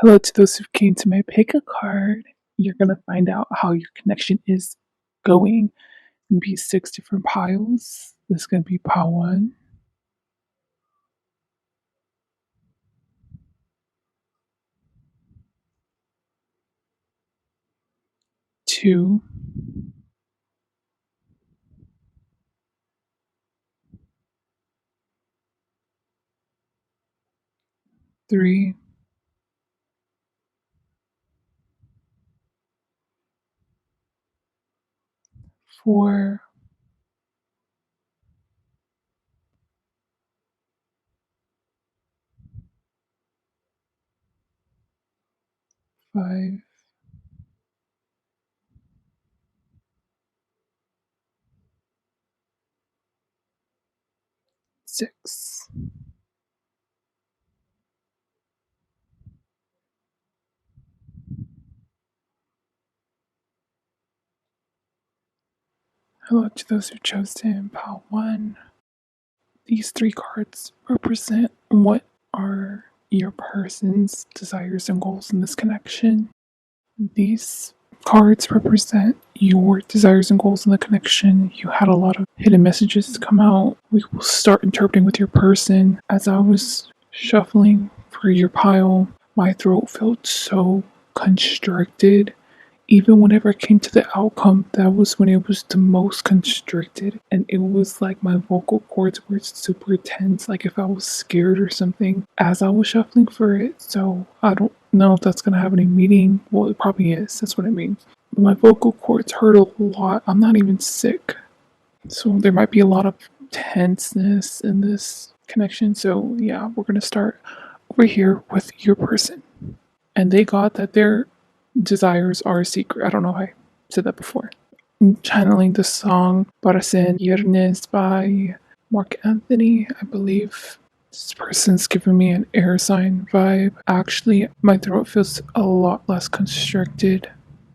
Hello to those who came to my pick a card. You're going to find out how your connection is going. It'll be 6 different piles. This is going to be pile 1, 2, 3, 4, 5, 6. Hello to those who chose to in pile 1. These 3 cards represent what are your person's desires and goals in this connection. These cards represent your desires and goals in the connection. You had a lot of hidden messages come out. We will start interpreting with your person. As I was shuffling for your pile, my throat felt so constricted. Even whenever it came to the outcome, that was when it was the most constricted. And it was like my vocal cords were super tense, like if I was scared or something as I was shuffling for it. So I don't know if that's going to have any meaning. Well, it probably is. That's what I mean. But my vocal cords hurt a lot. I'm not even sick. So there might be a lot of tenseness in this connection. So yeah, we're going to start over here with your person. And they got that their desires are a secret. I don't know if I said that before. I'm channeling the song Para Ser Viernes by Mark Anthony, I believe. This person's giving me an air sign vibe. Actually, my throat feels a lot less constricted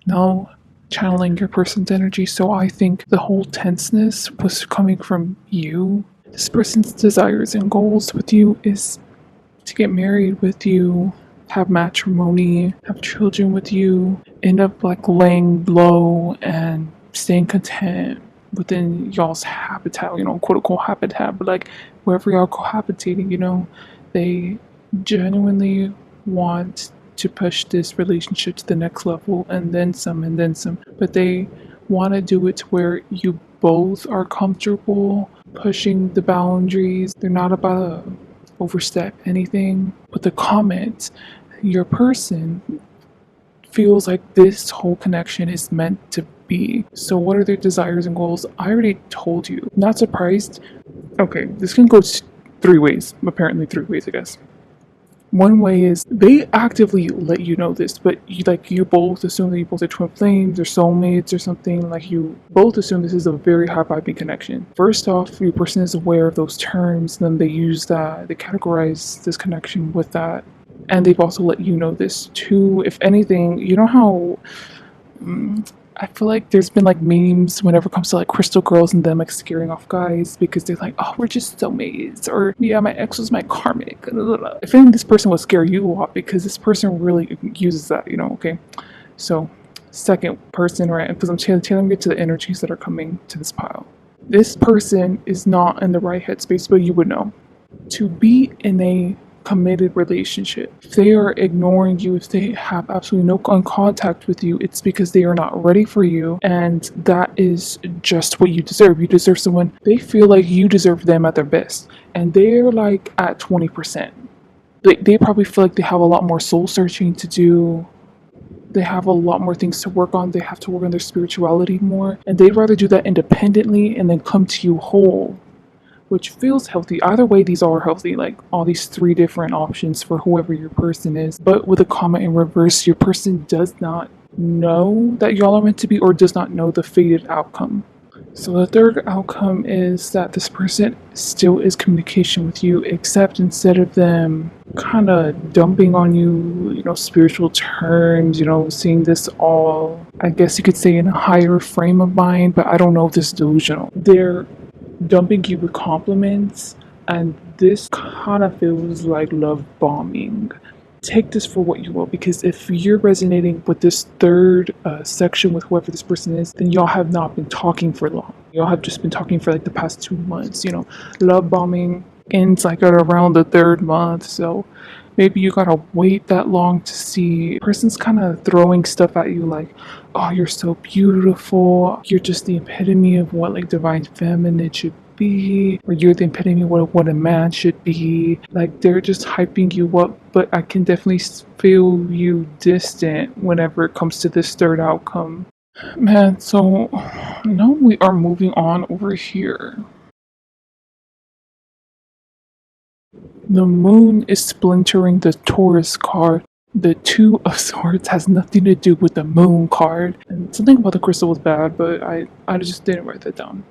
now channeling your person's energy, so I think the whole tenseness was coming from you. This person's desires and goals with you is to get married with you, have matrimony, have children with you, end up like laying low and staying content within y'all's habitat, quote unquote habitat, but like wherever y'all cohabitating, they genuinely want to push this relationship to the next level and then some and then some, but they want to do it to where you both are comfortable pushing the boundaries. They're not about to overstep anything. But the comment, your person feels like this whole connection is meant to be. So what are their desires and goals? I already told you. Not surprised. Okay, this can go 3 ways. Apparently 3 ways, I guess. One way is they actively let you know this, but you both assume that you both are twin flames or soulmates or something. Like you both assume this is a very high vibing connection. First off, your person is aware of those terms, then they use that, they categorize this connection with that. And they've also let you know this too. If anything, you know how I feel like there's been like memes whenever it comes to like crystal girls and them like scaring off guys because they're like, oh, we're just soulmates, or yeah, my ex was my karmic. If anything, this person will scare you off because this person really uses that, okay? So, second person, right? Because I'm tailoring it to the energies that are coming to this pile. This person is not in the right headspace, but you would know. To be in a committed relationship, if they are ignoring you, if they have absolutely no contact with you, it's because they are not ready for you, and that is just what you deserve. You deserve someone, they feel like you deserve them at their best, and they're like at 20%. They probably feel like they have a lot more soul searching to do. They have a lot more things to work on. They have to work on their spirituality more, and they'd rather do that independently and then come to you whole, which feels healthy. Either way, these all are healthy, like all these 3 different options for whoever your person is. But with a comment in reverse, your person does not know that y'all are meant to be or does not know the fated outcome. So the third outcome is that this person still is communication with you, except instead of them kind of dumping on you, spiritual terms, seeing this all, I guess you could say, in a higher frame of mind, but I don't know if this is delusional. They're dumping you with compliments, and this kind of feels like love bombing. take this for what you will, because if you're resonating with this third section with whoever this person is, then y'all have not been talking for long. Y'all have just been talking for like the past 2 months. Love bombing ends like at around the third month, so maybe you gotta wait that long to see. Person's kind of throwing stuff at you like, oh, you're so beautiful, you're just the epitome of what like divine feminine should be, or you're the epitome of what a man should be. Like they're just hyping you up, but I can definitely feel you distant whenever it comes to this third outcome. Man, so now we are moving on over here. The moon is splintering the Taurus card. The Two of Swords has nothing to do with the moon card. And something about the crystal was bad, but I just didn't write that down.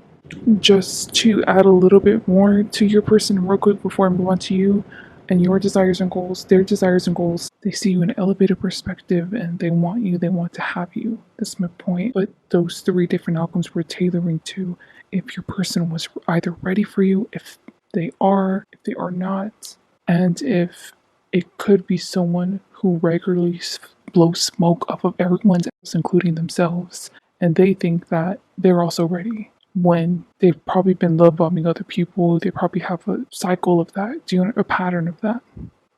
Just to add a little bit more to your person real quick before I move on to you and your desires and goals, their desires and goals, they see you in an elevated perspective and they want you, they want to have you. That's my point. But those three different outcomes we're tailoring to if your person was either ready for you, if they are not, and if it could be someone who regularly blows smoke off of everyone else, including themselves, and they think that they're also ready when they've probably been love bombing other people. They probably have a cycle of that, a pattern of that.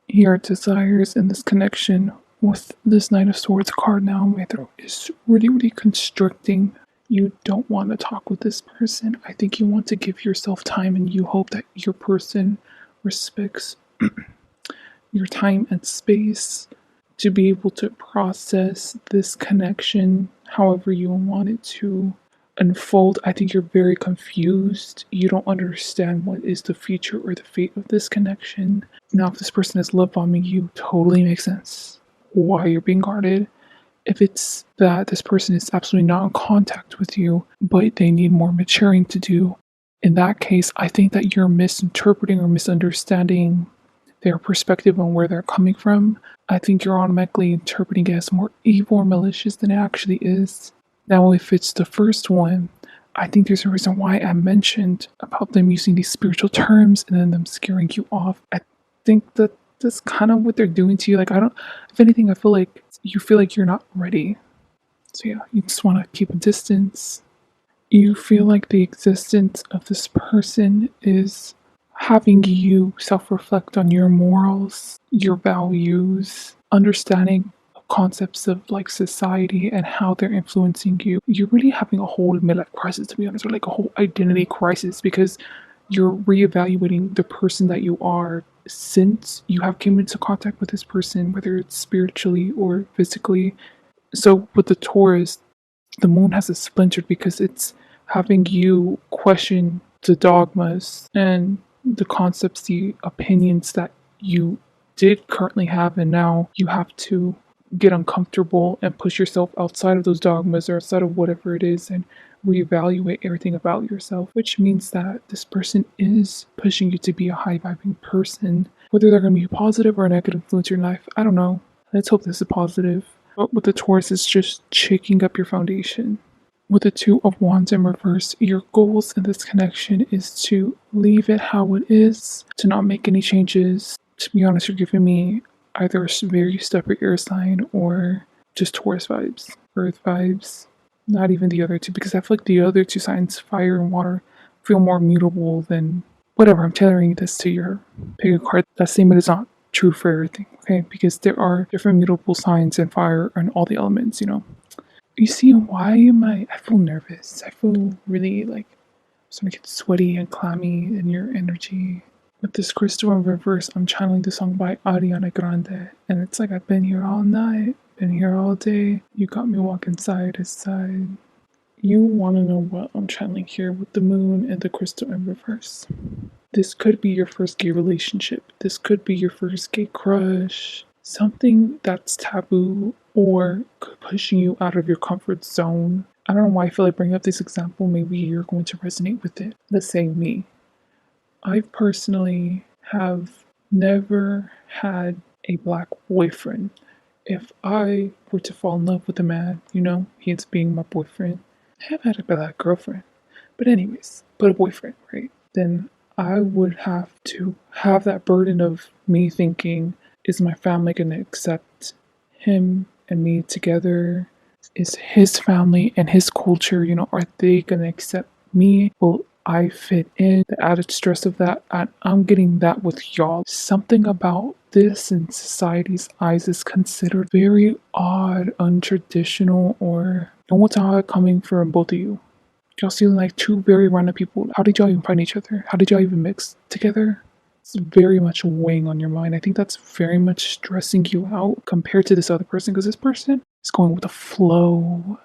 Your desires in this connection with this Knight of Swords card now on my throat is really, really constricting. You don't want to talk with this person. I think you want to give yourself time and you hope that your person respects your time and space to be able to process this connection however you want it to unfold. I think you're very confused. You don't understand what is the future or the fate of this connection. Now, if this person is love bombing you, totally makes sense why you're being guarded. If it's that this person is absolutely not in contact with you, but they need more maturing to do, in that case, I think that you're misinterpreting or misunderstanding their perspective on where they're coming from. I think you're automatically interpreting it as more evil or malicious than it actually is. Now, if it's the first one, I think there's a reason why I mentioned about them using these spiritual terms and then them scaring you off. I think that that's kind of what they're doing to you. Like, if anything, I feel like you feel like you're not ready. So, yeah, you just want to keep a distance. You feel like the existence of this person is having you self reflect on your morals, your values, understanding concepts of like society and how they're influencing you. You're really having a whole midlife crisis, to be honest, or like a whole identity crisis, because you're reevaluating the person that you are since you have come into contact with this person, whether it's spiritually or physically. So with the Taurus, the moon has it splintered because it's having you question the dogmas and the concepts, the opinions that you did currently have, and now you have to get uncomfortable and push yourself outside of those dogmas or outside of whatever it is and reevaluate everything about yourself, which means that this person is pushing you to be a high vibing person. Whether they're going to be a positive or a negative influence in your life, I don't know. Let's hope this is positive. But with the Taurus, it's just shaking up your foundation. With the Two of Wands in reverse, your goals in this connection is to leave it how it is, to not make any changes. To be honest, you're giving me either a very stubborn air sign or just Taurus vibes, earth vibes. Not even the other two, because I feel like the other two signs, fire and water, feel more mutable than whatever. I'm tailoring this to your pick a card. That statement is not true for everything, okay? Because there are different mutable signs in fire and all the elements, You see, why am I feel nervous. I feel really like I'm starting to get sweaty and clammy in your energy. With this crystal in reverse, I'm channeling the song by Ariana Grande. And it's like I've been here all night, been here all day. You got me walking side to side. You want to know what I'm channeling here with the moon and the crystal in reverse. This could be your first gay relationship. This could be your first gay crush. Something that's taboo or pushing you out of your comfort zone. I don't know why I feel like bringing up this example. Maybe you're going to resonate with it. Let's say me. I personally have never had a black boyfriend. If I were to fall in love with a man, he's being my boyfriend. I have had a black girlfriend. But anyways, but a boyfriend, right? Then I would have to have that burden of me thinking, is my family going to accept him and me together? Is his family and his culture, are they going to accept me? Will I fit in? The added stress of that, I'm getting that with y'all. Something about this in society's eyes is considered very odd, untraditional, or no one's odd coming from both of you. Y'all seem like two very random people. How did y'all even find each other? How did y'all even mix together? It's very much weighing on your mind. I think that's very much stressing you out compared to this other person, because this person is going with the flow.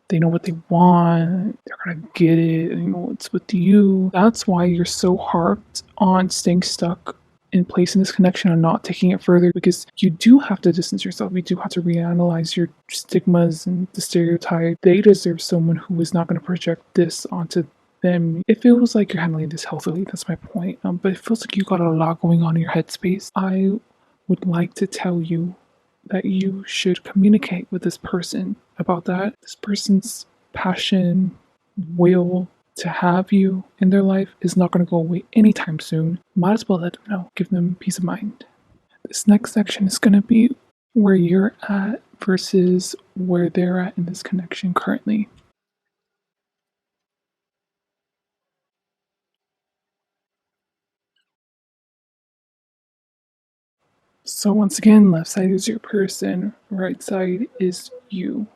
They know what they want. They're gonna get it. It's with you. That's why you're so harped on staying stuck in place in this connection and not taking it further, because you do have to distance yourself. You do have to reanalyze your stigmas and the stereotype. They deserve someone who is not going to project this onto them. It feels like you're handling this healthily. That's my point. But it feels like you got a lot going on in your headspace. I would like to tell you that you should communicate with this person about that. This person's passion, will to have you in their life is not going to go away anytime soon. Might as well let them know. Give them peace of mind. This next section is going to be where you're at versus where they're at in this connection currently. So once again, left side is your person, right side is you.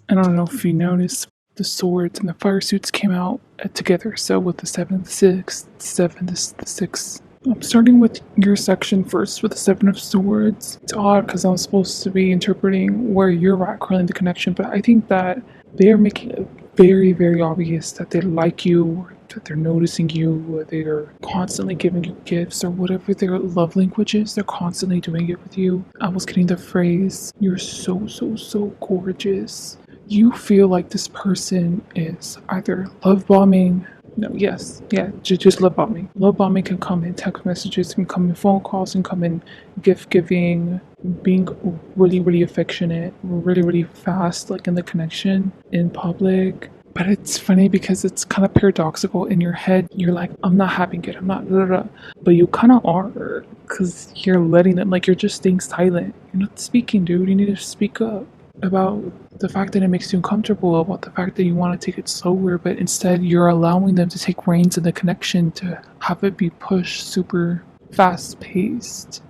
I don't know if you noticed, the swords and the fire suits came out together. So with the 7 and the 6, 7 is the 6. I'm starting with your section first with the 7 of Swords. It's odd because I'm supposed to be interpreting where you're at currently in the connection, but I think that they are making it very, very obvious that they like you, that they're noticing you, or they are constantly giving you gifts, or whatever their love language is, they're constantly doing it with you. I was getting the phrase, "You're so, so, so gorgeous." You feel like this person is either love bombing. No, yes, yeah, just love bombing. Love bombing can come in text messages, can come in phone calls, can come in gift giving, being really, really affectionate, really, really fast, like in the connection in public. But it's funny because it's kind of paradoxical in your head. You're like, I'm not having it, I'm not, blah, blah, blah. But you kind of are, because you're letting them, like, you're just staying silent. You're not speaking, dude. You need to speak up about the fact that it makes you uncomfortable, about the fact that you want to take it slower, but instead you're allowing them to take reins in the connection, to have it be pushed super fast paced.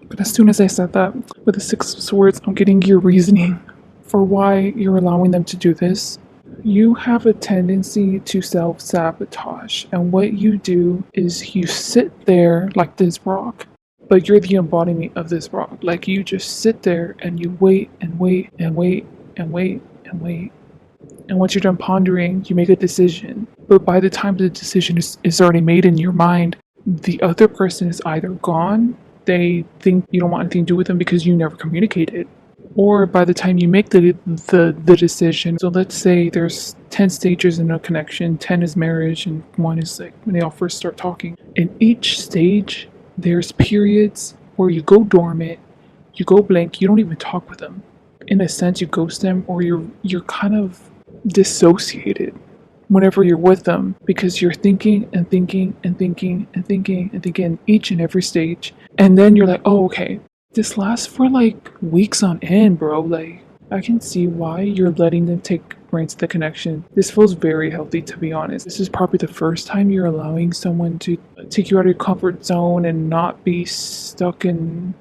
But as soon as I said that, with the 6 of Swords, I'm getting your reasoning for why you're allowing them to do this. You have a tendency to self-sabotage, and what you do is you sit there like this rock, but you're the embodiment of this rock. Like, you just sit there and you wait and wait and wait and wait and wait. And once you're done pondering, you make a decision. But by the time the decision is already made in your mind, the other person is either gone, they think you don't want anything to do with them because you never communicated, or by the time you make the decision. So let's say there's 10 stages in a connection. 10 is marriage, and 1 is like when they all first start talking. In each stage, there's periods where you go dormant, you go blank, you don't even talk with them. In a sense, you ghost them, or you're kind of dissociated whenever you're with them, because you're thinking and thinking and thinking and thinking and thinking each and every stage. And then you're like, oh, okay, this lasts for like weeks on end, bro. Like, I can see why you're letting them take reins of the connection. This feels very healthy, to be honest. This is probably the first time you're allowing someone to take you out of your comfort zone and not be stuck in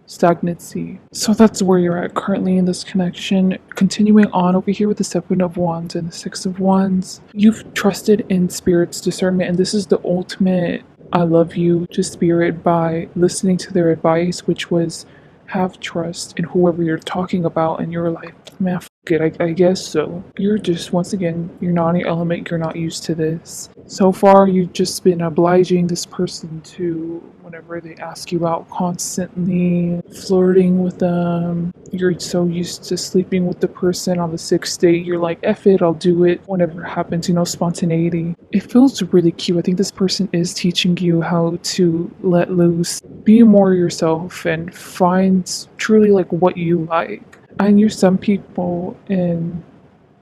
stagnancy. So that's where you're at currently in this connection. Continuing on over here with the 7 of Wands and the 6 of Wands, you've trusted in Spirit's discernment, and this is the ultimate I love you to Spirit by listening to their advice, which was have trust in whoever you're talking about, and you're like, man, f it, I guess so. You're just, once again, you're not in your element, you're not used to this. So far, you've just been obliging this person to, whenever they ask you out, constantly flirting with them. You're so used to sleeping with the person on the 6th date, you're like, F it, I'll do it whenever it happens, spontaneity. It feels really cute. I think this person is teaching you how to let loose, be more yourself, and find truly like what you like. I knew some people in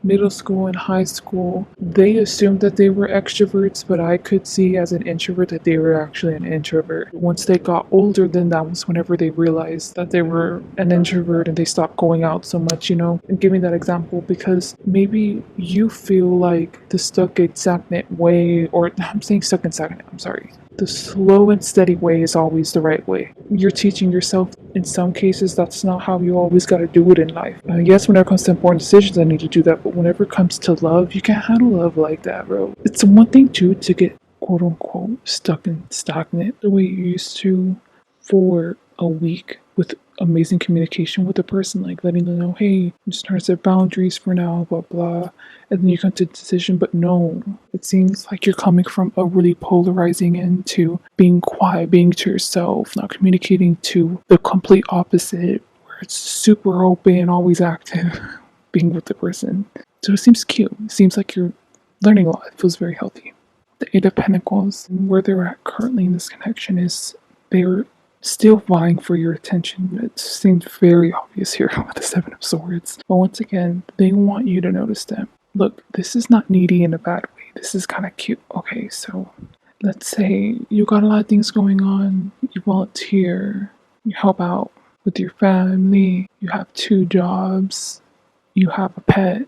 middle school and high school, they assumed that they were extroverts, but I could see as an introvert that they were actually an introvert. Once they got older, then that was whenever they realized that they were an introvert and they stopped going out so much, and giving that example because maybe you feel like the stuck and stagnant way, or I'm saying stuck and stagnant, I'm sorry. The slow and steady way is always the right way. You're teaching yourself in some cases that's not how you always got to do it in life. Yes, whenever it comes to important decisions, I need to do that, but whenever it comes to love, you can't handle love like that, bro. It's one thing, too, to get quote unquote stuck and stagnant the way you used to for a week with amazing communication with a person, like letting them know, hey, I'm just trying to set boundaries for now, blah, blah. And then you come to a decision, but no, it seems like you're coming from a really polarizing end to being quiet, being to yourself, not communicating, to the complete opposite, where it's super open and always active, being with the person. So it seems cute. It seems like you're learning a lot. It feels very healthy. The Eight of Pentacles, where they're at currently in this connection, is they're still vying for your attention. It seems very obvious here with the Seven of Swords. But once again, they want you to notice them. Look, this is not needy in a bad way. This is kind of cute. Okay, so let's say you got a lot of things going on. You volunteer, you help out with your family, you have 2 jobs, you have a pet,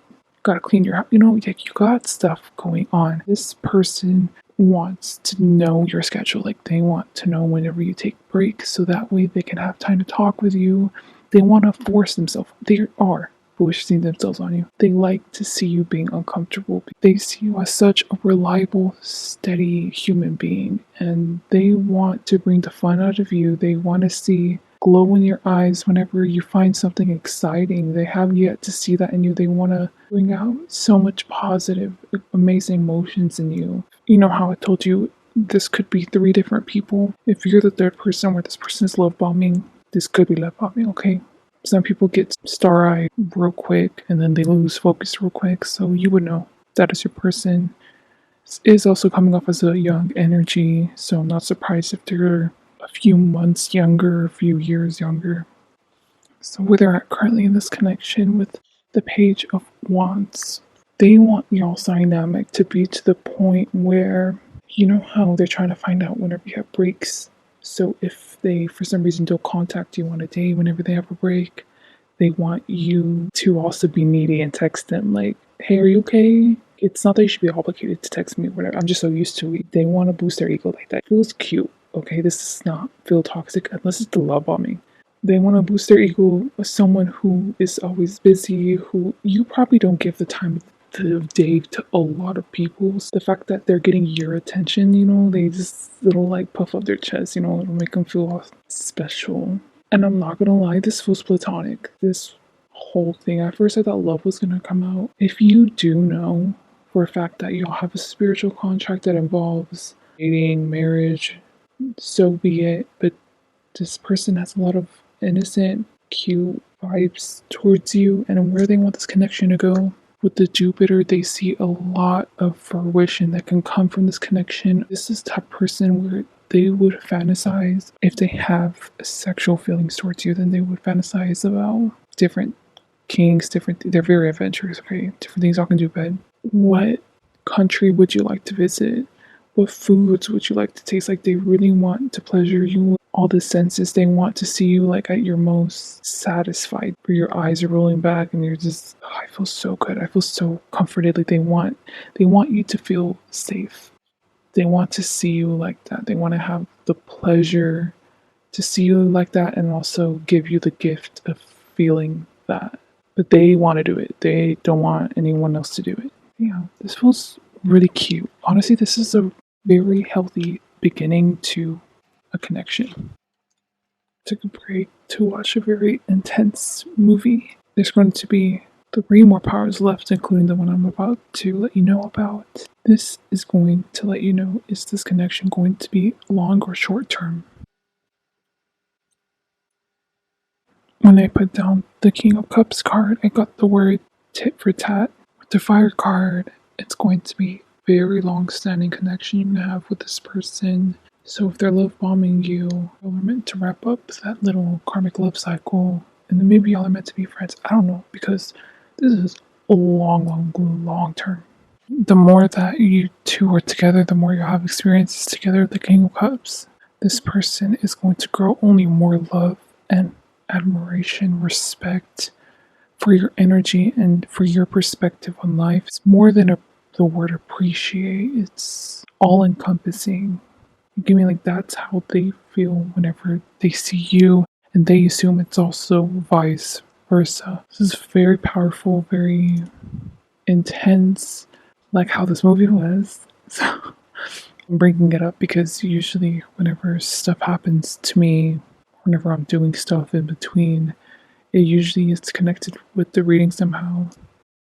gotta clean your house. Like you got stuff going on. This person wants to know your schedule. Like they want to know whenever you take breaks so that way they can have time to talk with you. They want to force themselves. They are forcing themselves on you. They like to see you being uncomfortable. They see you as such a reliable, steady human being, and they want to bring the fun out of you. They want to see glow in your eyes whenever you find something exciting. They have yet to see that in you. They want to bring out so much positive, amazing emotions in you. You know how I told you this could be 3 different people? If you're the third person where this person is love bombing, this could be love bombing, okay? Some people get star-eyed real quick and then they lose focus real quick, so you would know that is your person. This is also coming off as a young energy, so I'm not surprised if they're a few months younger, a few years younger. So where they're at currently in this connection with the Page of Wands, they want y'all's dynamic to be to the point where, you know how they're trying to find out whenever you have breaks. So if they, for some reason, don't contact you on a day whenever they have a break, they want you to also be needy and text them like, hey, are you okay? It's not that you should be obligated to text me or whatever. I'm just so used to it. They want to boost their ego like that. It feels cute, okay? This does not feel toxic unless it's the love bombing. They want to boost their ego as someone who is always busy, who you probably don't give the time of the day to a lot of people. So the fact that they're getting your attention, they just little like puff up their chest, it'll make them feel special. And I'm not gonna lie, this feels platonic. This whole thing. At first I thought love was gonna come out. If you do know for a fact that you'll have a spiritual contract that involves dating, marriage, so be it. But this person has a lot of innocent, cute vibes towards you and where they want this connection to go. With the Jupiter, they see a lot of fruition that can come from this connection. This is the type of person where they would fantasize, if they have sexual feelings towards you, then they would fantasize about different kings, they're very adventurous, okay? Different things y'all can do bed. What country would you like to visit? What foods would you like to taste? Like they really want to pleasure you with all the senses. They want to see you like at your most satisfied, where your eyes are rolling back and you're just, oh, I feel so good. I feel so comforted. Like they want you to feel safe. They want to see you like that. They want to have the pleasure to see you like that and also give you the gift of feeling that. But they want to do it. They don't want anyone else to do it. Yeah, this feels really cute. Honestly, this is a very healthy beginning to a connection. Took a break to watch a very intense movie. There's going to be 3 more powers left, including the one I'm about to let you know about. This is going to let you know, is this connection going to be long or short term? When I put down the King of Cups card, I got the word tit for tat. With the Fire card, it's going to be very long-standing connection you have with this person. So if they're love bombing you, y'all are meant to wrap up that little karmic love cycle, and then maybe y'all are meant to be friends. I don't know, because this is long term. The more that you two are together, the more you have experiences together, the King of Cups, this person is going to grow only more love and admiration, respect for your energy and for your perspective on life. It's more than the word appreciate, it's all encompassing. Give me like that's how they feel whenever they see you, and they assume it's also vice versa. This is very powerful, very intense, like how this movie was. So I'm bringing it up because usually, whenever stuff happens to me, whenever I'm doing stuff in between, it usually is connected with the reading somehow.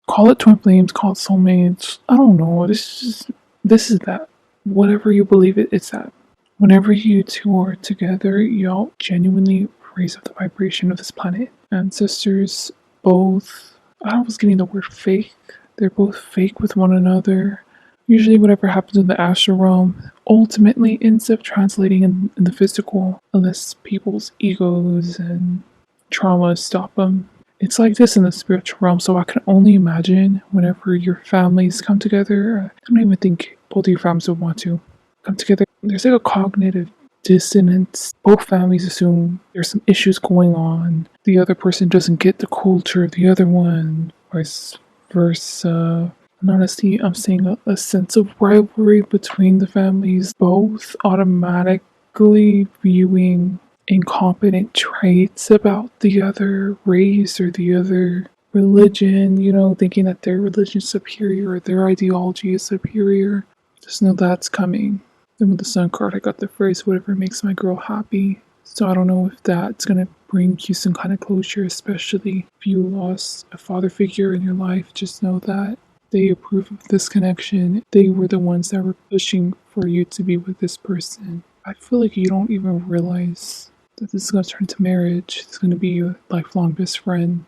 Call it twin flames, call it soulmates. I don't know. This is that. Whatever you believe it, it's that. Whenever you two are together, y'all genuinely raise up the vibration of this planet. Ancestors both, I was getting the word fake. They're both fake with one another. Usually whatever happens in the astral realm ultimately ends up translating in the physical, unless people's egos and traumas stop them. It's like this in the spiritual realm, so I can only imagine whenever your families come together. I don't even think both of your families would want to come together. There's like a cognitive dissonance. Both families assume there's some issues going on. The other person doesn't get the culture of the other one, vice versa. And honestly, I'm seeing a sense of rivalry between the families, both automatically viewing incompetent traits about the other race or the other religion, thinking that their religion is superior or their ideology is superior. Just know that's coming. Then with the Sun card, I got the phrase, whatever makes my girl happy. So I don't know if that's going to bring you some kind of closure, especially if you lost a father figure in your life. Just know that they approve of this connection. They were the ones that were pushing for you to be with this person. I feel like you don't even realize that this is going to turn into marriage. It's going to be your lifelong best friend.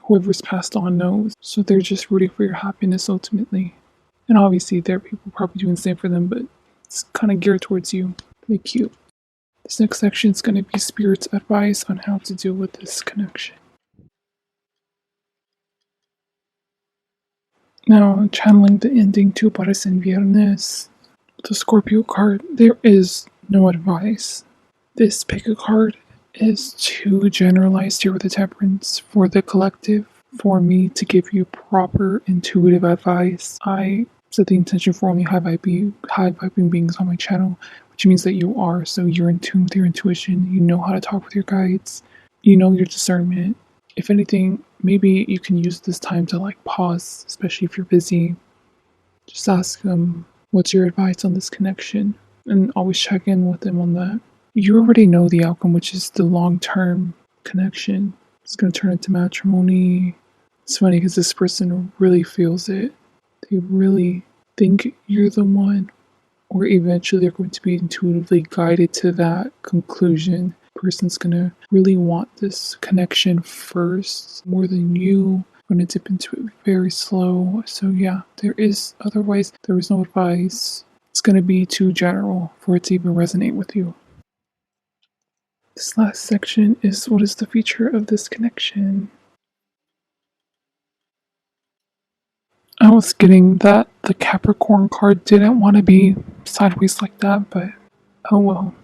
Whoever's passed on knows. So they're just rooting for your happiness ultimately. And obviously there are people probably doing the same for them, but it's kind of geared towards you. Pretty cute. This next section is going to be Spirit's advice on how to deal with this connection. Now, channeling the ending to Pares en Viernes, the Scorpio card, there is no advice. This pick a card is too generalized here with the Temperance for the collective, for me to give you proper intuitive advice. I set the intention for only high vibing beings on my channel, which means that you are, so you're in tune with your intuition, you know how to talk with your guides, you know your discernment. If anything, maybe you can use this time to like pause, especially if you're busy. Just ask them, what's your advice on this connection? And always check in with them on that. You already know the outcome, which is the long-term connection. It's going to turn into matrimony. It's funny because this person really feels it. They really think you're the one, or eventually they're going to be intuitively guided to that conclusion. The person's going to really want this connection first, more than you. I'm going to dip into it very slow. So yeah, there is no advice. It's going to be too general for it to even resonate with you. This last section is what is the feature of this connection. I was getting that the Capricorn card didn't want to be sideways like that, but oh well.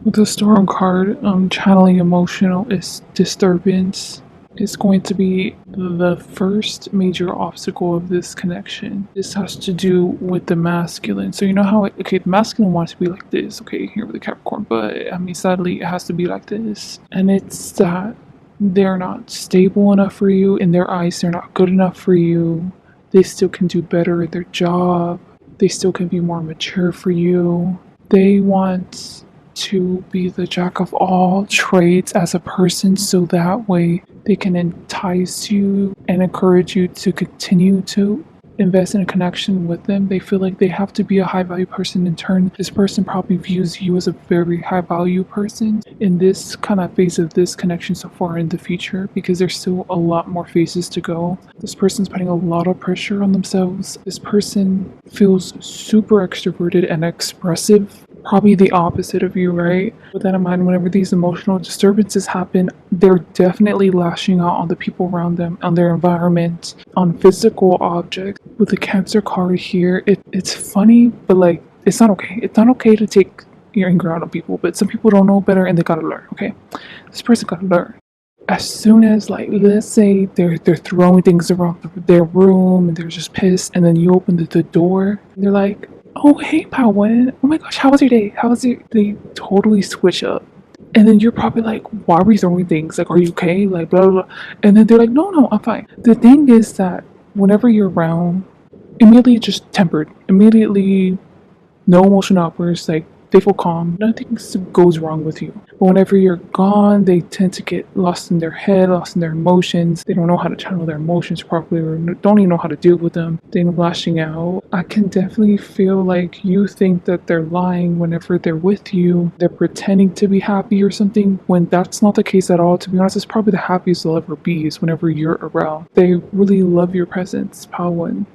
With the Storm card, channeling emotional is disturbance is going to be the first major obstacle of this connection. This has to do with the masculine. So you know how, the masculine wants to be like this, here with the Capricorn, but sadly it has to be like this. And it's that they're not stable enough for you. In their eyes, they're not good enough for you. They still can do better at their job. They still can be more mature for you. They want to be the jack of all trades as a person, so that way they can entice you and encourage you to continue to invest in a connection with them. They feel like they have to be a high value person in turn. This person probably views you as a very high value person in this kind of phase of this connection so far in the future, because there's still a lot more phases to go. This person's putting a lot of pressure on themselves. This person feels super extroverted and expressive, probably the opposite of you, right? With that in mind, whenever these emotional disturbances happen, they're definitely lashing out on the people around them, on their environment, on physical objects. With the Cancer card here, it's funny, but like, it's not okay. It's not okay to take your anger out on people, but some people don't know better and they gotta learn, okay? This person gotta learn. As soon as, like, let's say they're throwing things around their room and they're just pissed, and then you open the door and they're like, oh hey Pawan, oh my gosh, how was your day, how was your, they totally switch up. And then you're probably like, why are we throwing things, like, are you okay, like blah blah blah. And then they're like, no, I'm fine. The thing is that whenever you're around, immediately just tempered, immediately no emotional outbursts, like they feel calm, nothing goes wrong with you. But whenever you're gone, they tend to get lost in their head, lost in their emotions. They don't know how to channel their emotions properly, or don't even know how to deal with them. They're lashing out. I can definitely feel like you think that they're lying whenever they're with you. They're pretending to be happy or something, when that's not the case at all. To be honest, it's probably the happiest they'll ever be is whenever you're around. They really love your presence, Pawan.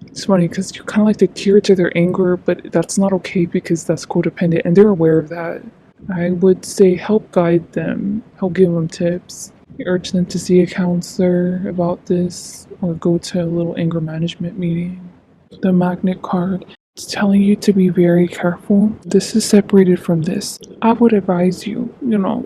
It's funny because you kind of like to tear to their anger, but that's not okay because that's codependent and they're aware of that. I would say help guide them, help give them tips, urge them to see a counselor about this or go to a little anger management meeting. The magnet card, it's telling you to be very careful. This is separated from this. I would advise you,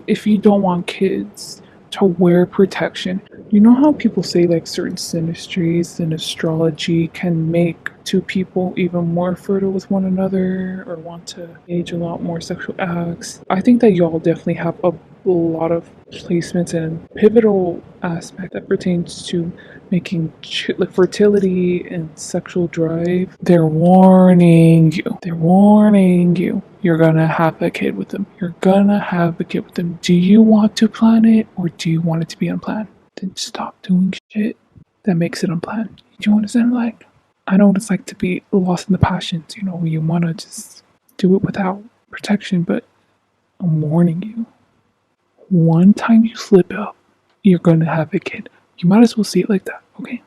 if you don't want kids, to wear protection. You know how people say like certain synastries in astrology can make two people even more fertile with one another or want to engage a lot more sexual acts? I think that y'all definitely have a lot of placements and pivotal aspect that pertains to making like fertility and sexual drive. They're warning you. They're warning you. You're gonna have a kid with them. You're gonna have a kid with them. Do you want to plan it or do you want it to be unplanned? Then stop doing shit that makes it unplanned. Do you understand? Like, I know what it's like to be lost in the passions, you wanna just do it without protection, but I'm warning you. One time you slip up, you're gonna have a kid. You might as well see it like that, okay?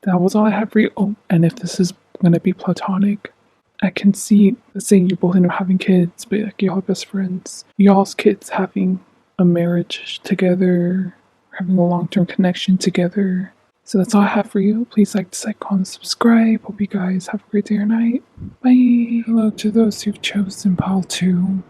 That was all I had for you. Oh, and if this is gonna be platonic, I can see, let's say you both end up having kids, but like y'all best friends, y'all's kids having a marriage together, having a long-term connection together. So that's all I have for you. Please like, dislike, comment, subscribe. Hope you guys have a great day or night. Bye. Hello to those who've chosen Pal 2.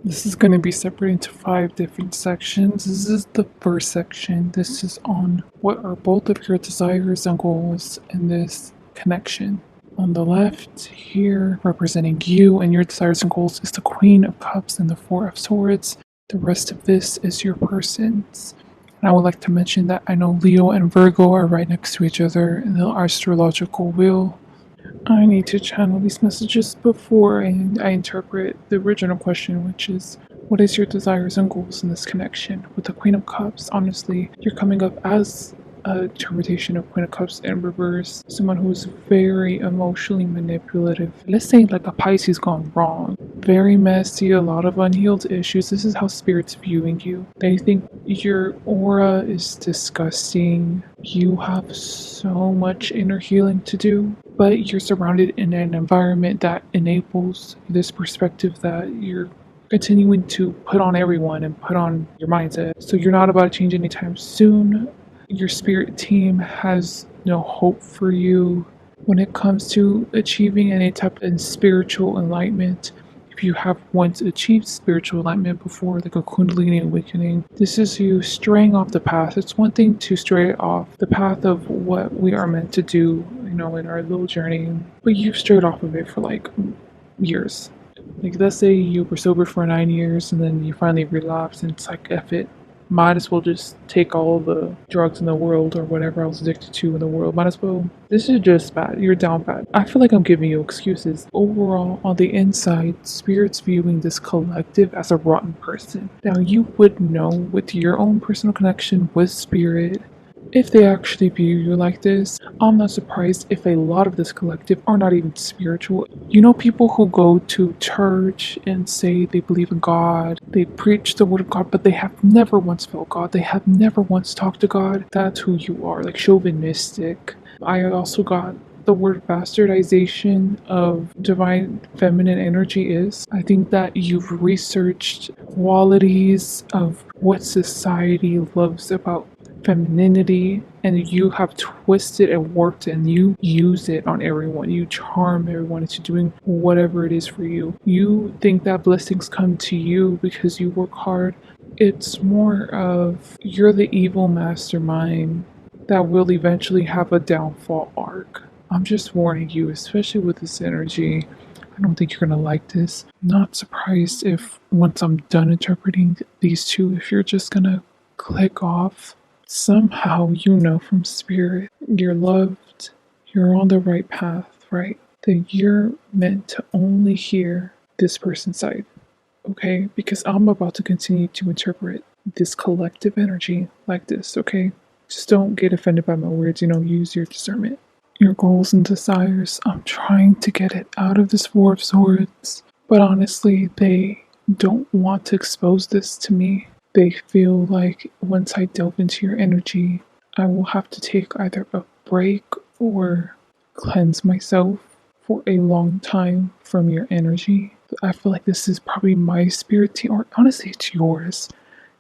This is going to be separated into 5 different sections. This is the first section. This is on what are both of your desires and goals in this connection. On the left here, representing you and your desires and goals, is the Queen of Cups and the Four of Swords. The rest of this is your person's. And I would like to mention that I know Leo and Virgo are right next to each other in the astrological wheel. I need to channel these messages before I interpret the original question, which is, what is your desires and goals in this connection? With the Queen of Cups, honestly, you're coming up as a interpretation of Queen of Cups in reverse. Someone who's very emotionally manipulative. Let's say like a Pisces gone wrong. Very messy, a lot of unhealed issues. This is how Spirit's viewing you. They think your aura is disgusting. You have so much inner healing to do, but you're surrounded in an environment that enables this perspective that you're continuing to put on everyone and put on your mindset. So you're not about to change anytime soon. Your spirit team has no hope for you when it comes to achieving any type of spiritual enlightenment. If you have once achieved spiritual enlightenment before, like a Kundalini awakening, this is you straying off the path. It's one thing to stray off the path of what we are meant to do, in our little journey, but you've strayed off of it for like years. Like, let's say you were sober for 9 years and then you finally relapse, and it's like, F it. Might as well just take all the drugs in the world or whatever I was addicted to in the world. Might as well. This is just bad. You're down bad. I feel like I'm giving you excuses. Overall, on the inside, Spirit's viewing this collective as a rotten person. Now, you would know with your own personal connection with Spirit if they actually view you like this. I'm not surprised if a lot of this collective are not even spiritual. People who go to church and say they believe in God, they preach the word of God, but they have never once felt God. They have never once talked to God. That's who you are, like chauvinistic. I also got the word bastardization of divine feminine energy is. I think that you've researched qualities of what society loves about femininity and you have twisted and warped and you use it on everyone. You charm everyone into doing whatever it is for you. You think that blessings come to you because you work hard. It's more of you're the evil mastermind that will eventually have a downfall arc. I'm just warning you, especially with this energy. I don't think you're gonna like this. Not surprised if once I'm done interpreting these two, if you're just gonna click off. Somehow you know from spirit you're loved, you're on the right path, right? That you're meant to only hear this person's side, okay? Because I'm about to continue to interpret this collective energy like this, okay? Just don't get offended by my words, use your discernment. Your goals and desires, I'm trying to get it out of this Four of Swords, but honestly, they don't want to expose this to me. They feel like once I delve into your energy, I will have to take either a break or cleanse myself for a long time from your energy. I feel like this is probably my spirit team, or honestly, it's yours,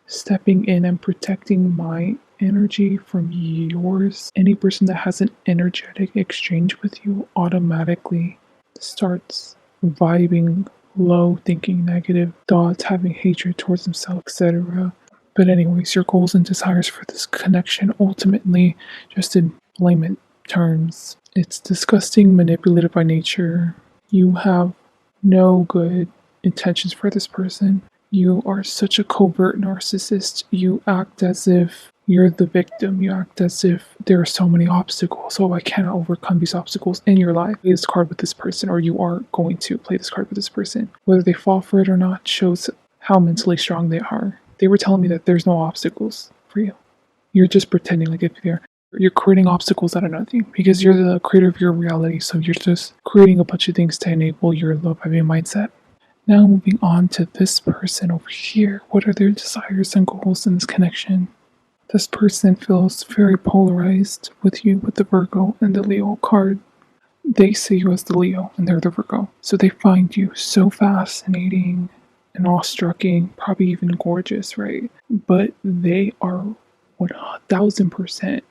stepping in and protecting my energy from yours. Any person that has an energetic exchange with you automatically starts vibing low, thinking negative thoughts, having hatred towards themselves, etc. But anyways, your goals and desires for this connection ultimately, just in layman terms, it's disgusting, manipulative by nature. You have no good intentions for this person. You are such a covert narcissist. You act as if you're the victim. You act as if there are so many obstacles. Oh, I cannot overcome these obstacles in your life. Play this card with this person, or you are going to play this card with this person. Whether they fall for it or not shows how mentally strong they are. They were telling me that there's no obstacles for you. You're just pretending like if you're creating obstacles out of nothing because you're the creator of your reality. So you're just creating a bunch of things to enable your love-having mindset. Now moving on to this person over here. What are their desires and goals in this connection? This person feels very polarized with you with the Virgo and the Leo card. They see you as the Leo and they're the Virgo. So they find you so fascinating and awe-striking, probably even gorgeous, right? But they are 1000%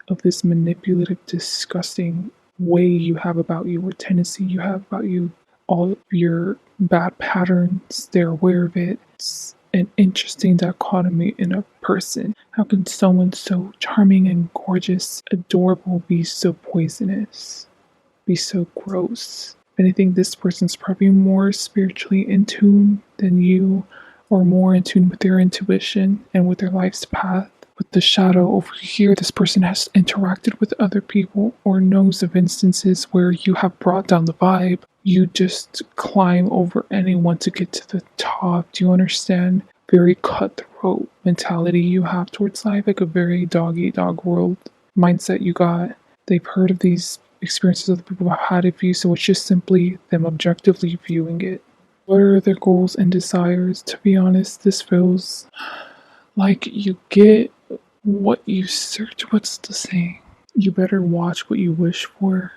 of this manipulative, disgusting way you have about you or tendency you have about you. All of your bad patterns, they're aware of it. It's an interesting dichotomy in a person. How can someone so charming and gorgeous, adorable, be so poisonous, be so gross? If anything, this person's probably more spiritually in tune than you, or more in tune with their intuition and with their life's path. With the shadow over here, this person has interacted with other people or knows of instances where you have brought down the vibe. You just climb over anyone to get to the top. Do you understand? Very cutthroat mentality you have towards life, like a very dog eat dog world mindset you got. They've heard of these experiences other people have had of you, so it's just simply them objectively viewing it. What are their goals and desires? To be honest, this feels like you get what you search. What's the saying? You better watch what you wish for,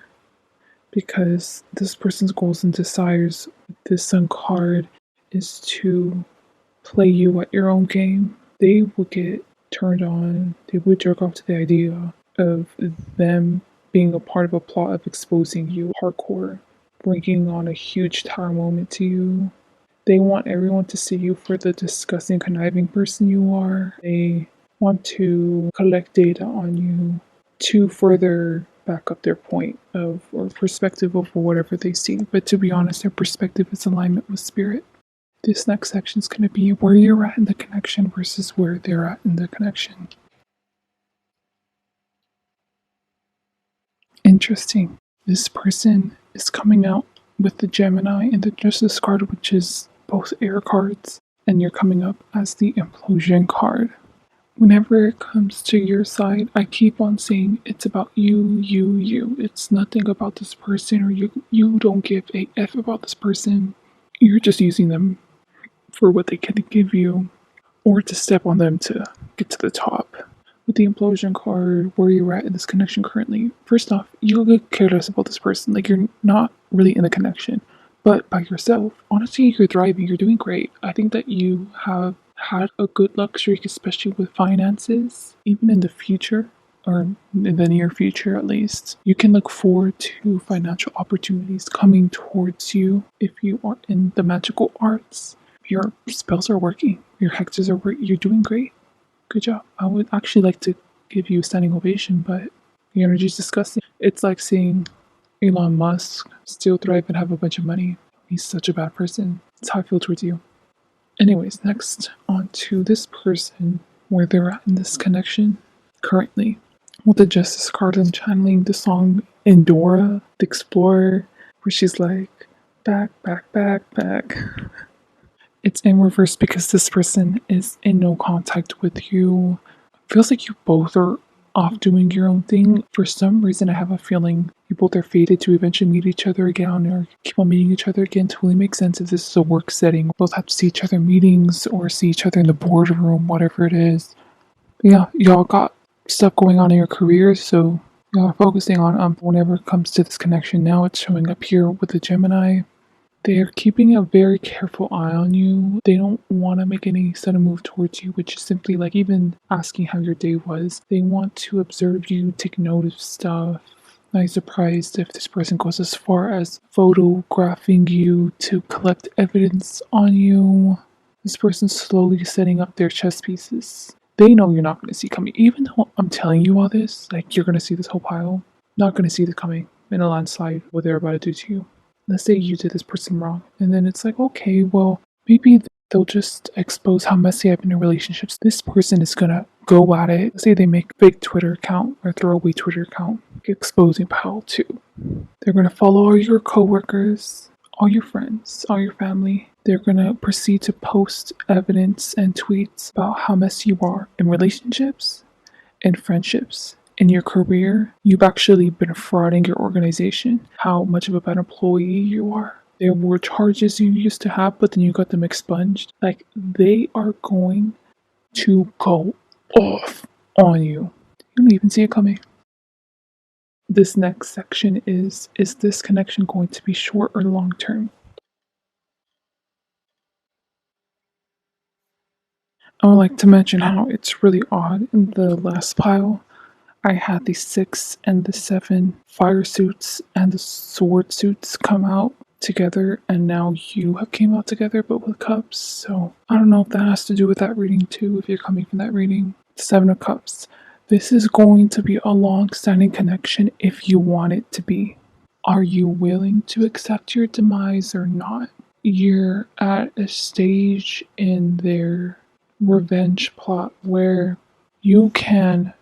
because this person's goals and desires with this Sun card is to play you at your own game. They will get turned on, they would jerk off to the idea of them being a part of a plot of exposing you hardcore, bringing on a huge tower moment to you. They want everyone to see you for the disgusting, conniving person you are. They want to collect data on you to further back up their point of or perspective of whatever they see. But to be honest, their perspective is alignment with spirit. This next section is going to be where you're at in the connection versus where they're at in the connection. Interesting. This person is coming out with the Gemini and the Justice card, which is both air cards, and you're coming up as the Implosion card. Whenever it comes to your side, I keep on saying it's about you, you, you. It's nothing about this person, or you don't give a F about this person. You're just using them for what they can give you, or to step on them to get to the top. With the implosion card, where you're at in this connection currently, first off, you get careless about this person. Like, you're not really in the connection, but by yourself. Honestly, you're thriving, you're doing great. I think that you have had a good luck streak, especially with finances, even in the future, or in the near future at least. You can look forward to financial opportunities coming towards you if you are in the magical arts. Your spells are working, your hexes are working, you're doing great. Good job. I would actually like to give you a standing ovation, but the energy is disgusting. It's like seeing Elon Musk still thrive and have a bunch of money. He's such a bad person. That's how I feel towards you. Anyways, next on to this person, where they're at in this connection currently. With the Justice card, I'm channeling the song Endora, the Explorer, where she's like, back, back, back, back. It's in reverse because this person is in no contact with you. Feels like you both are off doing your own thing. For some reason, I have a feeling you both are fated to eventually meet each other again or keep on meeting each other again to really make sense if this is a work setting. Both have to see each other in meetings or see each other in the boardroom, whatever it is. But yeah, y'all got stuff going on in your careers, so y'all are focusing on whenever it comes to this connection. Now it's showing up here with the Gemini. They're keeping a very careful eye on you. They don't want to make any sudden move towards you, which is simply like even asking how your day was. They want to observe you, take note of stuff. Not surprised if this person goes as far as photographing you to collect evidence on you. This person's slowly setting up their chess pieces. They know you're not going to see coming. Even though I'm telling you all this, like you're going to see this whole pile, not going to see it coming in a landslide what they're about to do to you. Let's say you did this person wrong, and then it's like, okay, well, maybe they'll just expose how messy I've been in relationships. This person is gonna go at it. Let's say they make a fake Twitter account or throwaway Twitter account, exposing Powell too. They're gonna follow all your coworkers, all your friends, all your family. They're gonna proceed to post evidence and tweets about how messy you are in relationships and friendships. In your career, you've actually been frauding your organization, how much of a bad employee you are. There were charges you used to have, but then you got them expunged. Like, they are going to go off on you. You don't even see it coming. This next section is this connection going to be short or long term? I would like to mention how it's really odd in the last pile. I had the 6 and the 7 fire suits and the sword suits come out together, and now you have came out together but with cups. So I don't know if that has to do with that reading too, if you're coming from that reading. 7 of cups. This is going to be a long-standing connection if you want it to be. Are you willing to accept your demise or not? You're at a stage in their revenge plot where you can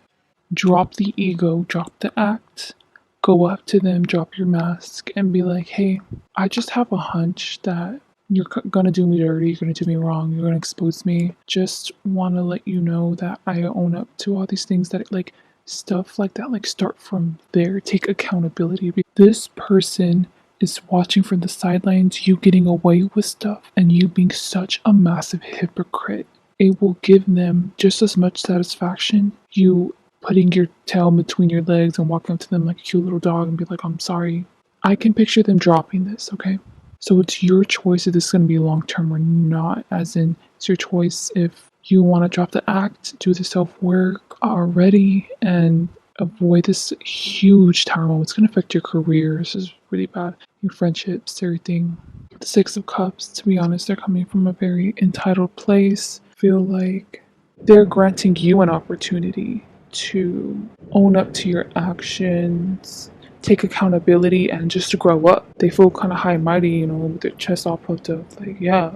drop the ego, drop the act, go up to them, drop your mask, and be like, hey, I just have a hunch that you're gonna do me dirty, you're gonna do me wrong, you're gonna expose me. Just wanna let you know that I own up to all these things that, like, stuff like that, like, start from there, take accountability. This person is watching from the sidelines, you getting away with stuff, and you being such a massive hypocrite. It will give them just as much satisfaction, you putting your tail between your legs and walking up to them like a cute little dog and be like, I'm sorry. I can picture them dropping this, okay? So it's your choice if this is going to be long term or not, as in, it's your choice if you want to drop the act, do the self work already, and avoid this huge tower moment. It's going to affect your career. This is really bad. Your friendships, everything. The 6 of Cups, to be honest, they're coming from a very entitled place. Feel like they're granting you an opportunity to own up to your actions, take accountability, and just to grow up. They feel kind of high and mighty, you know, with their chest all puffed up. Like, yeah,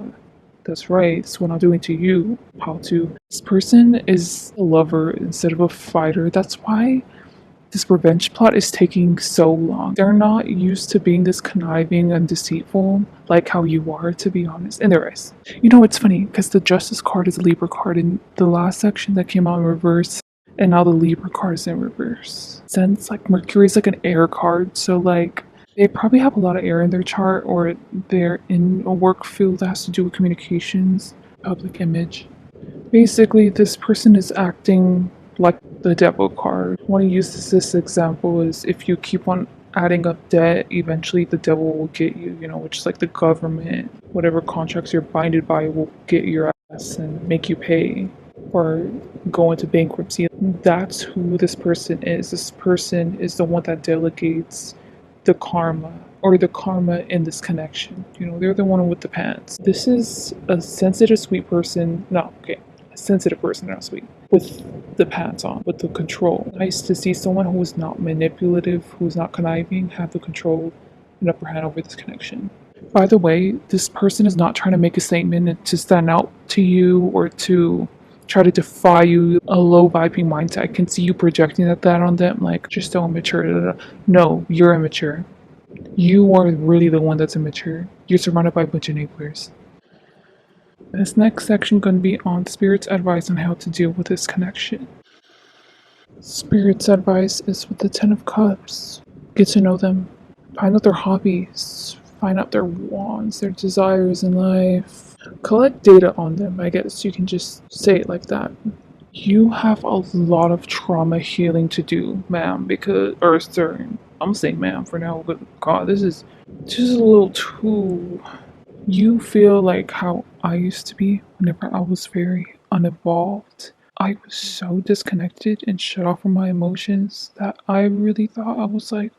that's right. It's what I'm doing to you. How to. This person is a lover instead of a fighter. That's why this revenge plot is taking so long. They're not used to being this conniving and deceitful like how you are, to be honest, in their eyes. You know, it's funny because the Justice card is a Libra card in the last section that came out in reverse, and now the Libra card is in reverse. Since like Mercury's like an air card, so like they probably have a lot of air in their chart, or they're in a work field that has to do with communications, public image. Basically, this person is acting like the devil card. I want to use this example is if you keep on adding up debt, eventually the devil will get you, which is like the government, whatever contracts you're binded by will get your ass and make you pay or go into bankruptcy. That's who this person is. This person is the one that delegates the karma or the karma in this connection. They're the one with the pants. This is a sensitive, sweet person. No, okay. A sensitive person, not sweet. With the pants on, with the control. Nice to see someone who is not manipulative, who's not conniving, have the control and upper hand over this connection. By the way, this person is not trying to make a statement to stand out to you or to try to defy you, a low vibing mindset. I can see you projecting that on them, like, you're so immature. No, you're immature. You are really the one that's immature. You're surrounded by a bunch of enablers. This next section going to be on Spirit's advice on how to deal with this connection. Spirit's advice is with the Ten of Cups. Get to know them. Find out their hobbies. Find out their wants, their desires in life. Collect data on them. I guess you can just say it like that. You have a lot of trauma healing to do, ma'am, or sir. I'm saying ma'am for now, but God, this is just a little too. You feel like how I used to be whenever I was very unevolved. I was so disconnected and shut off from my emotions that I really thought I was like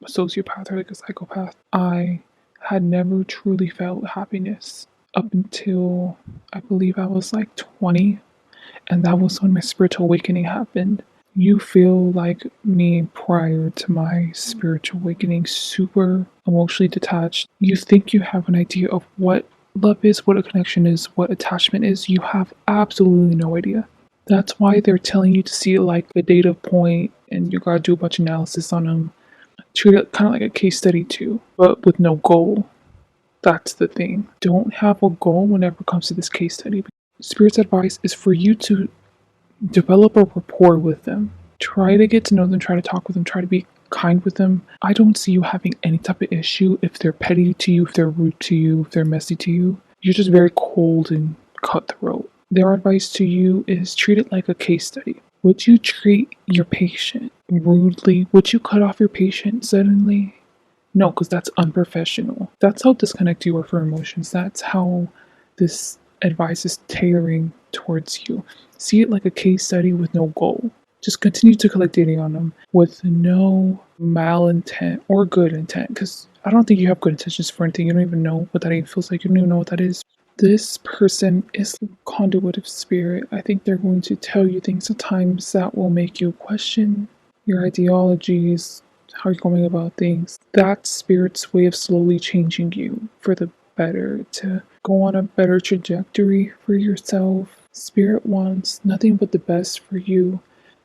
a sociopath or like a psychopath. I had never truly felt happiness up until I believe I was like 20, and that was when my spiritual awakening happened. You feel like me prior to my spiritual awakening, super emotionally detached. You think you have an idea of what love is, what a connection is, what attachment is. You have absolutely no idea. That's why they're telling you to see it like a data point and you gotta do a bunch of analysis on them. Treat it kind of like a case study too, but with no goal. That's the thing. Don't have a goal whenever it comes to this case study. Spirit's advice is for you to develop a rapport with them. Try to get to know them, try to talk with them, try to be kind with them. I don't see you having any type of issue if they're petty to you, if they're rude to you, if they're messy to you. You're just very cold and cutthroat. Their advice to you is treat it like a case study. Would you treat your patient rudely? Would you cut off your patient suddenly? No, because that's unprofessional. That's how disconnected you are for emotions. That's how this advice is tailoring towards you. See it like a case study with no goal. Just continue to collect data on them with no malintent or good intent, because I don't think you have good intentions for anything. You don't even know what that even feels like. You don't even know what that is. This person is a conduit of spirit. I think they're going to tell you things sometimes that will make you question your ideologies, how you're going about things. That's spirit's way of slowly changing you for the better, to go on a better trajectory for yourself. Spirit wants nothing but the best for you,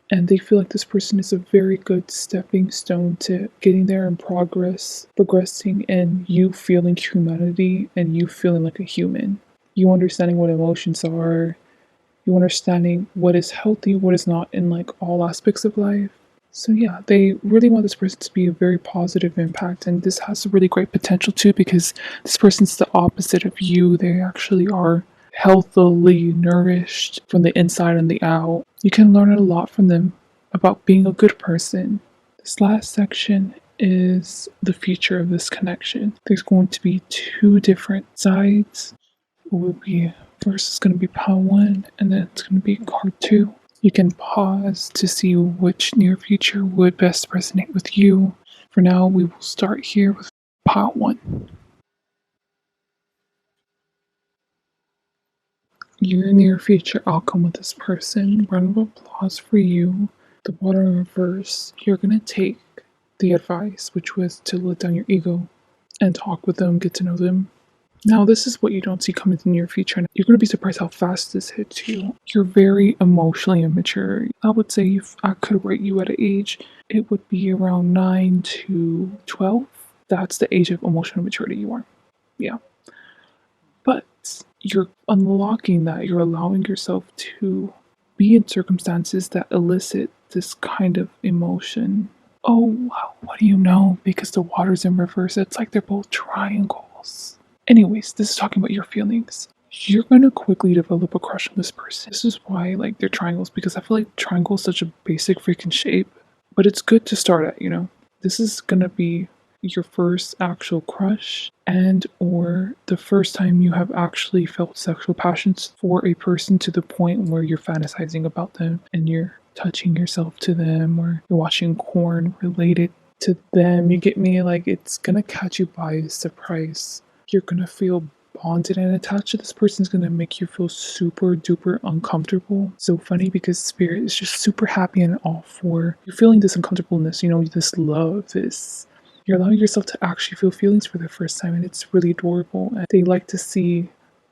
and they feel like this person is a very good stepping stone to getting there in progressing in you feeling humanity and you feeling like a human. You understanding what emotions are, you understanding what is healthy, what is not in like all aspects of life. So yeah, they really want this person to be a very positive impact, and this has a really great potential too, because this person's the opposite of you. They actually are healthily nourished from the inside and the out. You can learn a lot from them about being a good person. This last section is the future of this connection. There's going to be two different sides. It will be first is going to be pile 1, and then it's going to be card 2. You can pause to see which near future would best resonate with you. For now, we will start here with pile 1. Your near future outcome with this person. Round of applause for you. The water in reverse. You're going to take the advice, which was to let down your ego and talk with them, get to know them. Now, this is what you don't see coming in the near future. You're going to be surprised how fast this hits you. You're very emotionally immature. I would say if I could rate you at an age, it would be around 9 to 12. That's the age of emotional maturity you are. Yeah. But you're unlocking that. You're allowing yourself to be in circumstances that elicit this kind of emotion. Oh, what do you know? Because the water's in reverse, it's like they're both triangles. Anyways, this is talking about your feelings. you're gonna quickly develop a crush on this person. This is why like they're triangles, because I feel like triangle is such a basic freaking shape, but it's good to start at, you know. This is gonna be your first actual crush and or the first time you have actually felt sexual passions for a person to the point where you're fantasizing about them and you're touching yourself to them or you're watching porn related to them. You get me? Like it's gonna catch you by surprise. You're gonna feel bonded and attached to this person is gonna make you feel super duper uncomfortable. So funny because Spirit is just super happy and all for you're feeling this uncomfortableness, you know, this love, this you're allowing yourself to actually feel feelings for the first time, and it's really adorable. And they like to see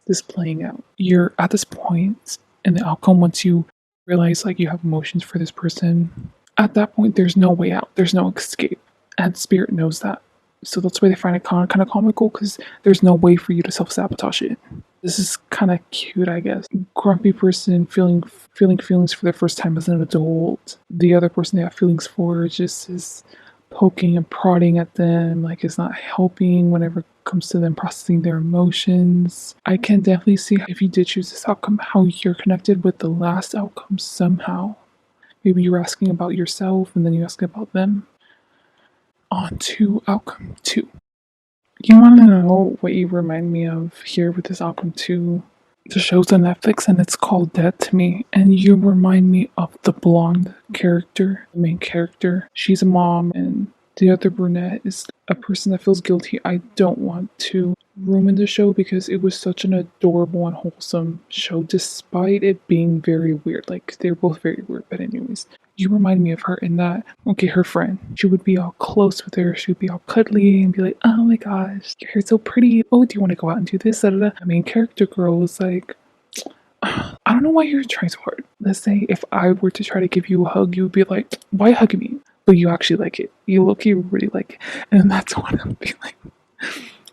this playing out. You're at this point in the outcome once you realize like you have emotions for this person. At that point, there's no way out. There's no escape, and Spirit knows that. So that's why they find it kind of comical because there's no way for you to self-sabotage it. This is kind of cute, I guess. Grumpy person feeling feelings for the first time as an adult. The other person they have feelings for just is poking and prodding at them, like it's not helping whenever it comes to them processing their emotions. I can definitely see if you did choose this outcome, how you're connected with the last outcome somehow. Maybe you're asking about yourself and then you ask about them. On to outcome 2. You want to know what you remind me of here with this outcome 2? The show's on Netflix and it's called Dead to Me, and you remind me of the blonde character, the main character. She's a mom, and the other brunette is a person that feels guilty. I don't want to ruin the show because it was such an adorable and wholesome show, despite it being very weird. Like, they're both very weird, but anyways. You remind me of her in that, okay, her friend. She would be all close with her. She would be all cuddly and be like, oh my gosh, your hair's so pretty. Oh, do you want to go out and do this? Da, da, da. I mean, character girl was like, I don't know why you're trying so hard. Let's say if I were to try to give you a hug, you would be like, why hug me? But you actually like it. You look, you really like it. And that's what I'm feeling.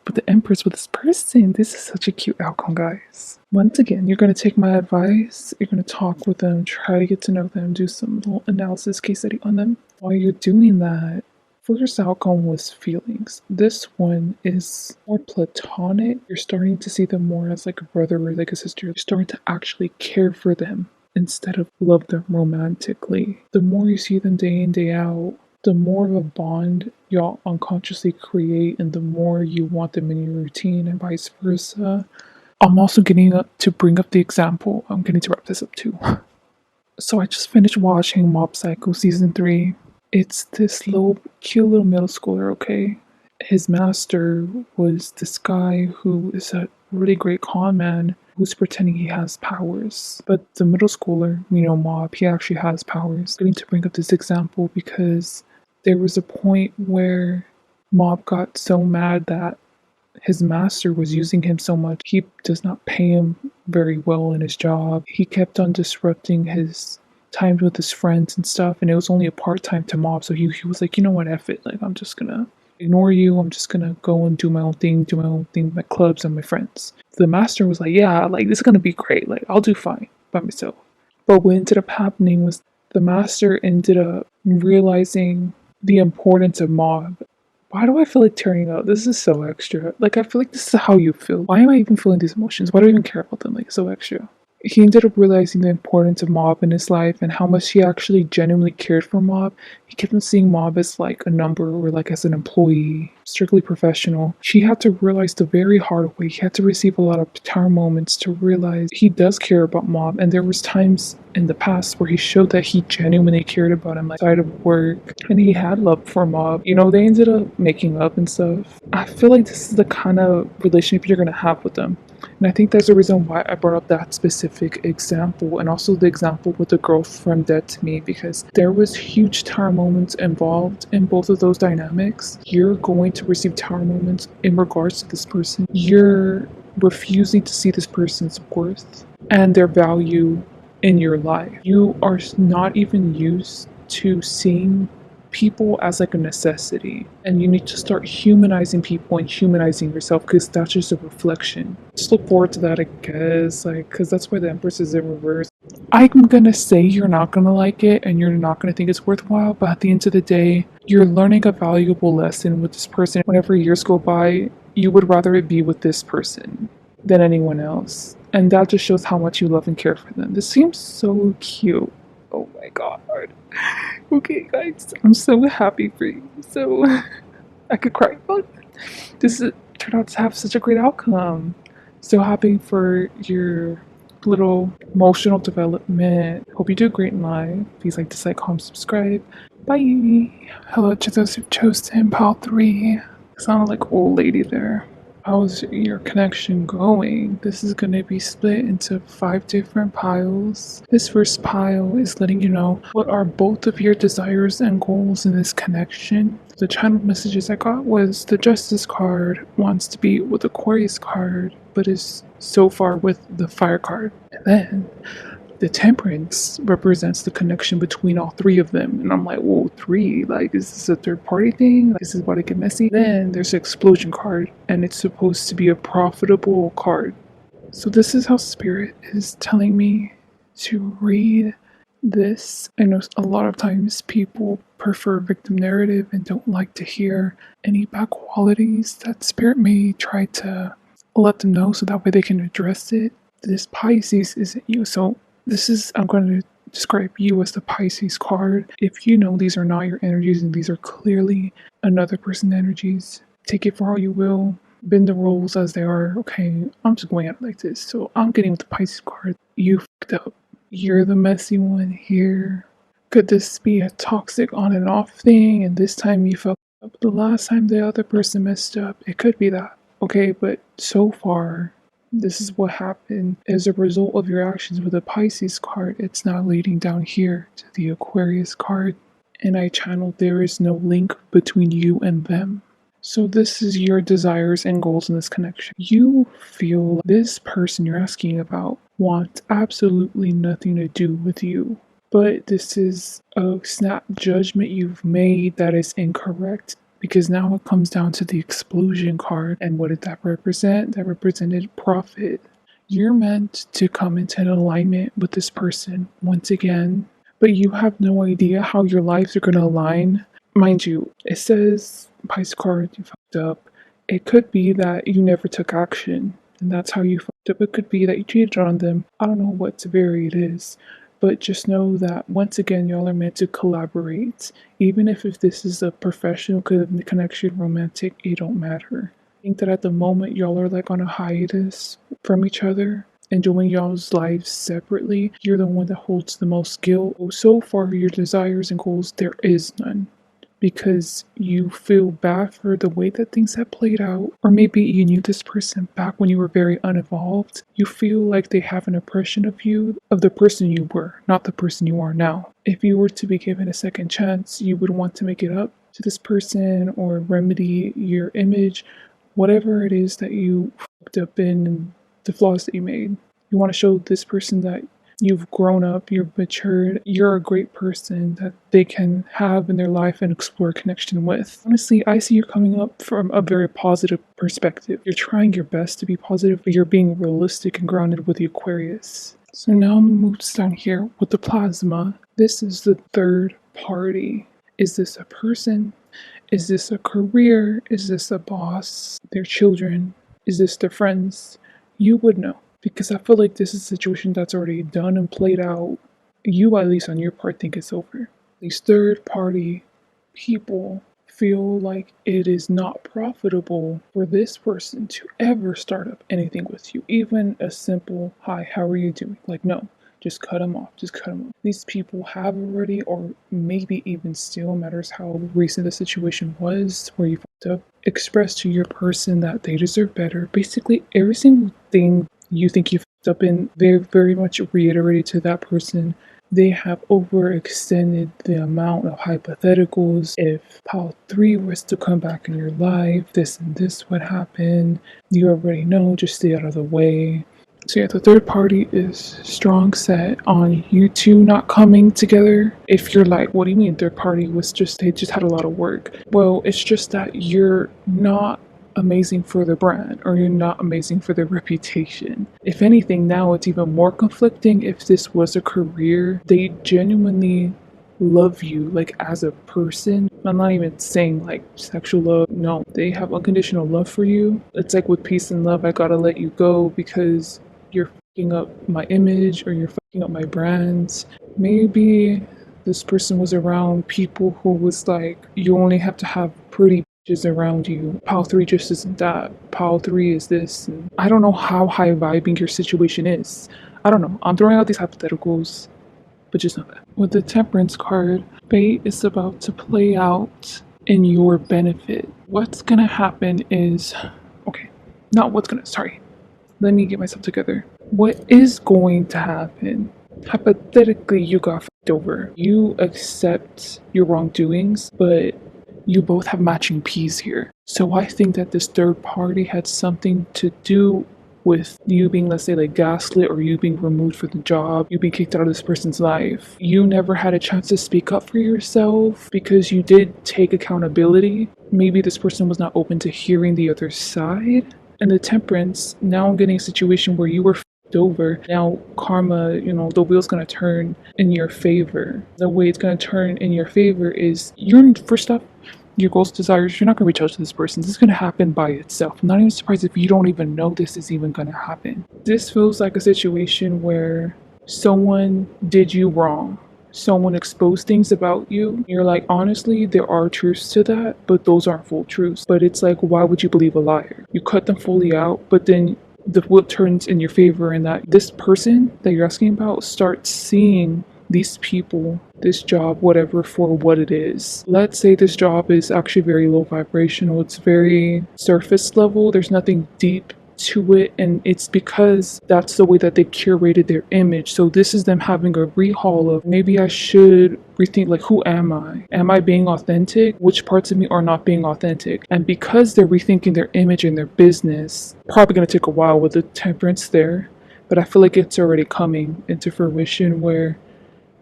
But the Empress with this person, this is such a cute outcome, guys. Once again, you're going to take my advice. You're going to talk with them, try to get to know them, do some little analysis case study on them. While you're doing that, first outcome was feelings. This one is more platonic. You're starting to see them more as like a brother or like a sister. You're starting to actually care for them instead of love them romantically. The more you see them day in, day out, the more of a bond y'all unconsciously create and the more you want them in your routine and vice versa. I'm also getting up to bring up the example. I'm getting to wrap this up too. So I just finished watching Mob Psycho season 3. It's this little cute little middle schooler, okay? His master was this guy who is a really great con man who's pretending he has powers. But the middle schooler, you know, Mob, he actually has powers. I'm going to bring up this example because there was a point where Mob got so mad that his master was using him so much. He does not pay him very well in his job. He kept on disrupting his times with his friends and stuff, and it was only a part-time to Mob, so he was like, you know what, F it. Like, I'm just gonna ignore you. I'm just gonna go and do my own thing with my clubs and my friends. The master was like, yeah, like, this is gonna be great. Like, I'll do fine by myself. But what ended up happening was the master ended up realizing the importance of Mob. Why do I feel like tearing up? This is so extra. Like, I feel like this is how you feel. Why am I even feeling these emotions? Why do I even care about them? Like, so extra. He ended up realizing the importance of Mob in his life and how much he actually genuinely cared for Mob. He kept on seeing Mob as like a number or like as an employee, strictly professional. He had to realize the very hard way. He had to receive a lot of tower moments to realize he does care about Mob. And there was times in the past where he showed that he genuinely cared about him, like outside of work, and he had love for Mob. You know, they ended up making up and stuff. I feel like this is the kind of relationship you're gonna have with them. And I think that's the reason why I brought up that specific example and also the example with the girl from Dead to Me, because there was huge tower moments involved in both of those dynamics. You're going to receive tower moments in regards to this person. You're refusing to see this person's worth and their value in your life. You are not even used to seeing people as like a necessity, and you need to start humanizing people and humanizing yourself because that's just a reflection. Just look forward to that, I guess, like, because that's why the Empress is in reverse. I'm gonna say you're not gonna like it and you're not gonna think it's worthwhile, but at the end of the day, you're learning a valuable lesson with this person. Whenever years go by, you would rather it be with this person. than anyone else. And that just shows how much you love and care for them. This seems so cute. Oh my god. Okay, guys, I'm so happy for you. So I could cry about it. Turned out to have such a great outcome. So happy for your little emotional development. Hope you do great in life. Please like, dislike, comment, subscribe. Bye. Hello to those who chose to Impal 3. Sounded like old lady there. How's your connection going? This is going to be split into 5 different piles. This first pile is letting you know what are both of your desires and goals in this connection. The channel messages I got was the Justice card wants to be with the Aquarius card, but is so far with the Fire card. And then the Temperance represents the connection between all 3 of them. And I'm like, whoa, 3? Like, is this a third party thing? Like, this is about to get messy. Then there's the Explosion card, and it's supposed to be a profitable card. So this is how Spirit is telling me to read this. I know a lot of times people prefer victim narrative and don't like to hear any bad qualities that Spirit may try to let them know so that way they can address it. This Pisces isn't you. So I'm going to describe you as the Pisces card. If you know these are not your energies and these are clearly another person's energies, take it for all you will. Bend the rules as they are. Okay, I'm just going at it like this. So I'm getting with the Pisces card. You fucked up. You're the messy one here. Could this be a toxic on and off thing? And this time you fucked up. The last time the other person messed up, it could be that. Okay, but so far, this is what happened as a result of your actions with the Pisces card. It's now leading down here to the Aquarius card. And I channeled there is no link between you and them. So this is your desires and goals in this connection. You feel this person you're asking about wants absolutely nothing to do with you. But this is a snap judgment you've made that is incorrect. Because now it comes down to the Explosion card. And what did that represent? That represented profit. You're meant to come into an alignment with this person once again, but you have no idea how your lives are going to align. Mind you, it says, Pisces card, you fucked up. It could be that you never took action, and that's how you fucked up. It could be that you cheated on them. I don't know what severity it is. But just know that once again, y'all are meant to collaborate. Even if this is a professional connection, romantic, it don't matter. I think that at the moment, y'all are like on a hiatus from each other, enjoying y'all's lives separately. You're the one that holds the most guilt. So far, your desires and goals, there is none. Because you feel bad for the way that things have played out. Or maybe you knew this person back when you were very unevolved. You feel like they have an impression of you, of the person you were, not the person you are now. If you were to be given a second chance, you would want to make it up to this person or remedy your image, whatever it is that you fucked up in and the flaws that you made. You want to show this person that you've grown up, you've matured, you're a great person that they can have in their life and explore connection with. Honestly, I see you coming up from a very positive perspective. You're trying your best to be positive, but you're being realistic and grounded with the Aquarius. So now I'm moving down here with the plasma. This is the third party. Is this a person? Is this a career? Is this a boss? Their children? Is this their friends? You would know. Because I feel like this is a situation that's already done and played out. You, at least on your part, think it's over. These third-party people feel like it is not profitable for this person to ever start up anything with you. Even a simple, hi, how are you doing? Like, no, just cut them off. Just cut them off. These people have already, or maybe even still, matters how recent the situation was, where you fucked up, expressed to your person that they deserve better. Basically, every single thing you think you fucked up in, they're very much reiterated to that person. They have overextended the amount of hypotheticals. If Pile 3 was to come back in your life, this and this would happen. You already know, just stay out of the way. So yeah, the third party is strong set on you two not coming together. If you're like, what do you mean third party was just, they just had a lot of work. Well, it's just that you're not amazing for the brand, or you're not amazing for their reputation. If anything, now it's even more conflicting. If this was a career, they genuinely love you like as a person. I'm not even saying like sexual love. No, they have unconditional love for you. It's like with peace and love, I gotta let you go because you're fucking up my image or you're fucking up my brands. Maybe this person was around people who was like, you only have to have pretty bitches around you. Pal 3 just isn't that. Pal 3 is this. And I don't know how high vibing your situation is. I don't know. I'm throwing out these hypotheticals, but just know that. With the Temperance card, fate is about to play out in your benefit. What's gonna happen is, okay, not what's gonna, sorry, let me get myself together. What is going to happen? Hypothetically, you got fucked over. You accept your wrongdoings, but you both have matching P's here. So I think that this third party had something to do with you being, let's say, like gaslit or you being removed from the job, you being kicked out of this person's life. You never had a chance to speak up for yourself because you did take accountability. Maybe this person was not open to hearing the other side. And the Temperance, now I'm getting a situation where you were over. Now karma, the wheel's gonna turn in your favor. The way it's gonna turn in your favor is you're first off, your goals, desires, you're not gonna reach out to this person. This is gonna happen by itself. I'm not even surprised if you don't even know this is even gonna happen. This feels like a situation where someone did you wrong. Someone exposed things about you. You're like, honestly, there are truths to that, but those aren't full truths. But it's like, why would you believe a liar? You cut them fully out, but then the wheel turns in your favor, and that this person that you're asking about starts seeing these people, this job, whatever, for what it is. Let's say this job is actually very low vibrational, it's very surface level, there's nothing deep to it, and it's because that's the way that they curated their image. So this is them having a rehaul of, maybe I should rethink, like, who am I? Am I being authentic? Which parts of me are not being authentic? And because they're rethinking their image and their business, probably going to take a while with the Temperance there, but I feel like it's already coming into fruition where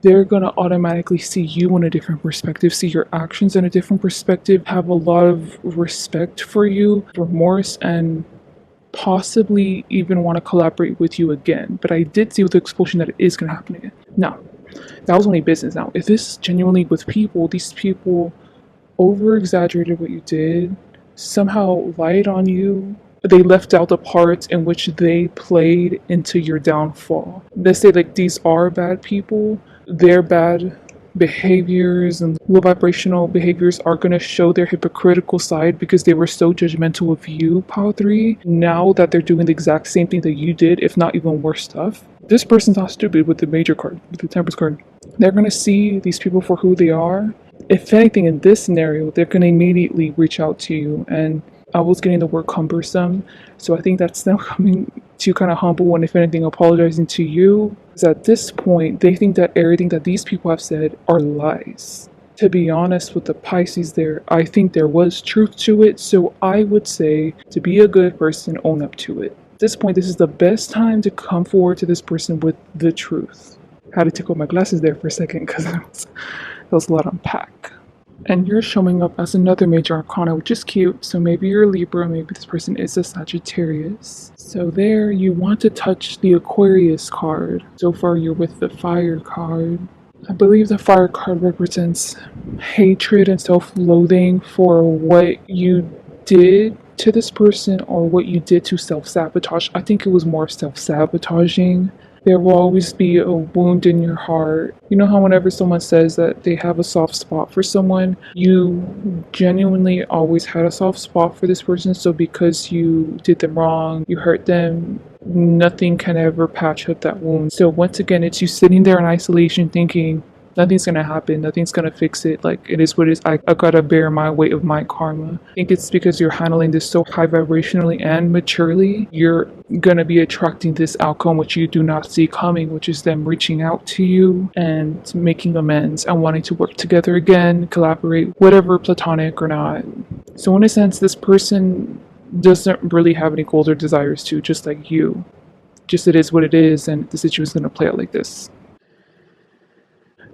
they're going to automatically see you in a different perspective, see your actions in a different perspective, have a lot of respect for you, remorse, and possibly even want to collaborate with you again. But I did see with the explosion that it is going to happen again. Now, that was only business. Now, if this is genuinely with people, these people over exaggerated what you did, somehow lied on you. They left out the parts in which they played into your downfall. Let's say like these are bad people, their bad behaviors and low vibrational behaviors are going to show their hypocritical side because they were so judgmental of you, Power 3. Now that they're doing the exact same thing that you did, if not even worse stuff. This person's not stupid with the major card, with the Temperance card. They're going to see these people for who they are. If anything, in this scenario, they're going to immediately reach out to you. And I was getting the word cumbersome, so I think that's now coming to kind of humble and, if anything, apologizing to you. Because at this point, they think that everything that these people have said are lies. To be honest with the Pisces there, I think there was truth to it, so I would say to be a good person, own up to it. At this point, this is the best time to come forward to this person with the truth. I had to take off my glasses there for a second because that was a lot to unpack. And you're showing up as another major arcana, which is cute. So maybe you're a Libra, maybe this person is a Sagittarius. So there, you want to touch the Aquarius card. So far, you're with the Fire card. I believe the Fire card represents hatred and self-loathing for what you did to this person or what you did to self-sabotage. I think it was more self-sabotaging. There will always be a wound in your heart. You know how whenever someone says that they have a soft spot for someone, you genuinely always had a soft spot for this person, so because you did them wrong, you hurt them, nothing can ever patch up that wound. So once again, it's you sitting there in isolation thinking, nothing's gonna happen, nothing's gonna fix it, like it is what it is. I gotta bear my weight of my karma. I think it's because you're handling this so high vibrationally and maturely, you're gonna be attracting this outcome which you do not see coming, which is them reaching out to you and making amends and wanting to work together again, collaborate, whatever, platonic or not. So in a sense, this person doesn't really have any goals or desires to, just like you. Just it is what it is, and the situation is gonna play out like this.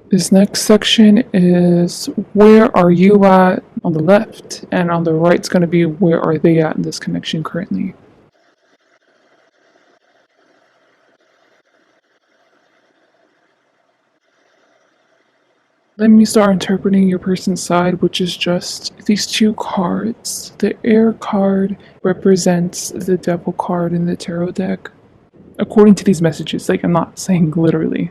This next section is where are you at on the left, and on the right is going to be where are they at in this connection currently. Let me start interpreting your person's side, which is just these two cards. The air card represents the devil card in the tarot deck. According to these messages, like I'm not saying literally.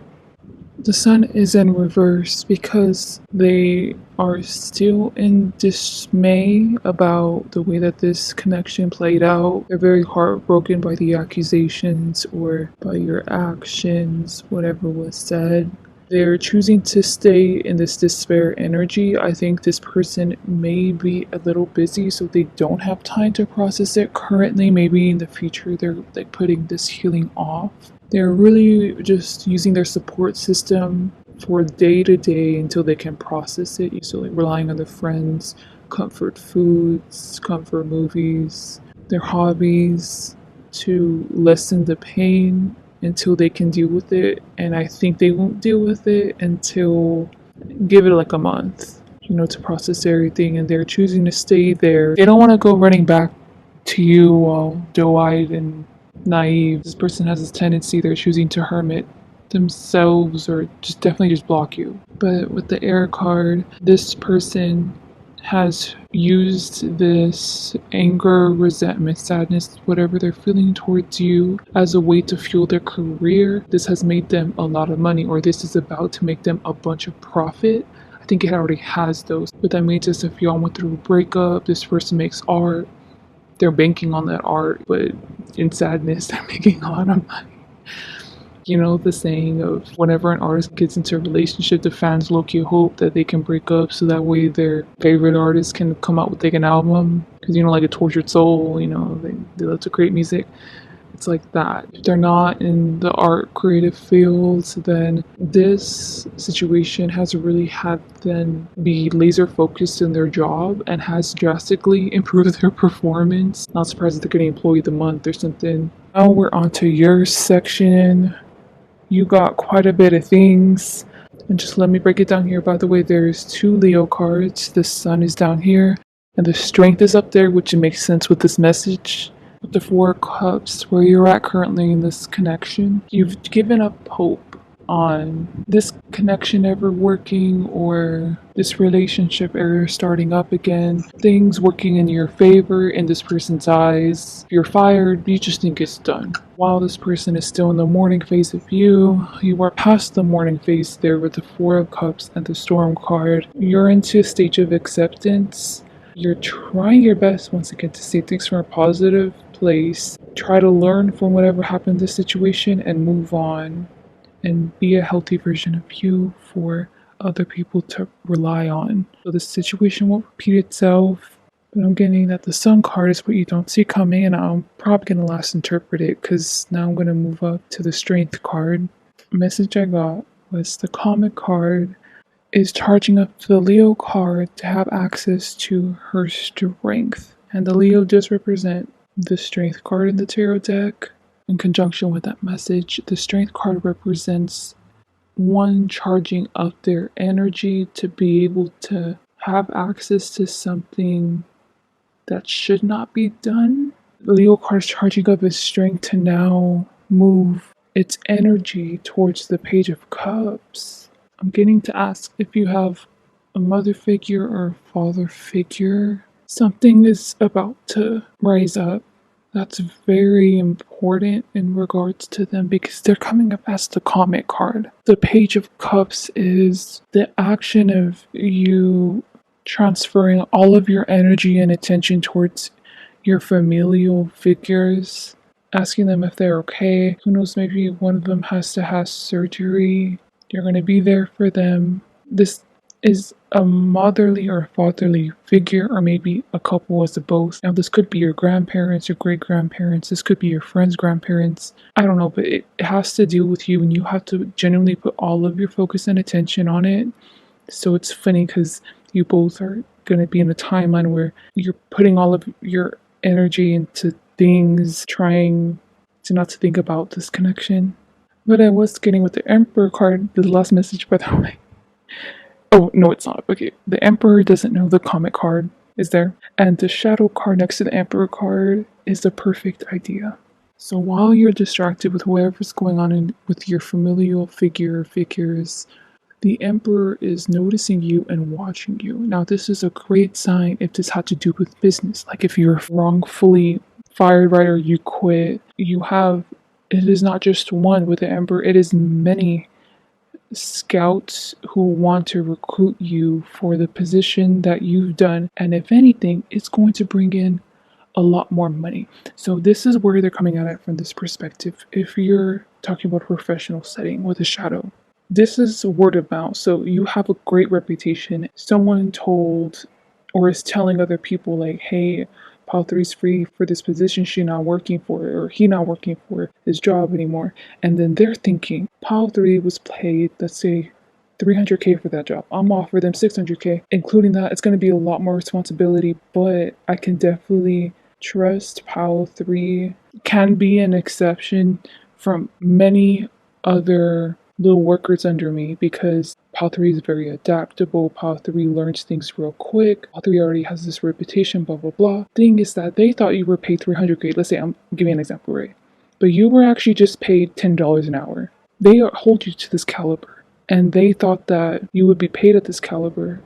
The sun is in reverse because they are still in dismay about the way that this connection played out. They're very heartbroken by the accusations or by your actions, whatever was said. They're choosing to stay in this despair energy. I think this person may be a little busy, so they don't have time to process it currently. Maybe in the future, they're like putting this healing off. They're really just using their support system for day to day until they can process it. So, like relying on their friends, comfort foods, comfort movies, their hobbies to lessen the pain until they can deal with it. And I think they won't deal with it until give it like a month, to process everything. And they're choosing to stay there. They don't want to go running back to you all doe-eyed and naive. This person has this tendency, they're choosing to hermit themselves or just definitely just block you. But with the air card, this person has used this anger, resentment, sadness, whatever they're feeling towards you as a way to fuel their career. This has made them a lot of money, or this is about to make them a bunch of profit. I think it already has those. But that means just if y'all went through a breakup, this person makes art, they're banking on that art, but in sadness, they're making a lot of money. The saying of whenever an artist gets into a relationship, the fans low-key hope that they can break up so that way their favorite artist can come out with like an album. Because, like a tortured soul, they love to create music. It's like that. If they're not in the art creative fields, then this situation has really had them be laser focused in their job and has drastically improved their performance. Not surprised that they're getting employee of the month or something. Now we're on to your section. You got quite a bit of things. And just let me break it down here. By the way, there's 2 Leo cards. The sun is down here and the strength is up there, which makes sense with this message. With the 4 cups, where you're at currently in this connection, you've given up hope on this connection ever working or this relationship ever starting up again, things working in your favor in this person's eyes. If you're fired, you just think it's done. While this person is still in the mourning phase of you, you are past the mourning phase there with the 4 of cups and the storm card. You're into a stage of acceptance. You're trying your best once again to see things from a positive place. Try to learn from whatever happened in this situation and move on and be a healthy version of you for other people to rely on. So the situation won't repeat itself. But I'm getting that the sun card is what you don't see coming, and I'm probably going to last interpret it because now I'm going to move up to the strength card. The message I got was the comet card is charging up the Leo card to have access to her strength. And the Leo does represent the strength card in the tarot deck. In conjunction with that message, the strength card represents one charging up their energy to be able to have access to something that should not be done. The Leo card is charging up its strength to now move its energy towards the Page of Cups. I'm getting to ask if you have a mother figure or a father figure. Something is about to rise up. That's very important in regards to them because they're coming up as the comet card. The Page of Cups is the action of you transferring all of your energy and attention towards your familial figures, asking them if they're okay. Who knows, maybe one of them has to have surgery. You're going to be there for them. This is a motherly or fatherly figure, or maybe a couple as a both. Now, this could be your grandparents, your great grandparents, this could be your friend's grandparents. I don't know, but it has to deal with you, and you have to genuinely put all of your focus and attention on it. So it's funny because you both are going to be in a timeline where you're putting all of your energy into things, trying to not to think about this connection. But I was getting with the Emperor card, the last message, by the way. Oh, no, it's not. Okay, the Emperor doesn't know the comet card is there. And the Shadow card next to the Emperor card is the perfect idea. So while you're distracted with whatever's going on with your familial figures, The Emperor is noticing you and watching you. Now, this is a great sign if this had to do with business. Like if you're wrongfully fired, right, or you quit, you have, it is not just one with the Emperor, it is many scouts who want to recruit you for the position that you've done. And if anything, it's going to bring in a lot more money. So this is where they're coming at it from this perspective. If you're talking about a professional setting with a shadow, this is word of mouth. So you have a great reputation. Someone told or is telling other people like, hey, Paul 3's free for this position she not working for, or he not working for his job anymore. And then they're thinking, Paul 3 was paid, let's say, 300K for that job. I'm offer them 600K. Including that, it's going to be a lot more responsibility, but I can definitely trust Powell 3 can be an exception from many other little workers under me because Powell 3 is very adaptable. Powell 3 learns things real quick. Powell 3 already has this reputation, blah, blah, blah. Thing is that they thought you were paid 300K. Let's say, I'm giving an example, right? But you were actually just paid $10 an hour. They hold you to this caliber. And they thought that you would be paid at this caliber.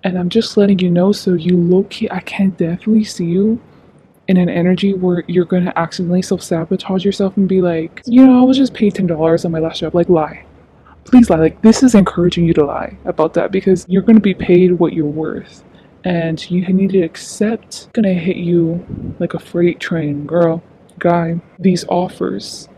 And I'm just letting you know so you low-key, I can definitely see you in an energy where you're going to accidentally self-sabotage yourself and be like, I was just paid $10 on my last job. Like, lie. Please lie. Like, this is encouraging you to lie about that because you're going to be paid what you're worth. And you need to accept it's going to hit you like a freight train, girl, guy. These offers,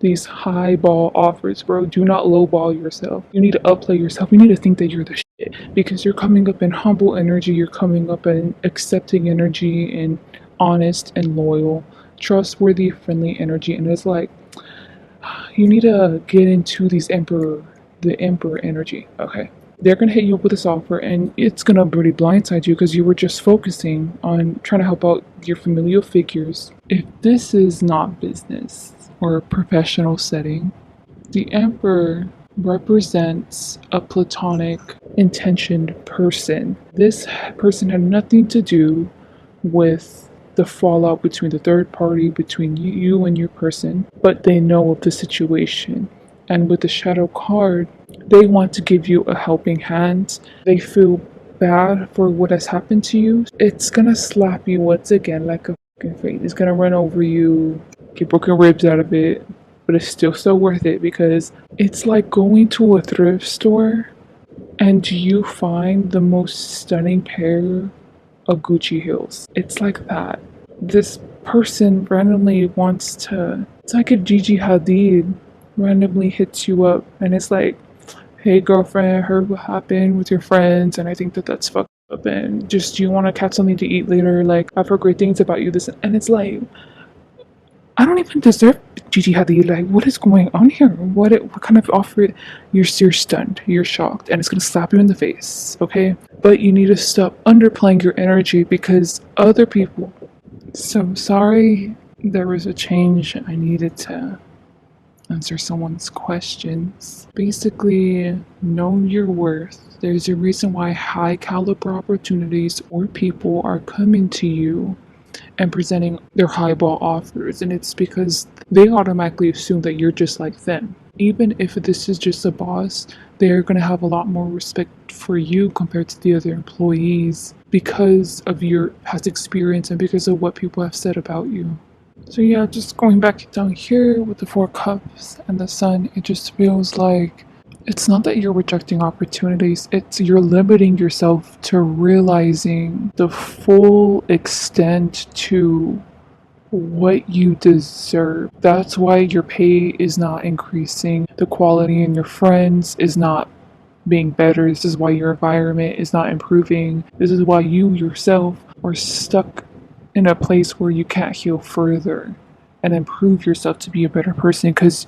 these high ball offers, bro, do not lowball yourself. You need to upplay yourself. You need to think that you're the shit because you're coming up in humble energy. You're coming up in accepting energy and honest and loyal, trustworthy, friendly energy. And it's like, you need to get into the emperor energy. Okay. They're going to hit you up with this offer and it's going to really blindside you because you were just focusing on trying to help out your familial figures. If this is not business or a professional setting, the Emperor represents a platonic intentioned person. This person had nothing to do with the fallout between the third party, between you and your person, but they know of the situation. And with the shadow card, they want to give you a helping hand. They feel bad for what has happened to you. It's gonna slap you once again like a fucking fate. It's gonna run over you, get broken ribs out of it, but it's still so worth it because it's like going to a thrift store and you find the most stunning pair of Gucci heels. It's like that. This person randomly wants to, it's like a Gigi Hadid randomly hits you up and it's like, hey girlfriend, I heard what happened with your friends and I think that that's fucked up and just do you want to catch something to eat later? Like I've heard great things about you. This and it's like, I don't even deserve Gigi Hadid. Like what is going on here? What kind of offer? You're stunned, you're shocked, and it's gonna slap you in the face. Okay, but you need to stop underplaying your energy because other people. So sorry, there was a change. I needed to answer someone's questions. Basically, know your worth. There's a reason why high caliber opportunities or people are coming to you and presenting their highball offers, and it's because they automatically assume that you're just like them. Even if this is just a boss, they're going to have a lot more respect for you compared to the other employees because of your past experience and because of what people have said about you. So yeah, just going back down here with the 4 cups and the sun, it just feels like it's not that you're rejecting opportunities, it's you're limiting yourself to realizing the full extent to what you deserve. That's why your pay is not increasing, the quality in your friends is not being better. This is why your environment is not improving. This is why you yourself are stuck in a place where you can't heal further and improve yourself to be a better person because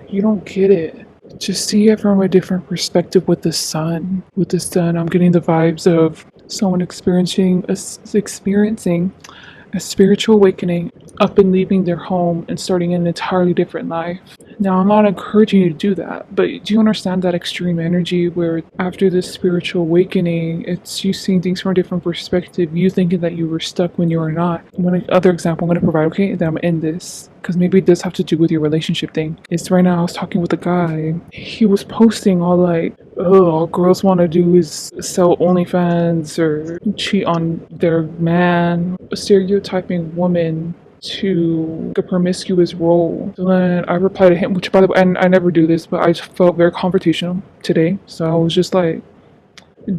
you don't get it. Just see it from a different perspective with the sun. With the sun, I'm getting the vibes of someone experiencing a spiritual awakening, up and leaving their home and starting an entirely different life. Now, I'm not encouraging you to do that, but do you understand that extreme energy where after this spiritual awakening, it's you seeing things from a different perspective, you thinking that you were stuck when you were not? One other example I'm going to provide, okay, then I'm going to end this, because maybe it does have to do with your relationship thing. Is right now I was talking with a guy, he was posting all like, oh, all girls want to do is sell OnlyFans or cheat on their man, stereotyping women to a promiscuous role. So then I replied to him, which by the way, and I never do this, but I felt very confrontational today. So I was just like,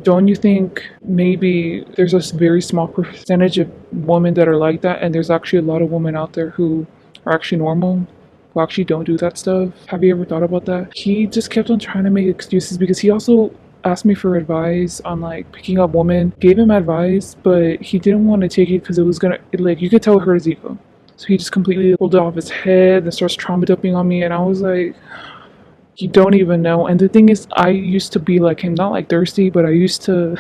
don't you think maybe there's a very small percentage of women that are like that, and there's actually a lot of women out there who are actually normal, who actually don't do that stuff? Have you ever thought about that? He just kept on trying to make excuses because he also asked me for advice on like picking up women. Gave him advice, but he didn't want to take it because it was gonna like you could tell it hurt his ego. So he just completely pulled it off his head and starts trauma dumping on me, and I was like, you don't even know. And the thing is, I used to be like him, not like thirsty, but I used to.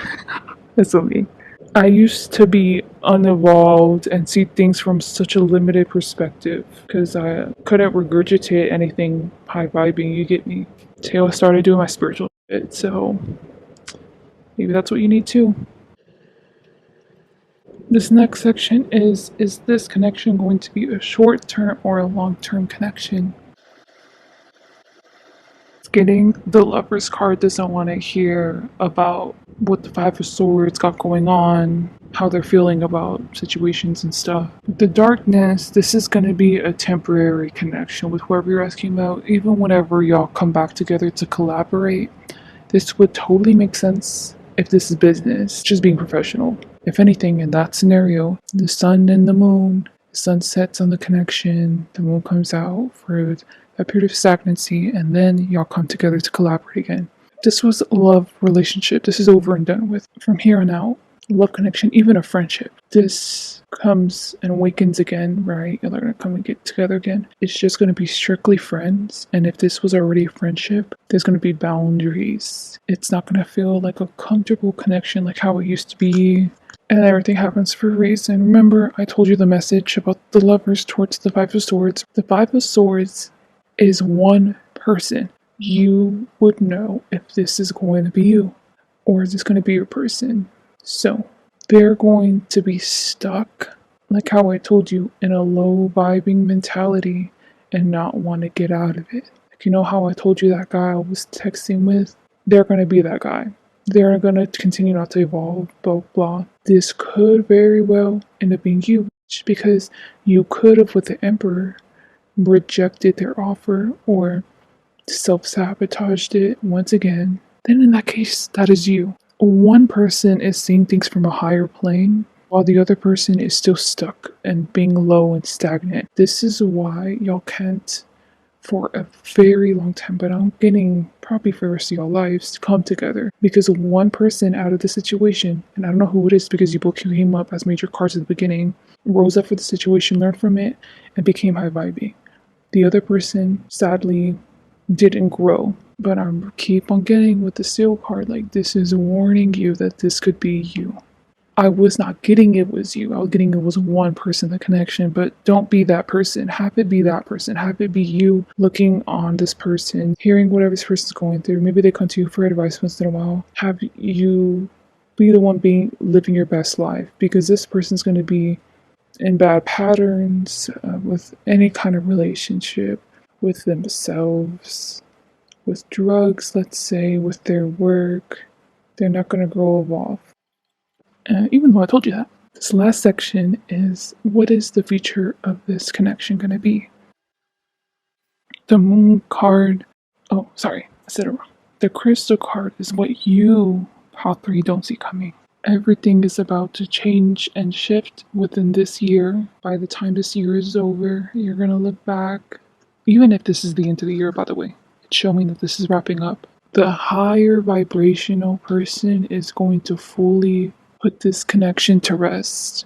That's so me. I used to be unevolved and see things from such a limited perspective because I couldn't regurgitate anything high vibing. You get me? Till I started doing my spiritual shit. So maybe that's what you need too. This next section is this connection going to be a short term or a long term connection? Getting the lover's card doesn't want to hear about what the Five of Swords got going on, how they're feeling about situations and stuff. With the darkness, this is going to be a temporary connection with whoever you're asking about. Even whenever y'all come back together to collaborate, this would totally make sense if this is business, just being professional. If anything, in that scenario, the sun and the moon, the sun sets on the connection, the moon comes out for a period of stagnancy, and then y'all come together to collaborate again. This was a love relationship. This is over and done with. From here on out, love connection, even a friendship. This comes and awakens again, right? You're gonna come and get together again. It's just gonna be strictly friends. And if this was already a friendship, there's gonna be boundaries. It's not gonna feel like a comfortable connection like how it used to be. And everything happens for a reason. Remember, I told you the message about the lovers towards the Five of Swords. The Five of Swords is one person. You would know if this is going to be you or is this going to be your person. So they're going to be stuck, like how I told you, in a low vibing mentality and not want to get out of it. Like, you know how I told you that guy I was texting with? They're going to be that guy. They're going to continue not to evolve, blah, blah. This could very well end up being you because you could have, with the Emperor, rejected their offer or self-sabotaged it once again. Then in that case, that is you. One person is seeing things from a higher plane while the other person is still stuck and being low and stagnant. This is why y'all can't, for a very long time, but I'm getting probably for the rest of your lives, come together because one person out of the situation, and I don't know who it is because you both came up as major cards at the beginning, rose up for the situation, learned from it, and became high vibing. The other person sadly didn't grow, but I'm keep on getting with the seal card, like this is warning you that this could be you. I was not getting it was you. I was getting it was one person, the connection, but don't be that person. Have it be that person. Have it be you looking on this person, hearing whatever this person's going through. Maybe they come to you for advice once in a while. Have you be the one being living your best life because this person's going to be in bad patterns with any kind of relationship, with themselves, with drugs, let's say, with their work. They're not going to grow evolve. Even though I told you that. This last section is what is the future of this connection going to be? The moon card. Oh, sorry, I said it wrong. The crystal card is what you, Path 3, don't see coming. Everything is about to change and shift within this year. By the time this year is over, you're going to look back, even if this is the end of the year, by the way, it's showing that this is wrapping up. The higher vibrational person is going to fully put this connection to rest.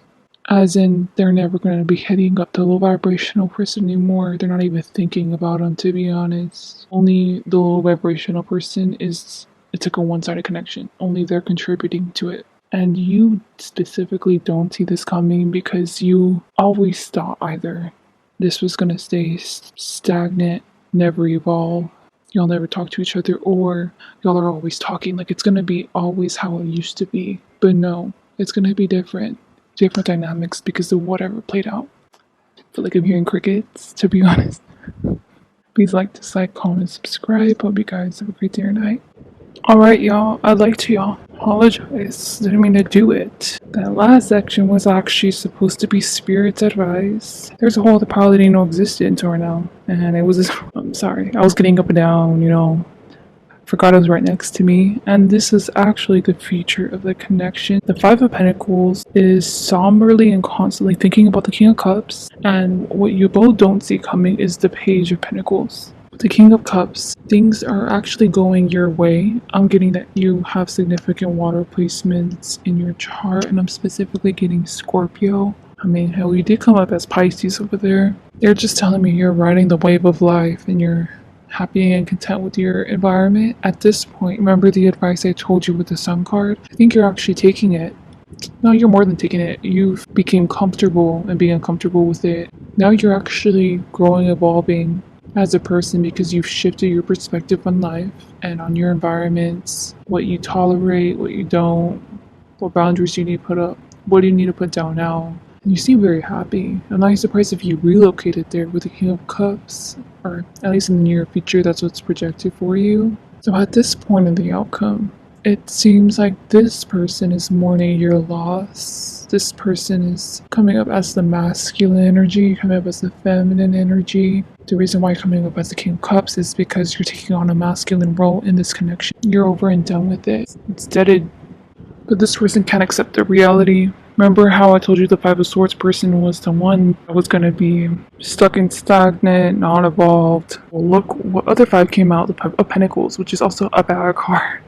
As in, they're never going to be hitting up the low vibrational person anymore. They're not even thinking about them, to be honest. Only the low vibrational person it's like a one-sided connection. Only they're contributing to it. And you specifically don't see this coming because you always thought either this was going to stay stagnant never evolve. Y'all never talk to each other, or y'all are always talking like it's gonna be always how it used to be. But no, it's gonna be different. Different dynamics because of whatever played out. I feel like I'm hearing crickets, to be honest. Please like, dislike, comment, subscribe. Hope you guys have a great day or night. Alright, y'all. I'd like to apologize. Didn't mean to do it. That last section was actually supposed to be Spirit's advice. There's a whole other part that didn't know existed until now. And it was I'm sorry. I was getting up and down, forgot it was right next to me. And this is actually the feature of the connection. The Five of Pentacles is somberly and constantly thinking about the King of Cups. And what you both don't see coming is the Page of Pentacles. The King of Cups, things are actually going your way. I'm getting that you have significant water placements in your chart, and I'm specifically getting Scorpio. I mean, hell, you did come up as Pisces over there. They're just telling me you're riding the wave of life and you're happy and content with your environment. At this point, remember the advice I told you with the Sun card? I think you're actually taking it. No, you're more than taking it. You've become comfortable and being uncomfortable with it. Now you're actually growing, evolving as a person because you've shifted your perspective on life and on your environments, what you tolerate, what you don't, what boundaries you need to put up, what do you need to put down now. And you seem very happy. I'm not surprised if you relocated there with the King of Cups, or at least in the near future, that's what's projected for you. So at this point in the outcome, it seems like this person is mourning your loss. This person is coming up as the masculine energy, coming up as the feminine energy. The reason why coming up as the King of Cups is because you're taking on a masculine role in this connection. You're over and done with it. It's deaded. But this person can't accept the reality. Remember how I told you the Five of Swords person was the one that was going to be stuck and stagnant, not evolved. Well, look what other five came out, the Five of Pentacles, which is also a bad card.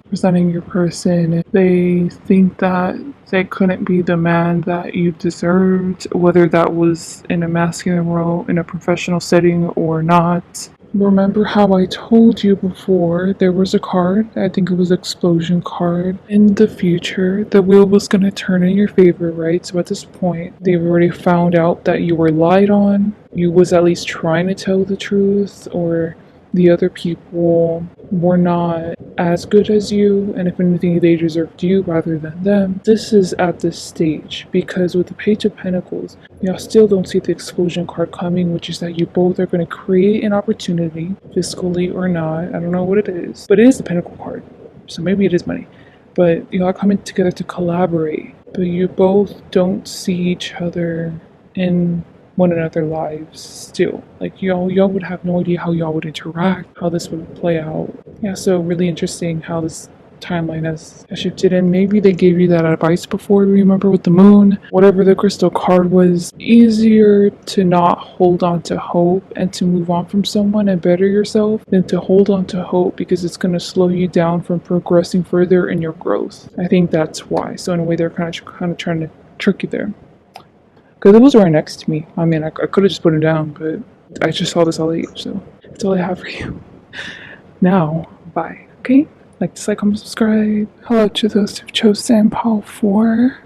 Presenting your person. They think that they couldn't be the man that you deserved, whether that was in a masculine role, in a professional setting or not. Remember how I told you before, there was a card, I think it was Explosion card. In the future, the wheel was going to turn in your favor, right? So at this point, they've already found out that you were lied on. You was at least trying to tell the truth, or the other people were not as good as you, and if anything, they deserved you rather than them. This is at this stage, because with the Page of Pentacles, y'all still don't see the Explosion card coming, which is that you both are going to create an opportunity, fiscally or not. I don't know what it is, but it is the Pentacle card, so maybe it is money. But y'all are coming together to collaborate, but you both don't see each other in one another lives still. Like y'all would have no idea how y'all would interact, how this would play out. Yeah, so really interesting how this timeline has shifted, and maybe they gave you that advice before. Remember with the moon, whatever the crystal card was, easier to not hold on to hope and to move on from someone and better yourself than to hold on to hope, because it's going to slow you down from progressing further in your growth. I think that's why. So in a way, they're kind of trying to trick you there. Because it was right next to me. I mean, I could have just put it down, but I just saw this all late, so that's all I have for you. Now, bye, okay? Like, dislike, comment, subscribe. Hello to those who've chosen Pile 4.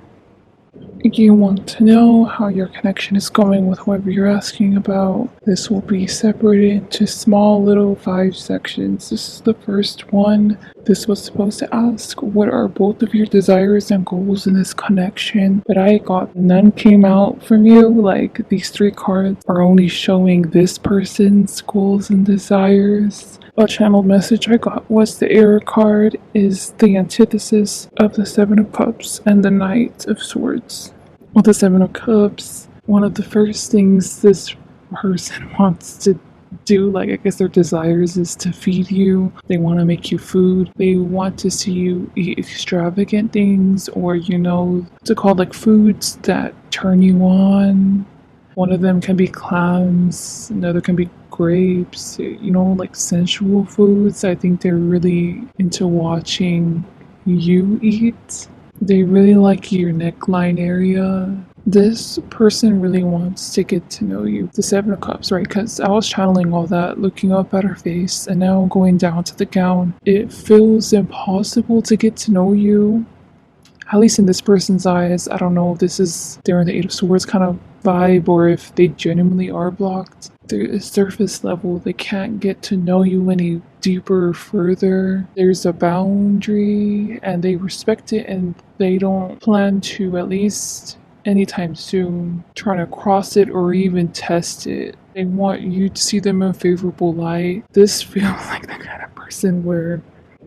You want to know how your connection is going with whoever you're asking about. This will be separated into small little 5 sections. This is the first one. This was supposed to ask, what are both of your desires and goals in this connection? But I got none came out from you. Like, these 3 cards are only showing this person's goals and desires. A channeled message I got was the error card is the antithesis of the Seven of Cups and the Knight of Swords. With the Seven of Cups, one of the first things this person wants to do, like I guess their desires, is to feed you. They want to make you food. They want to see you eat extravagant things, or what's it called, like foods that turn you on. One of them can be clams, another can be grapes, like sensual foods. I think they're really into watching you eat. They really like your neckline area. This person really wants to get to know you. The Seven of Cups, right? Because I was channeling all that, looking up at her face, and now going down to the gown. It feels impossible to get to know you. At least in this person's eyes, I don't know if this is they're in the Eight of Swords kind of vibe or if they genuinely are blocked. They're surface level. They can't get to know you any deeper or further. There's a boundary and they respect it and they don't plan to, at least anytime soon, try to cross it or even test it. They want you to see them in a favorable light. This feels like the kind of person where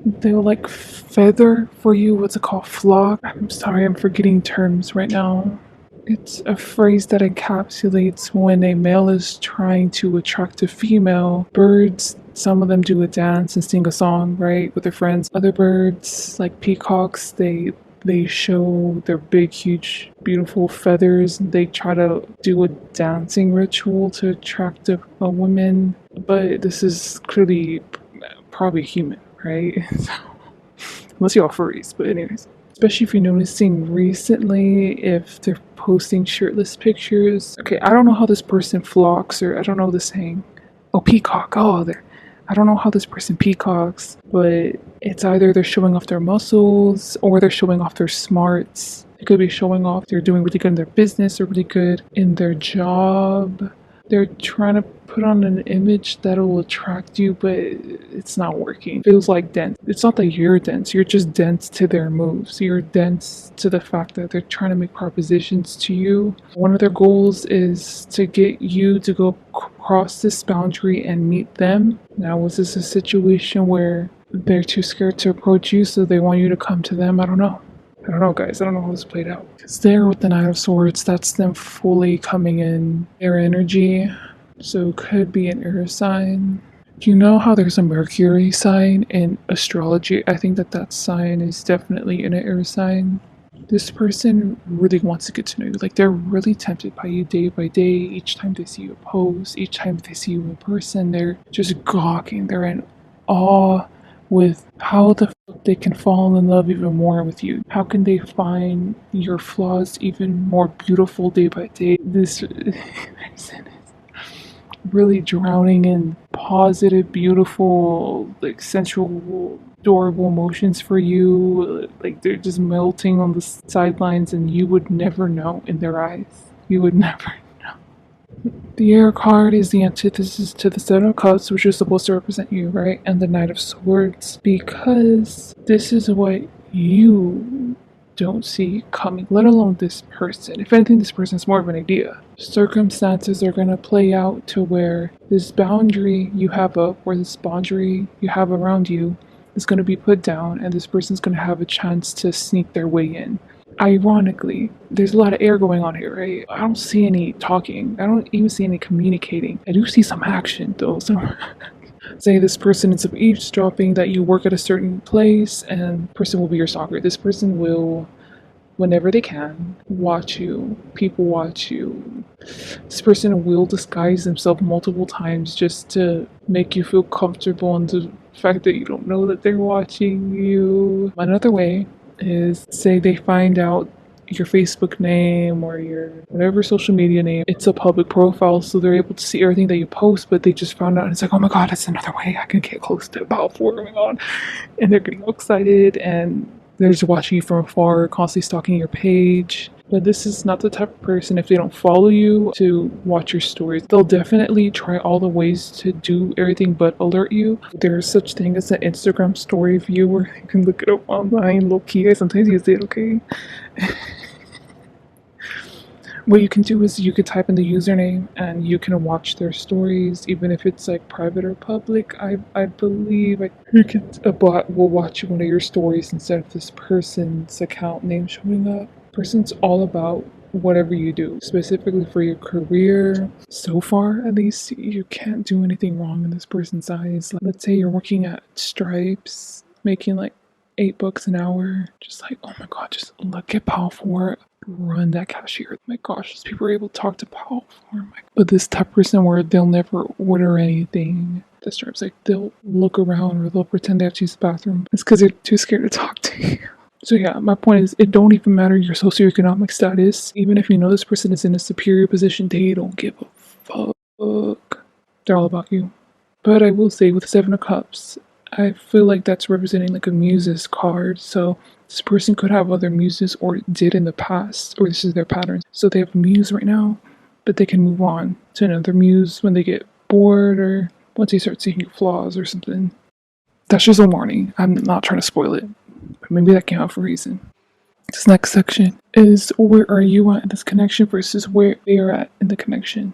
they'll like feather for you. What's it called? Flock? I'm sorry, I'm forgetting terms right now. It's a phrase that encapsulates when a male is trying to attract a female. Birds, some of them do a dance and sing a song, right, with their friends. Other birds, like peacocks, they show their big, huge, beautiful feathers. They try to do a dancing ritual to attract a woman. But this is clearly probably human, right? Unless you're all furries, but anyways. Especially if you're noticing recently if they're posting shirtless pictures. Okay, I don't know how this person flocks, or I don't know the saying. Oh, peacock. Oh, there. I don't know how this person peacocks, but it's either they're showing off their muscles or they're showing off their smarts. They could be showing off they're doing really good in their business or really good in their job. They're trying to put on an image that will attract you, but it's not working. It feels like dense. It's not that you're dense, you're just dense to their moves. You're dense to the fact that they're trying to make propositions to you. One of their goals is to get you to go cross this boundary and meet them. Now, was this a situation where they're too scared to approach you, so they want you to come to them? I don't know. I don't know, guys. I don't know how this played out. Because there with the Knight of Swords, that's them fully coming in their energy. So it could be an air sign. Do you know how there's a Mercury sign in astrology? I think that sign is definitely an air sign. This person really wants to get to know you. Like, they're really tempted by you day by day. Each time they see you post, each time they see you in person, they're just gawking. They're in awe with how the fuck they can fall in love even more with you. How can they find your flaws even more beautiful day by day? This person is really drowning in positive, beautiful, like sensual, adorable emotions for you. Like they're just melting on the sidelines, and you would never know in their eyes. You would never. The air card is the antithesis to the Seven of Cups, which is supposed to represent you, right? And the Knight of Swords, because this is what you don't see coming, let alone this person. If anything, this person is more of an idea. Circumstances are going to play out to where this boundary you have up, or this boundary you have around you, is going to be put down, and this person's going to have a chance to sneak their way in. Ironically, there's a lot of air going on here, right? I don't see any talking. I don't even see any communicating. I do see some action, though. So, say this person is eavesdropping that you work at a certain place, and person will be your stalker. This person will, whenever they can, watch you. People watch you. This person will disguise themselves multiple times just to make you feel comfortable in the fact that you don't know that they're watching you. Another way is, say they find out your Facebook name or your whatever social media name, it's a public profile, so they're able to see everything that you post, but they just found out and it's like, oh my god, that's another way I can get close to about four going on. And they're getting excited and they're just watching you from afar, constantly stalking your page. But this is not the type of person, if they don't follow you, to watch your stories. They'll definitely try all the ways to do everything but alert you. There's such thing as an Instagram story viewer. You can look it up online, low key. I sometimes use it, okay? What you can do is you could type in the username and you can watch their stories, even if it's like private or public. I believe a bot will watch one of your stories instead of this person's account name showing up. Person's all about whatever you do, specifically for your career. So far, at least, you can't do anything wrong in this person's eyes. Like, let's say you're working at Stripes, making like $8 an hour. Just like, oh my god, just look at Power4. Run that cashier. Oh my gosh, these people are able to talk to Power4. But this type of person where they'll never order anything. The Stripes, like, they'll look around or they'll pretend they have to use the bathroom. It's because they're too scared to talk to you. So yeah, my point is, it don't even matter your socioeconomic status. Even if you know this person is in a superior position, they don't give a fuck. They're all about you. But I will say, with the Seven of Cups, I feel like that's representing like a muse's card. So This person could have other muses or did in the past, or this is their pattern. So they have a muse right now, but they can move on to another muse when they get bored or once they start seeing your flaws or something. That's just a warning. I'm not trying to spoil it, but maybe that came out for a reason. This next section is where are you at in this connection versus where they are at in the connection.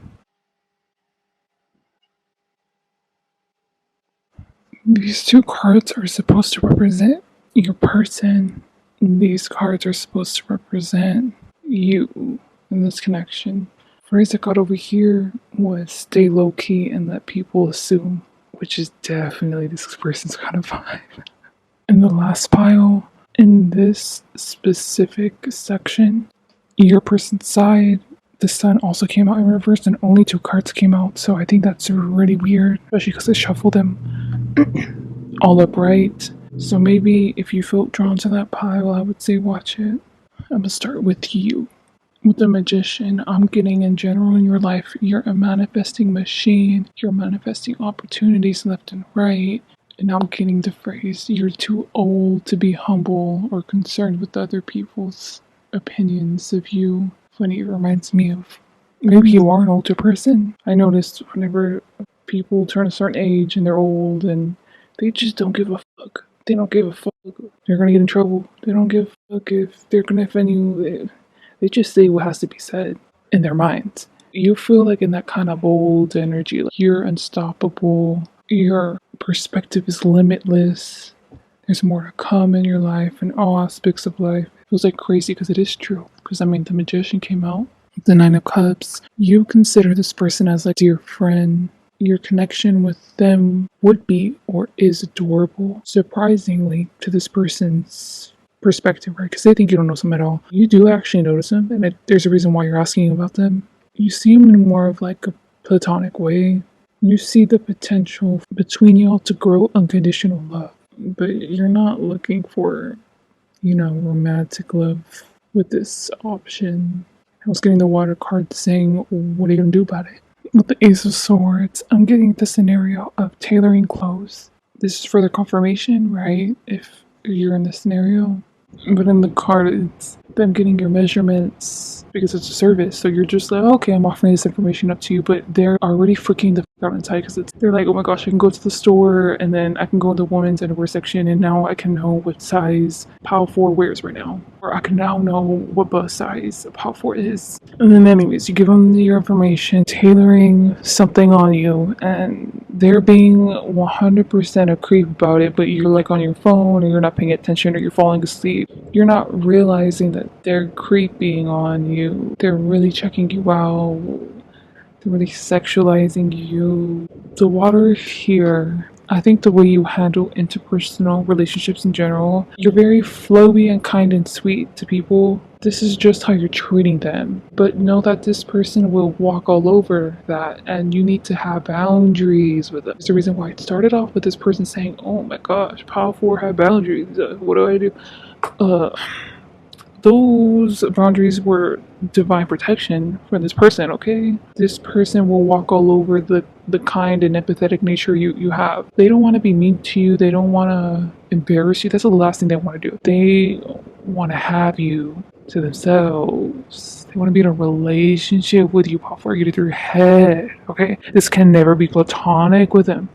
These two cards are supposed to represent your person. These cards are supposed to represent you in this connection. Phrase I got over here was stay low key and let people assume, which is definitely this person's kind of vibe. In the last pile, in this specific section, your person's side, the sun also came out in reverse and only 2 cards came out, so I think that's really weird, especially because I shuffled them all upright. So maybe if you felt drawn to that pile, I would say watch it. I'm gonna start with you. With the magician, I'm getting in general in your life, you're a manifesting machine. You're manifesting opportunities left and right. And I'm getting the phrase, you're too old to be humble or concerned with other people's opinions of you. Funny, it reminds me of maybe you are an older person. I noticed whenever people turn a certain age and they're old and they just don't give a fuck. They don't give a fuck. They're gonna get in trouble. They don't give a fuck if they're gonna offend you. They just say what has to be said in their minds. You feel like in that kind of bold energy, like you're unstoppable. Your perspective is limitless. There's more to come in your life and all aspects of life. It feels like crazy because it is true. Because I mean, the magician came out. The 9 of Cups. You consider this person as like a dear friend. Your connection with them would be or is adorable. Surprisingly, to this person's perspective, right? Because they think you don't know them at all. You do actually notice them, and there's a reason why you're asking about them. You see them in more of like a platonic way. You see the potential between y'all to grow unconditional love, but you're not looking for, romantic love with this option. I was getting the water card saying, what are you going to do about it? With the Ace of Swords, I'm getting the scenario of tailoring clothes. This is further confirmation, right? If you're in the scenario. But in the card, it's them getting your measurements because it's a service. So you're just like, okay, I'm offering this information up to you, but they're already freaking the fuck out inside because they're like, oh my gosh, I can go to the store and then I can go in the women's underwear section and now I can know what size Power 4 wears right now. Or I can now know what bust size Power 4 is. And then anyways, you give them your information, tailoring something on you, and they're being 100% a creep about it, but you're like on your phone or you're not paying attention or you're falling asleep. You're not realizing that they're creeping on you. They're really checking you out. They're really sexualizing you. The water here, I think the way you handle interpersonal relationships in general, you're very flowy and kind and sweet to people. This is just how you're treating them. But know that this person will walk all over that, and you need to have boundaries with them. It's the reason why it started off with this person saying, oh my gosh, Power 4 have boundaries. What do I do? Those boundaries were divine protection for this person, okay? This person will walk all over the kind and empathetic nature you have. They don't want to be mean to you. They don't want to embarrass you. That's the last thing they want to do. They want to have you to themselves. They want to be in a relationship with you before you get it through your head, okay? This can never be platonic with them.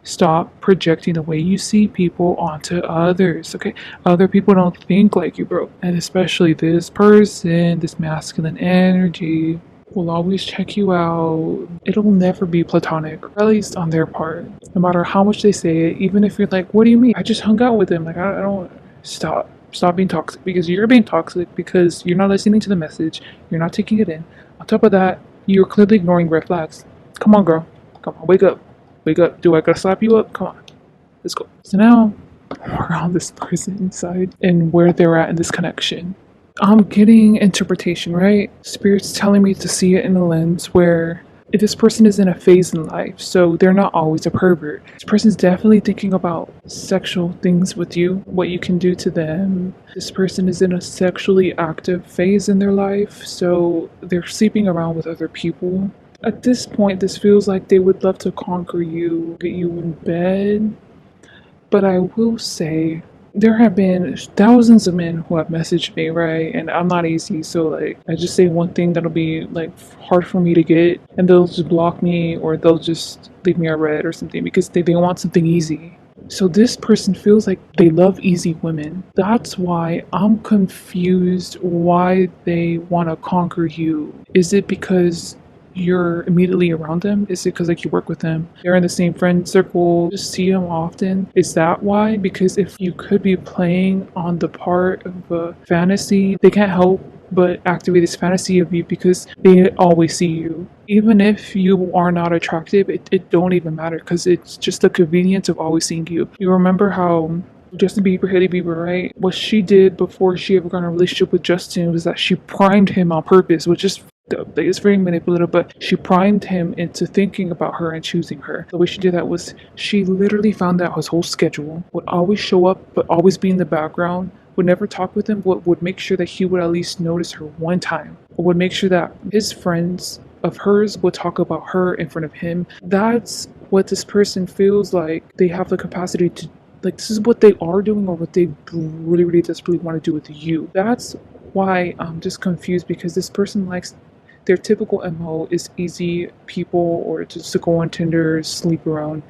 Stop projecting the way you see people onto others, okay? Other people don't think like you, bro. And especially this person, this masculine energy, will always check you out. It'll never be platonic, or at least on their part. No matter how much they say it, even if you're like, what do you mean? I just hung out with him. Like, I don't... Stop. Stop being toxic, because you're being toxic because you're not listening to the message. You're not taking it in. On top of that, you're clearly ignoring red flags. Come on, girl. Come on, wake up. Wake up. Do I gotta slap you up? Come on. Let's go. So now we're on this person inside and where they're at in this connection. I'm getting interpretation, right? Spirit's telling me to see it in a lens where if this person is in a phase in life, so they're not always a pervert. This person's definitely thinking about sexual things with you, what you can do to them. This person is in a sexually active phase in their life, so they're sleeping around with other people. At this point, this feels like they would love to conquer you, get you in bed. But I will say, There have been thousands of men who have messaged me, right? And I'm not easy, so like I just say one thing that'll be like hard for me to get, and they'll just block me or they'll just leave me a red or something because they want something easy. So this person feels like they love easy women. That's why I'm confused why they want to conquer you. Is it because you're immediately around them? Is it because like you work with them? They're in the same friend circle, just see them often. Is that why? Because if you could be playing on the part of a fantasy, they can't help but activate this fantasy of you because they always see you. Even if you are not attractive, it don't even matter because it's just the convenience of always seeing you. You remember how Justin Bieber, Haley Bieber, right? What she did before she ever got in a relationship with Justin was that she primed him on purpose, which is it's very manipulative, but she primed him into thinking about her and choosing her. The way she did that was she literally found out his whole schedule, would always show up, but always be in the background, would never talk with him, but would make sure that he would at least notice her one time, would make sure that his friends of hers would talk about her in front of him. That's what this person feels like they have the capacity to, like, this is what they are doing or what they really, really desperately want to do with you. That's why I'm just confused because this person likes their typical MO is easy people or just to go on Tinder, sleep around.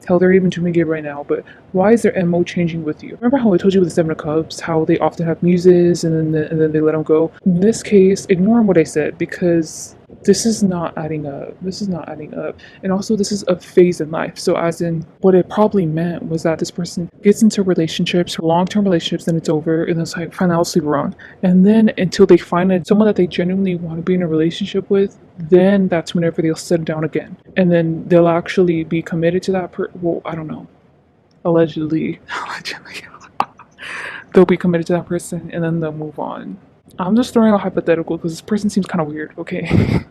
Hell, they're even doing it right now. But why is their MO changing with you? Remember how I told you with the Seven of Cups, how they often have muses and then they let them go? In this case, ignore what I said because this is not adding up. This is not adding up. And also, this is a phase in life. So, as in, what it probably meant was that this person gets into relationships, long term relationships, and it's over, and it's like, fine, I'll sleep around. And then until they find someone that they genuinely want to be in a relationship with, then that's whenever they'll settle down again. And then they'll actually be committed to that well, I don't know. Allegedly. Allegedly. They'll be committed to that person and then they'll move on. I'm just throwing a hypothetical because this person seems kind of weird, okay?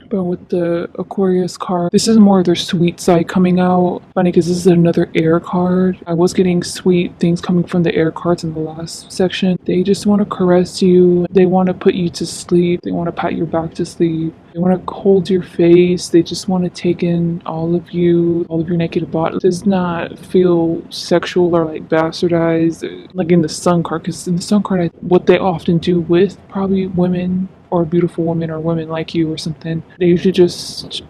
But with the Aquarius card, this is more of their sweet side coming out. Funny because this is another air card. I was getting sweet things coming from the air cards in the last section. They just want to caress you. They want to put you to sleep. They want to pat your back to sleep. They want to hold your face. They just want to take in all of you, all of your naked body. It does not feel sexual or like bastardized, like in the sun card. Because in the sun card, what they often do with probably women or beautiful women or women like you or something, they usually just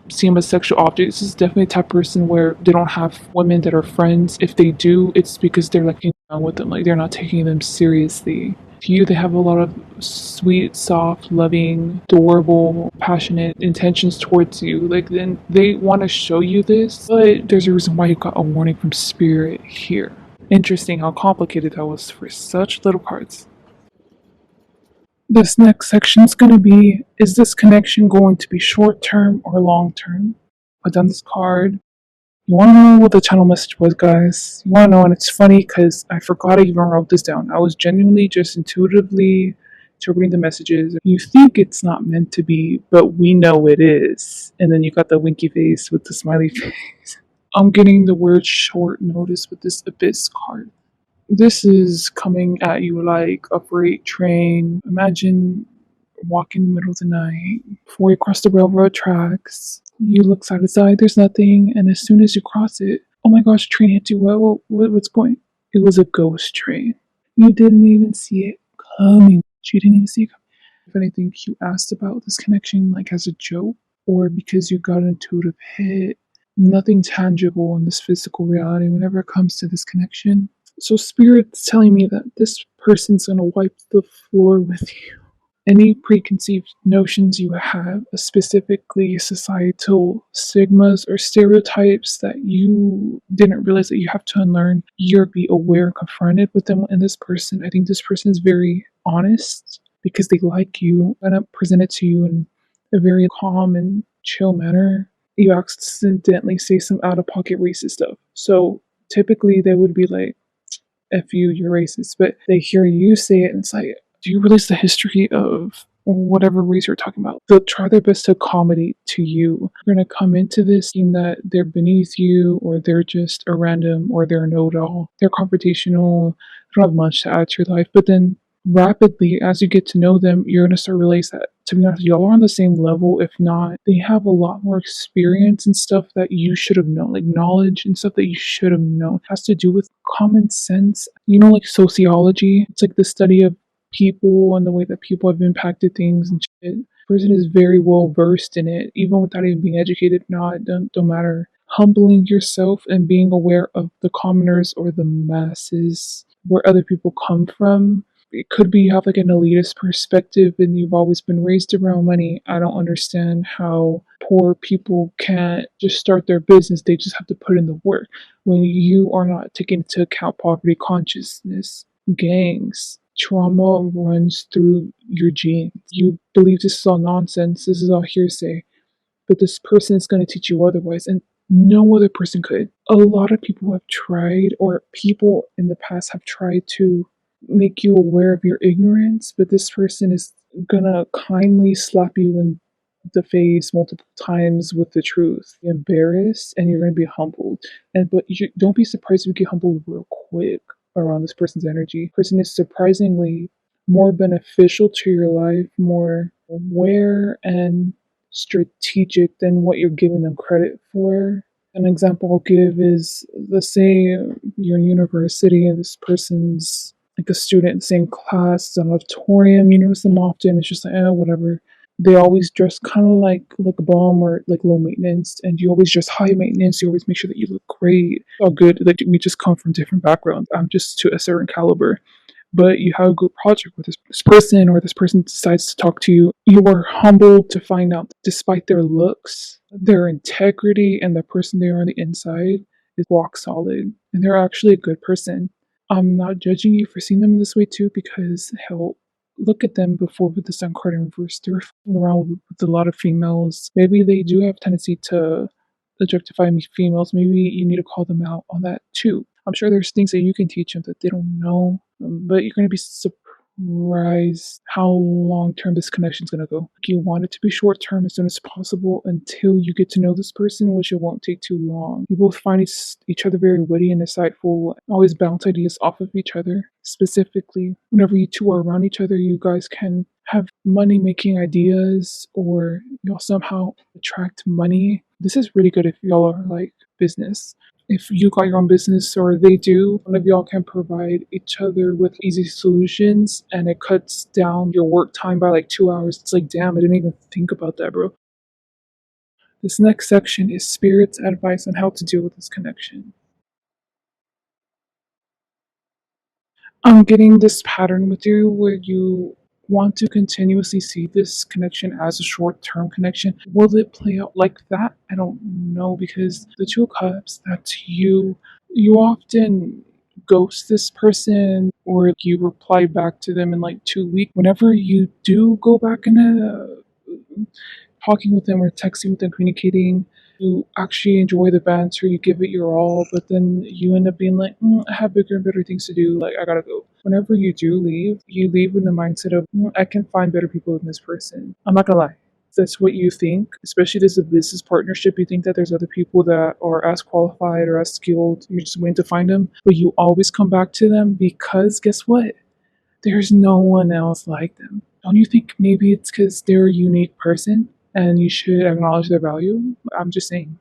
see them as sexual objects. This is definitely a type of person where they don't have women that are friends. If they do, it's because they're like down with them, like they're not taking them seriously. To you, they have a lot of sweet, soft, loving, adorable, passionate intentions towards you. Like, then they want to show you this, but there's a reason why you got a warning from spirit here. Interesting how complicated that was for such little cards. This next section is going to be, is this connection going to be short term or long term? Put down this card. You want to know what the channel message was, guys? You want to know, and it's funny because I forgot I even wrote this down. I was genuinely just intuitively interpreting the messages. You think it's not meant to be, but we know it is. And then you got the winky face with the smiley face. I'm getting the word short notice with this abyss card. This is coming at you like a freight train. Imagine walking in the middle of the night before you cross the railroad tracks. You look side to side, there's nothing, and as soon as you cross it, oh my gosh, train hit you. What's going? It was a ghost train. You didn't even see it coming. You didn't even see it coming. If anything, you asked about this connection like as a joke or because you got an intuitive hit. Nothing tangible in this physical reality whenever it comes to this connection. So Spirit's telling me that this person's gonna wipe the floor with you. Any preconceived notions you have, specifically societal stigmas or stereotypes that you didn't realize that you have to unlearn, you're be aware and confronted with them. And this person, I think this person is very honest because they like you and present it to you in a very calm and chill manner. You accidentally say some out of pocket racist stuff. So typically they would be like, F you, you're racist. But they hear you say it and it's like, do you realize the history of whatever race you're talking about? They'll try their best to accommodate to you. You're going to come into this thinking that they're beneath you or they're just a random or they're a know-it-all. They're confrontational, they don't have much to add to your life. But then rapidly, as you get to know them, you're going to start to realize that To be honest, y'all are on the same level. If not, they have a lot more experience and stuff that you should have known, like knowledge and stuff that you should have known. It has to do with common sense. Like sociology. It's like the study of people and the way that people have impacted things and shit. Person is very well versed in it, even without even being educated. No, it don't matter. Humbling yourself and being aware of the commoners or the masses, where other people come from. It could be you have like an elitist perspective and you've always been raised around money. I don't understand how poor people can't just start their business. They just have to put in the work when you are not taking into account poverty consciousness, gangs. Trauma runs through your genes. You believe this is all nonsense, this is all hearsay, but this person is going to teach you otherwise, and no other person could. A lot of people have tried, or people in the past have tried to make you aware of your ignorance, but this person is gonna kindly slap you in the face multiple times with the truth. You're embarrassed and you're gonna be humbled. But you don't be surprised if you get humbled real quick around this person's energy. Person is surprisingly more beneficial to your life, more aware and strategic than what you're giving them credit for. An example I'll give is, let's say you're in university and this person's like a student in the same class, it's an auditorium, you notice them often, it's just like, whatever. They always dress kind of like a bum or like low maintenance, and you always dress high maintenance. You always make sure that you look great, all good. Like we just come from different backgrounds. I'm just to a certain caliber, but you have a group project with this person, or this person decides to talk to you, you are humbled to find out that despite their looks, their integrity, and the person they are on the inside is rock solid, and they're actually a good person. I'm not judging you for seeing them this way too, because hell, look at them before with the sun card in reverse. They're fucking around with a lot of females. Maybe they do have tendency to objectify females. Maybe you need to call them out on that too. I'm sure there's things that you can teach them that they don't know, but you're going to be surprised how long term this connection is going to go. You want it to be short term as soon as possible until you get to know this person, which it won't take too long. You both find each other very witty and insightful, always bounce ideas off of each other. Specifically, whenever you two are around each other, you guys can have money making ideas, or you'll somehow attract money. This is really good if y'all are like business. If you got your own business or they do, one of y'all can provide each other with easy solutions, and it cuts down your work time by like 2 hours. It's like, damn, I didn't even think about that, bro. This next section is Spirit's advice on how to deal with this connection. I'm getting this pattern with you where you want to continuously see this connection as a short term connection. Will it play out like that? I don't know, because the Two of Cups, that's you. You often ghost this person, or you reply back to them in like 2 weeks. Whenever you do go back into talking with them or texting with them, communicating, you actually enjoy the banter, you give it your all, but then you end up being like, I have bigger and better things to do, like I gotta go. Whenever you do leave, you leave with the mindset of, I can find better people than this person. I'm not gonna lie. If that's what you think, especially if this is a business partnership, you think that there's other people that are as qualified or as skilled, you're just waiting to find them, but you always come back to them because guess what? There's no one else like them. Don't you think maybe it's because they're a unique person and you should acknowledge their value? I'm just saying,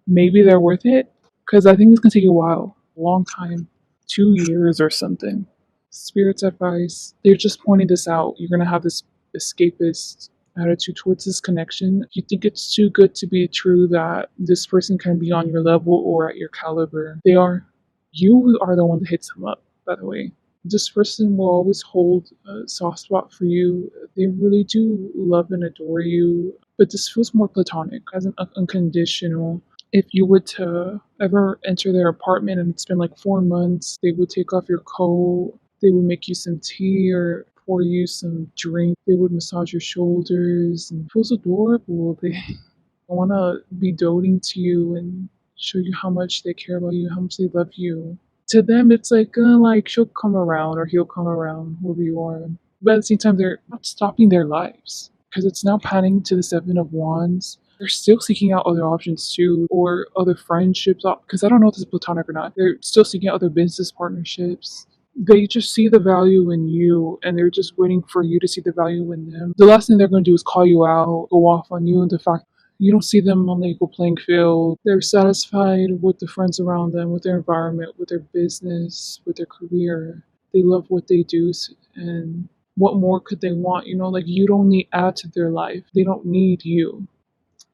maybe they're worth it, because I think it's gonna take a while, a long time, 2 years or something. Spirit's advice, they're just pointing this out. You're gonna have this escapist attitude towards this connection. You think it's too good to be true that this person can be on your level or at your caliber. They are. You are the one that hits them up, by the way. This person will always hold a soft spot for you. They really do love and adore you, but this feels more platonic, as an unconditional. If you were to ever enter their apartment and it's been like 4 months, they would take off your coat, they would make you some tea or pour you some drink, they would massage your shoulders, and it feels adorable. They want to be doting to you and show you how much they care about you, how much they love you. To them, it's like she'll come around or he'll come around wherever you are. But at the same time, they're not stopping their lives, because it's now panning to the Seven of Wands. They're still seeking out other options too, or other friendships. Because I don't know if this is platonic or not. They're still seeking out other business partnerships. They just see the value in you and they're just waiting for you to see the value in them. The last thing they're going to do is call you out, go off on you, and the fact you don't see them on the equal playing field. They're satisfied with the friends around them, with their environment, with their business, with their career. They love what they do, and what more could they want? Like you don't need add to their life. They don't need you.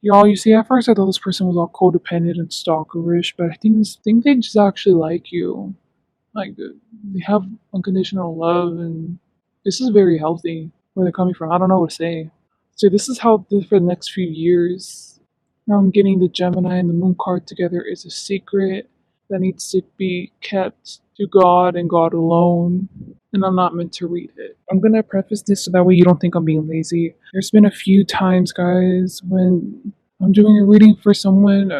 You see, at first I thought this person was all codependent and stalkerish, but I think they just actually like you. Like they have unconditional love, and this is very healthy. Where they're coming from, I don't know what to say. So this is how for the next few years. Now I'm getting the Gemini and the Moon card together is a secret that needs to be kept to God and God alone. And I'm not meant to read it. I'm gonna preface this so that way you don't think I'm being lazy. There's been a few times, guys, when I'm doing a reading for someone.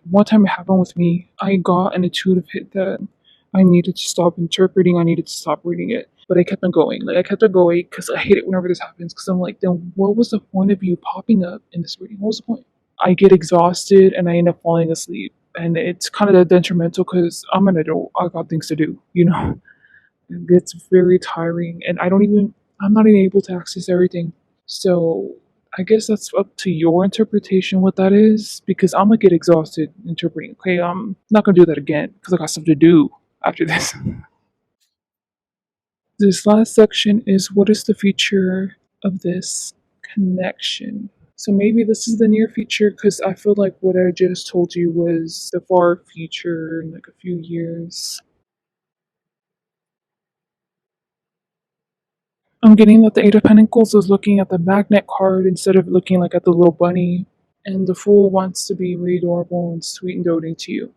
One time it happened with me. I got an intuitive hit that I needed to stop interpreting. I needed to stop reading it. But I kept on going. Like I kept on going because I hate it whenever this happens. Because I'm like, then what was the point of you popping up in this reading? What was the point? I get exhausted and I end up falling asleep. And it's kind of detrimental because I'm an adult. I got things to do. It gets very tiring. And I'm not even able to access everything. So I guess that's up to your interpretation what that is because I'm gonna get exhausted interpreting. Okay, I'm not gonna do that again because I got stuff to do after this. This last section is what is the future of this connection? So maybe this is the near future because I feel like what I just told you was the far future in like a few years. I'm getting that the Eight of Pentacles is looking at the magnet card instead of looking like at the little bunny. And the Fool wants to be really adorable and sweet and doting to you.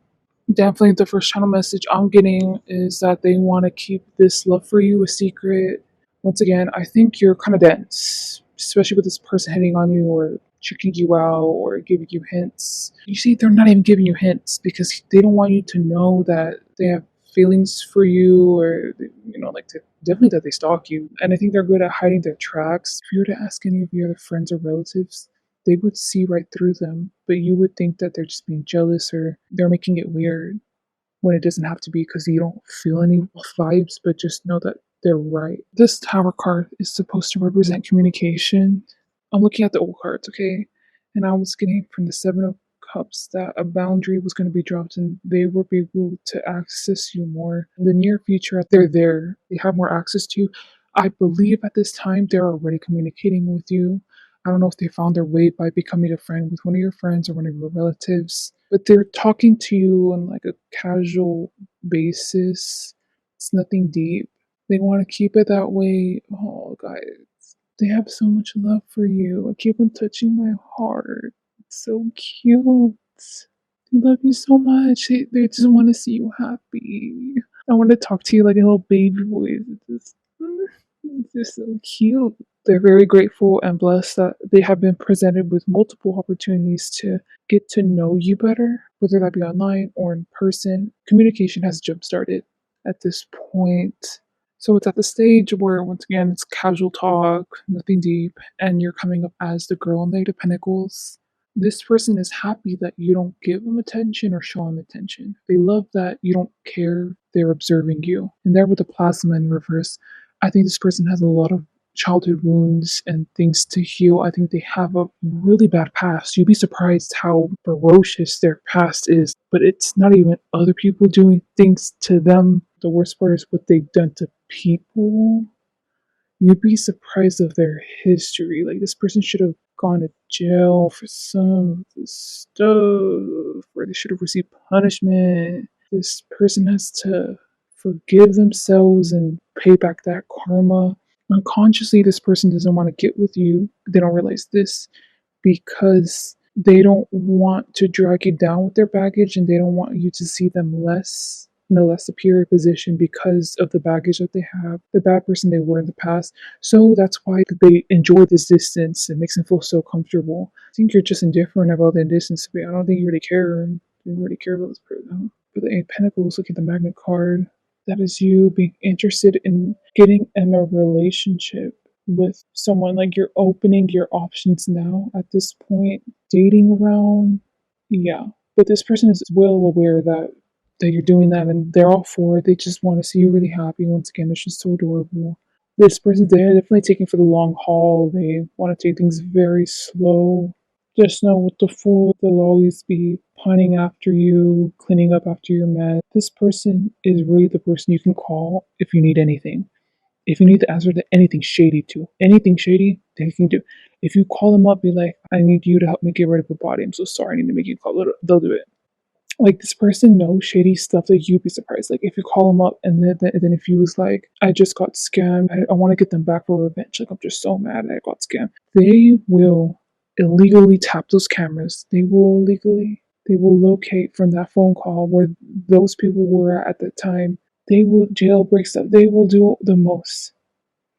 Definitely the first channel message I'm getting is that they want to keep this love for you a secret. Once again, I think you're kind of dense, especially with this person hitting on you or checking you out or giving you hints. You see, they're not even giving you hints because they don't want you to know that they have feelings for you or, like definitely that they stalk you. And I think they're good at hiding their tracks. If you were to ask any of your other friends or relatives, they would see right through them, but you would think that they're just being jealous or they're making it weird when it doesn't have to be because you don't feel any vibes, but just know that they're right. This Tower card is supposed to represent communication. I'm looking at the old cards, okay? And I was getting from the Seven of Cups that a boundary was going to be dropped and they will be able to access you more. In the near future, they're there. They have more access to you. I believe at this time they're already communicating with you. I don't know if they found their way by becoming a friend with one of your friends or one of your relatives, but they're talking to you on like a casual basis. It's nothing deep. They want to keep it that way. Oh, guys, they have so much love for you. I keep on touching my heart. It's so cute. They love you so much. They just want to see you happy. I want to talk to you like a little baby voice. It's just so cute. They're very grateful and blessed that they have been presented with multiple opportunities to get to know you better, whether that be online or in person. Communication has jump started at this point. So it's at the stage where, once again, it's casual talk, nothing deep, and you're coming up as the girl in the Eight of Pentacles. This person is happy that you don't give them attention or show them attention. They love that you don't care they're observing you. And there with the plasma in reverse, I think this person has a lot of childhood wounds and things to heal. I think they have a really bad past. You'd be surprised how ferocious their past is, but it's not even other people doing things to them. The worst part is what they've done to people. You'd be surprised of their history. Like this person should have gone to jail for some of this stuff, or they should have received punishment. This person has to forgive themselves and pay back that karma. Unconsciously, this person doesn't want to get with you. They don't realize this because they don't want to drag you down with their baggage and they don't want you to see them less in a less superior position because of the baggage that they have, the bad person they were in the past. So that's why they enjoy this distance. It makes them feel so comfortable. I think you're just indifferent about the distance. I don't think you really care. You really care about this person. But the Eight of Pentacles, look at the Magnet card. That is you being interested in getting in a relationship with someone. Like you're opening your options now at this point. Dating around, yeah. But this person is well aware that that you're doing that, and they're all for it. They just want to see you really happy. Once again, it's just so adorable. This person, they're definitely taking for the long haul. They want to take things very slow. Just know with the fool, they'll always be pining after you, cleaning up after your mess. This person is really the person you can call if you need anything. If you need the answer to anything shady too, anything shady, they can do. If you call them up, be like, I need you to help me get rid of a body. I'm so sorry. I need to make you call it. They'll do it. Like this person knows shady stuff that you'd be surprised. Like if you call them up and then if you was like, I just got scammed. I want to get them back for revenge. Like I'm just so mad I got scammed. They will illegally tap those cameras. They will locate from that phone call where those people were at the time. They will jailbreak stuff. They will do the most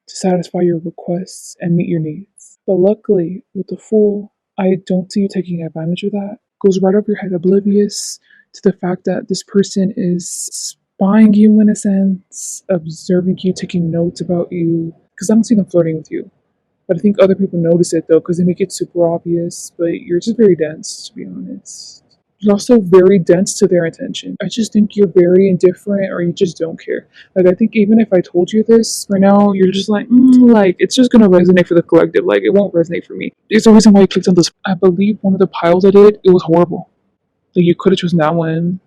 to satisfy your requests and meet your needs. But luckily, with the fool, I don't see you taking advantage of that. Goes right over your head, oblivious to the fact that this person is spying you in a sense, observing you, taking notes about you. Because I don't see them flirting with you. But I think other people notice it though, because they make it super obvious. But you're just very dense, to be honest. You're also very dense to their attention. I just think you're very indifferent or you just don't care. Like, I think even if I told you this right now, you're just like, like, it's just gonna resonate for the collective. Like, it won't resonate for me. There's a reason why I clicked on this. I believe one of the piles I did, it was horrible. Like, you could have chosen that one,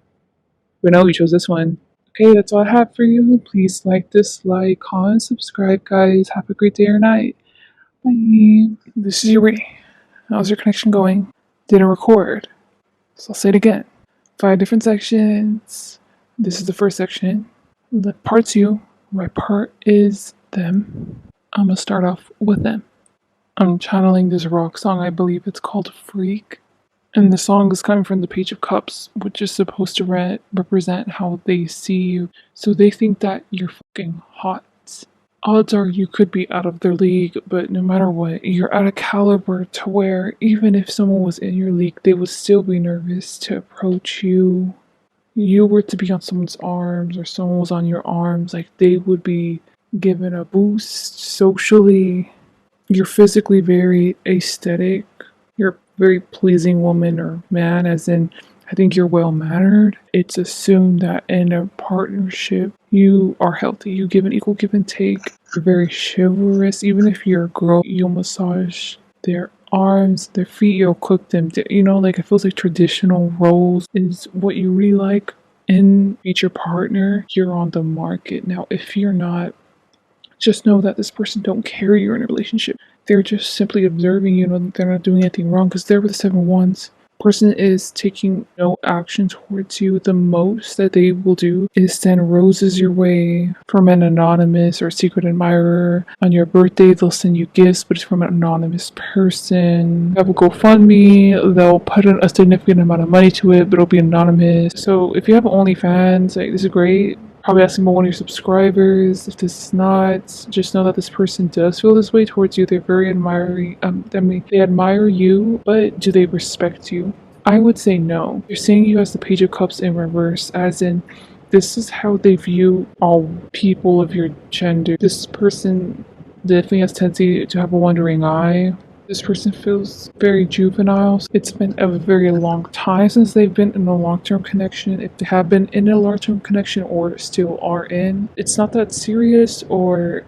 but no, you chose this one. Okay, that's all I have for you. Please like, dislike, comment, subscribe, guys. Have a great day or night. Bye. This is your reading. How's your connection going? Didn't record. So I'll say it again. 5 different sections. This is the first section. The part 2, right part is them. I'm gonna start off with them. I'm channeling this rock song, I believe it's called Freak. And the song is coming from the Page of Cups, which is supposed to represent how they see you. So they think that you're fucking hot. Odds are you could be out of their league, but no matter what, you're at a caliber to where even if someone was in your league, they would still be nervous to approach you. You were to be on someone's arms or someone was on your arms, like they would be given a boost socially. You're physically very aesthetic. You're a very pleasing woman or man, as in I think you're well mannered. It's assumed that in a partnership, you are healthy. You give an equal give and take. You're very chivalrous. Even if you're a girl, you'll massage their arms, their feet, you'll cook them. You know, like it feels like traditional roles is what you really like. In meet your partner, you're on the market. Now, if you're not, just know that this person don't care you're in a relationship. They're just simply observing you. They're not doing anything wrong because they're with the 7 wands. Person is taking no action towards you. The most that they will do is send roses your way from an anonymous or secret admirer. On your birthday, they'll send you gifts, but it's from an anonymous person. Have a GoFundMe, they'll put a significant amount of money to it, but it'll be anonymous. So if you have OnlyFans, like, this is great. Probably asking about one of your subscribers. If this is not, just know that this person does feel this way towards you. They're very admiring. They admire you, but do they respect you? I would say no. They're seeing you as the Page of Cups in reverse, as in this is how they view all people of your gender. This person definitely has tendency to have a wandering eye. This person feels very juvenile. It's been a very long time since they've been in a long-term connection. If they have been in a long-term connection or still are in, it's not that serious or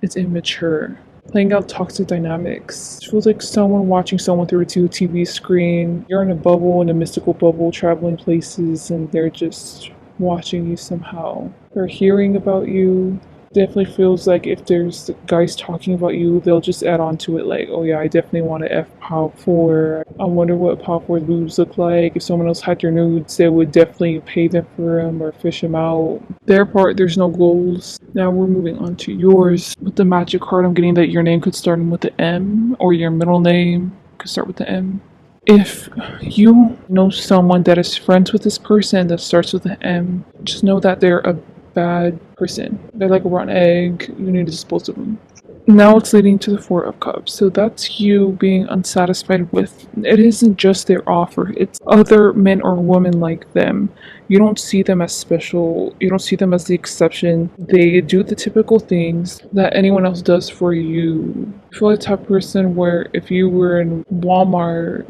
it's immature. Playing out toxic dynamics. It feels like someone watching someone through a TV screen. You're in a bubble, in a mystical bubble, traveling places, and they're just watching you somehow. They're hearing about you. Definitely feels like if there's guys talking about you, they'll just add on to it like, oh yeah, I definitely want to F Pow 4. I wonder what Pow 4's boobs look like. If someone else had your nudes, they would definitely pay them for them or fish them out. Their part, there's no goals. Now we're moving on to yours. With the magic card, I'm getting that your name could start with the M, or your middle name could start with the M. If you know someone that is friends with this person that starts with the M, just know that they're a bad person. They're like a rotten egg. You need to dispose of them. Now it's leading to the 4 of Cups. So that's you being unsatisfied with. It isn't just their offer. It's other men or women like them. You don't see them as special. You don't see them as the exception. They do the typical things that anyone else does for you. You feel like the type of person where if you were in Walmart,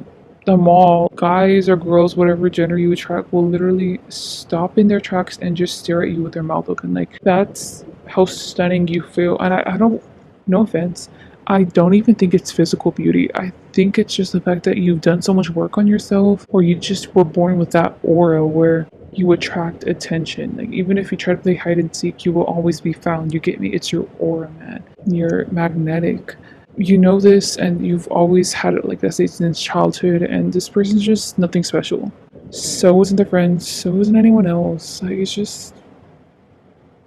the mall, guys or girls, whatever gender you attract, will literally stop in their tracks and just stare at you with their mouth open. Like, that's how stunning you feel. And I don't, no offense, I don't even think it's physical beauty. I think it's just the fact that you've done so much work on yourself, or you just were born with that aura where you attract attention. Like, even if you try to play hide and seek, you will always be found. You get me? It's your aura, man. You're magnetic. You know this, and you've always had it like that since childhood, and this person's just nothing special. So isn't their friends, so isn't anyone else. Like, it's just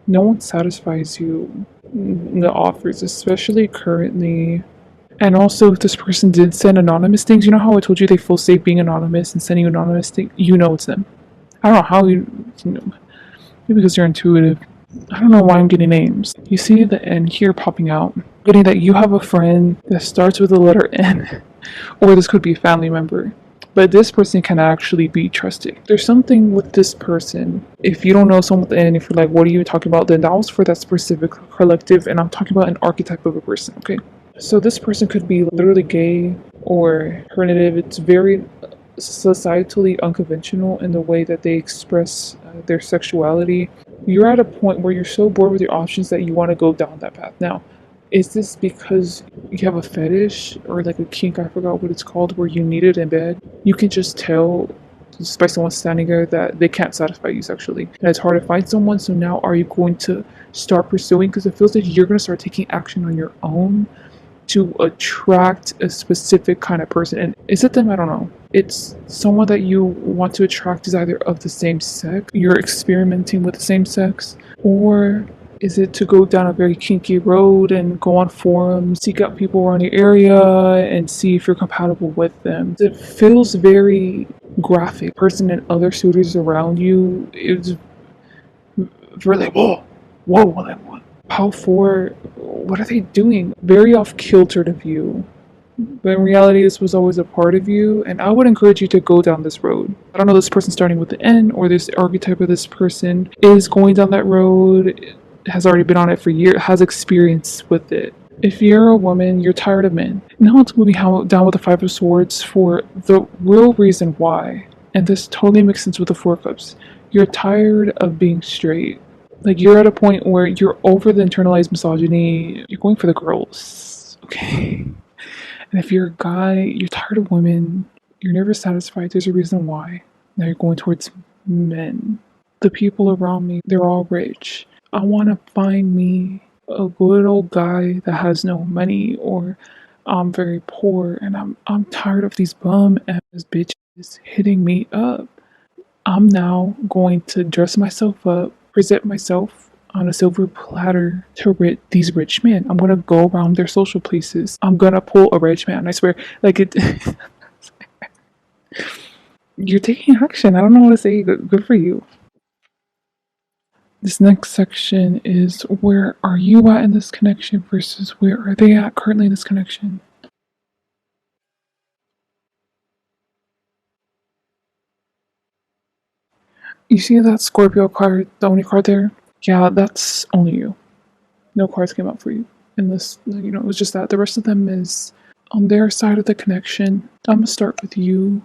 no one satisfies you in the offers, especially currently. And also, if this person did send anonymous things, you know how I told you they feel safe being anonymous and sending you anonymous things? You know it's them. I don't know how you know. Maybe because you're intuitive. I don't know why I'm getting names. You see the N here popping out. Getting that you have a friend that starts with the letter N, or this could be a family member. But this person can actually be trusted. There's something with this person. If you don't know someone with N, if you're like, what are you talking about? Then that was for that specific collective, and I'm talking about an archetype of a person, okay? So this person could be literally gay or alternative. It's very societally unconventional in the way that they express their sexuality. You're at a point where you're so bored with your options that you want to go down that path. Now, is this because you have a fetish or like a kink? I forgot what it's called, where you need it in bed. You can just tell just by someone standing there that they can't satisfy you sexually, and it's hard to find someone. So now, are you going to start pursuing? Because it feels like you're going to start taking action on your own to attract a specific kind of person. And is it them? I don't know. It's someone that you want to attract is either of the same sex, you're experimenting with the same sex, or is it to go down a very kinky road and go on forums, seek out people around your area, and see if you're compatible with them? It feels very graphic. Person and other suitors around you, it's very like, whoa, like, what? How for? What are they doing? Very off kilter to view. But in reality, this was always a part of you, and I would encourage you to go down this road. I don't know, this person starting with the N, or this archetype of this person is going down that road, has already been on it for years, has experience with it. If you're a woman, you're tired of men. Now it's moving down with the Five of Swords for the real reason why, and this totally makes sense with the Four of Cups. You're tired of being straight. Like, you're at a point where you're over the internalized misogyny. You're going for the girls, okay? And if you're a guy, you're tired of women, you're never satisfied, there's a reason why. Now you're going towards men. The people around me, they're all rich. I want to find me a good old guy that has no money, or I'm very poor and I'm tired of these bum ass bitches hitting me up. I'm now going to dress myself up, present myself on a silver platter to these rich men. I'm gonna go around their social places. I'm gonna pull a rich man. I swear, like it. You're taking action. I don't know what to say. Good for you. This next section is, where are you at in this connection versus where are they at currently in this connection? You see that Scorpio card, the only card there? Yeah, that's only you. No cards came up for you in this. It was just that. The rest of them is on their side of the connection. I'm gonna start with you.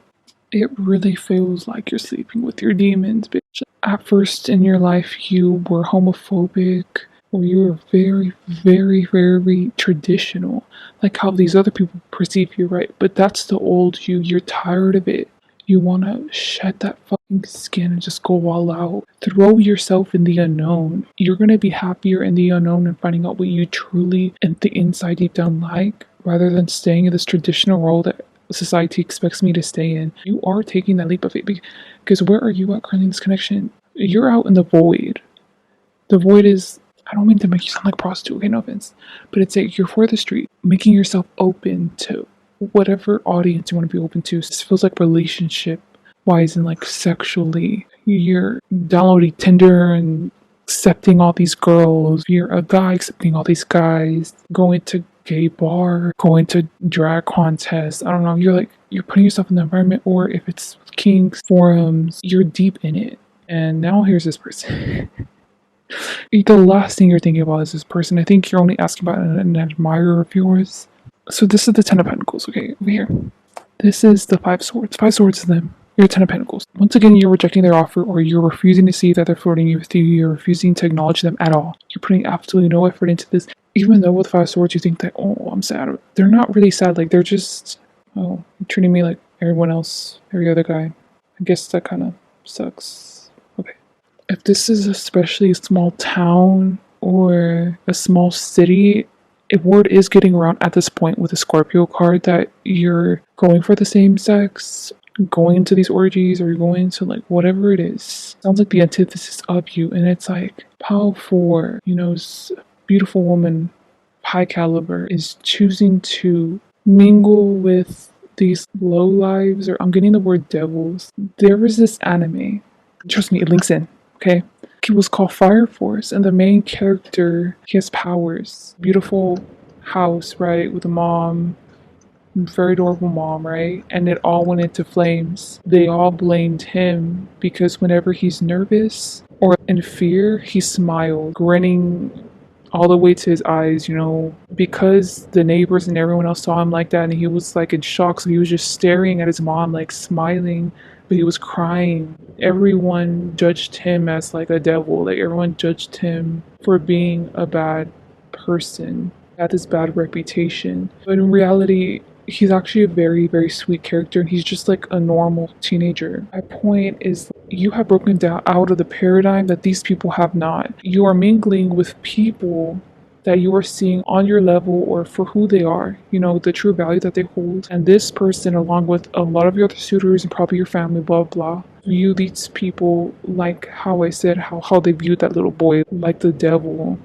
It really feels like you're sleeping with your demons, bitch. At first in your life, you were homophobic, or you were very, very, very traditional, like how these other people perceive you, right? But that's the old you. You're tired of it. You want to shed that fucking skin and just go all out. Throw yourself in the unknown. You're going to be happier in the unknown and finding out what you truly and the inside deep down like, rather than staying in this traditional role that society expects me to stay in. You are taking that leap of faith, because where are you at currently in this connection? You're out in the void. The void is, I don't mean to make you sound like a prostitute, okay, no offense, but it's like you're for the street, making yourself open to whatever audience you want to be open to. This feels like relationship wise and like sexually. You're downloading Tinder and accepting all these girls. You're a guy accepting all these guys, going to gay bar, going to drag contests. I don't know. You're putting yourself in the environment, or if it's kinks, forums, you're deep in it. And now here's this person. The last thing you're thinking about is this person. I think you're only asking about an admirer of yours. So this is the Ten of Pentacles, okay, over here. This is the Five Swords. Five Swords is them. You're Ten of Pentacles. Once again, you're rejecting their offer, or you're refusing to see that they're flirting with you. You're refusing to acknowledge them at all. You're putting absolutely no effort into this. Even though with Five Swords you think that, oh, I'm sad. They're not really sad. Like, they're just, oh, treating me like everyone else, every other guy. I guess that kind of sucks. Okay. If this is especially a small town or a small city, if word is getting around at this point with a Scorpio card that you're going for the same sex, going into these orgies, or you're going to like whatever it is, sounds like the antithesis of you. And it's like Pal 4, beautiful woman, high caliber, is choosing to mingle with these low lives, or I'm getting the word devils. There was this anime, trust me, it links in, okay? It was called Fire Force, and the main character, he has powers. Beautiful house, right, with a mom, very adorable mom, right? And it all went into flames. They all blamed him because whenever he's nervous or in fear, he smiled, grinning all the way to his eyes, because the neighbors and everyone else saw him like that, and he was like in shock. So he was just staring at his mom, like smiling, but he was crying. Everyone judged him as like a devil. Like, everyone judged him for being a bad person, had this bad reputation. But in reality, he's actually a very, very sweet character, and he's just like a normal teenager. My point is, you have broken down out of the paradigm that these people have not. You are mingling with people that you are seeing on your level or for who they are, the true value that they hold. And this person, along with a lot of your other suitors and probably your family, blah, blah, view these people like how I said, how they viewed that little boy, like the devil.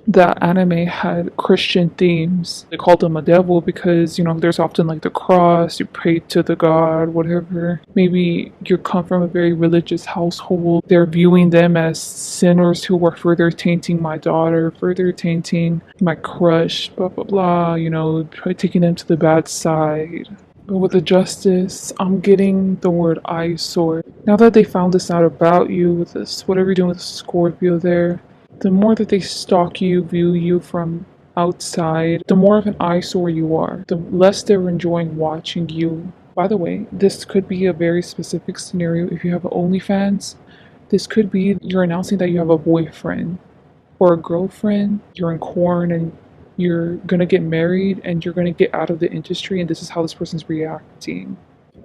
That anime had Christian themes. They called him a devil because, there's often like the cross, you pray to the God, whatever. Maybe you come from a very religious household. They're viewing them as sinners who are further tainting my daughter, further tainting my crush, blah, blah, blah, taking them to the bad side. But with the justice, I'm getting the word eyesore. Now that they found this out about you with this, whatever you're doing with Scorpio there, the more that they stalk you, view you from outside, the more of an eyesore you are, the less they're enjoying watching you. By the way, this could be a very specific scenario if you have OnlyFans. This could be you're announcing that you have a boyfriend or a girlfriend, you're in corn and you're gonna get married and you're gonna get out of the industry, and this is how this person's reacting.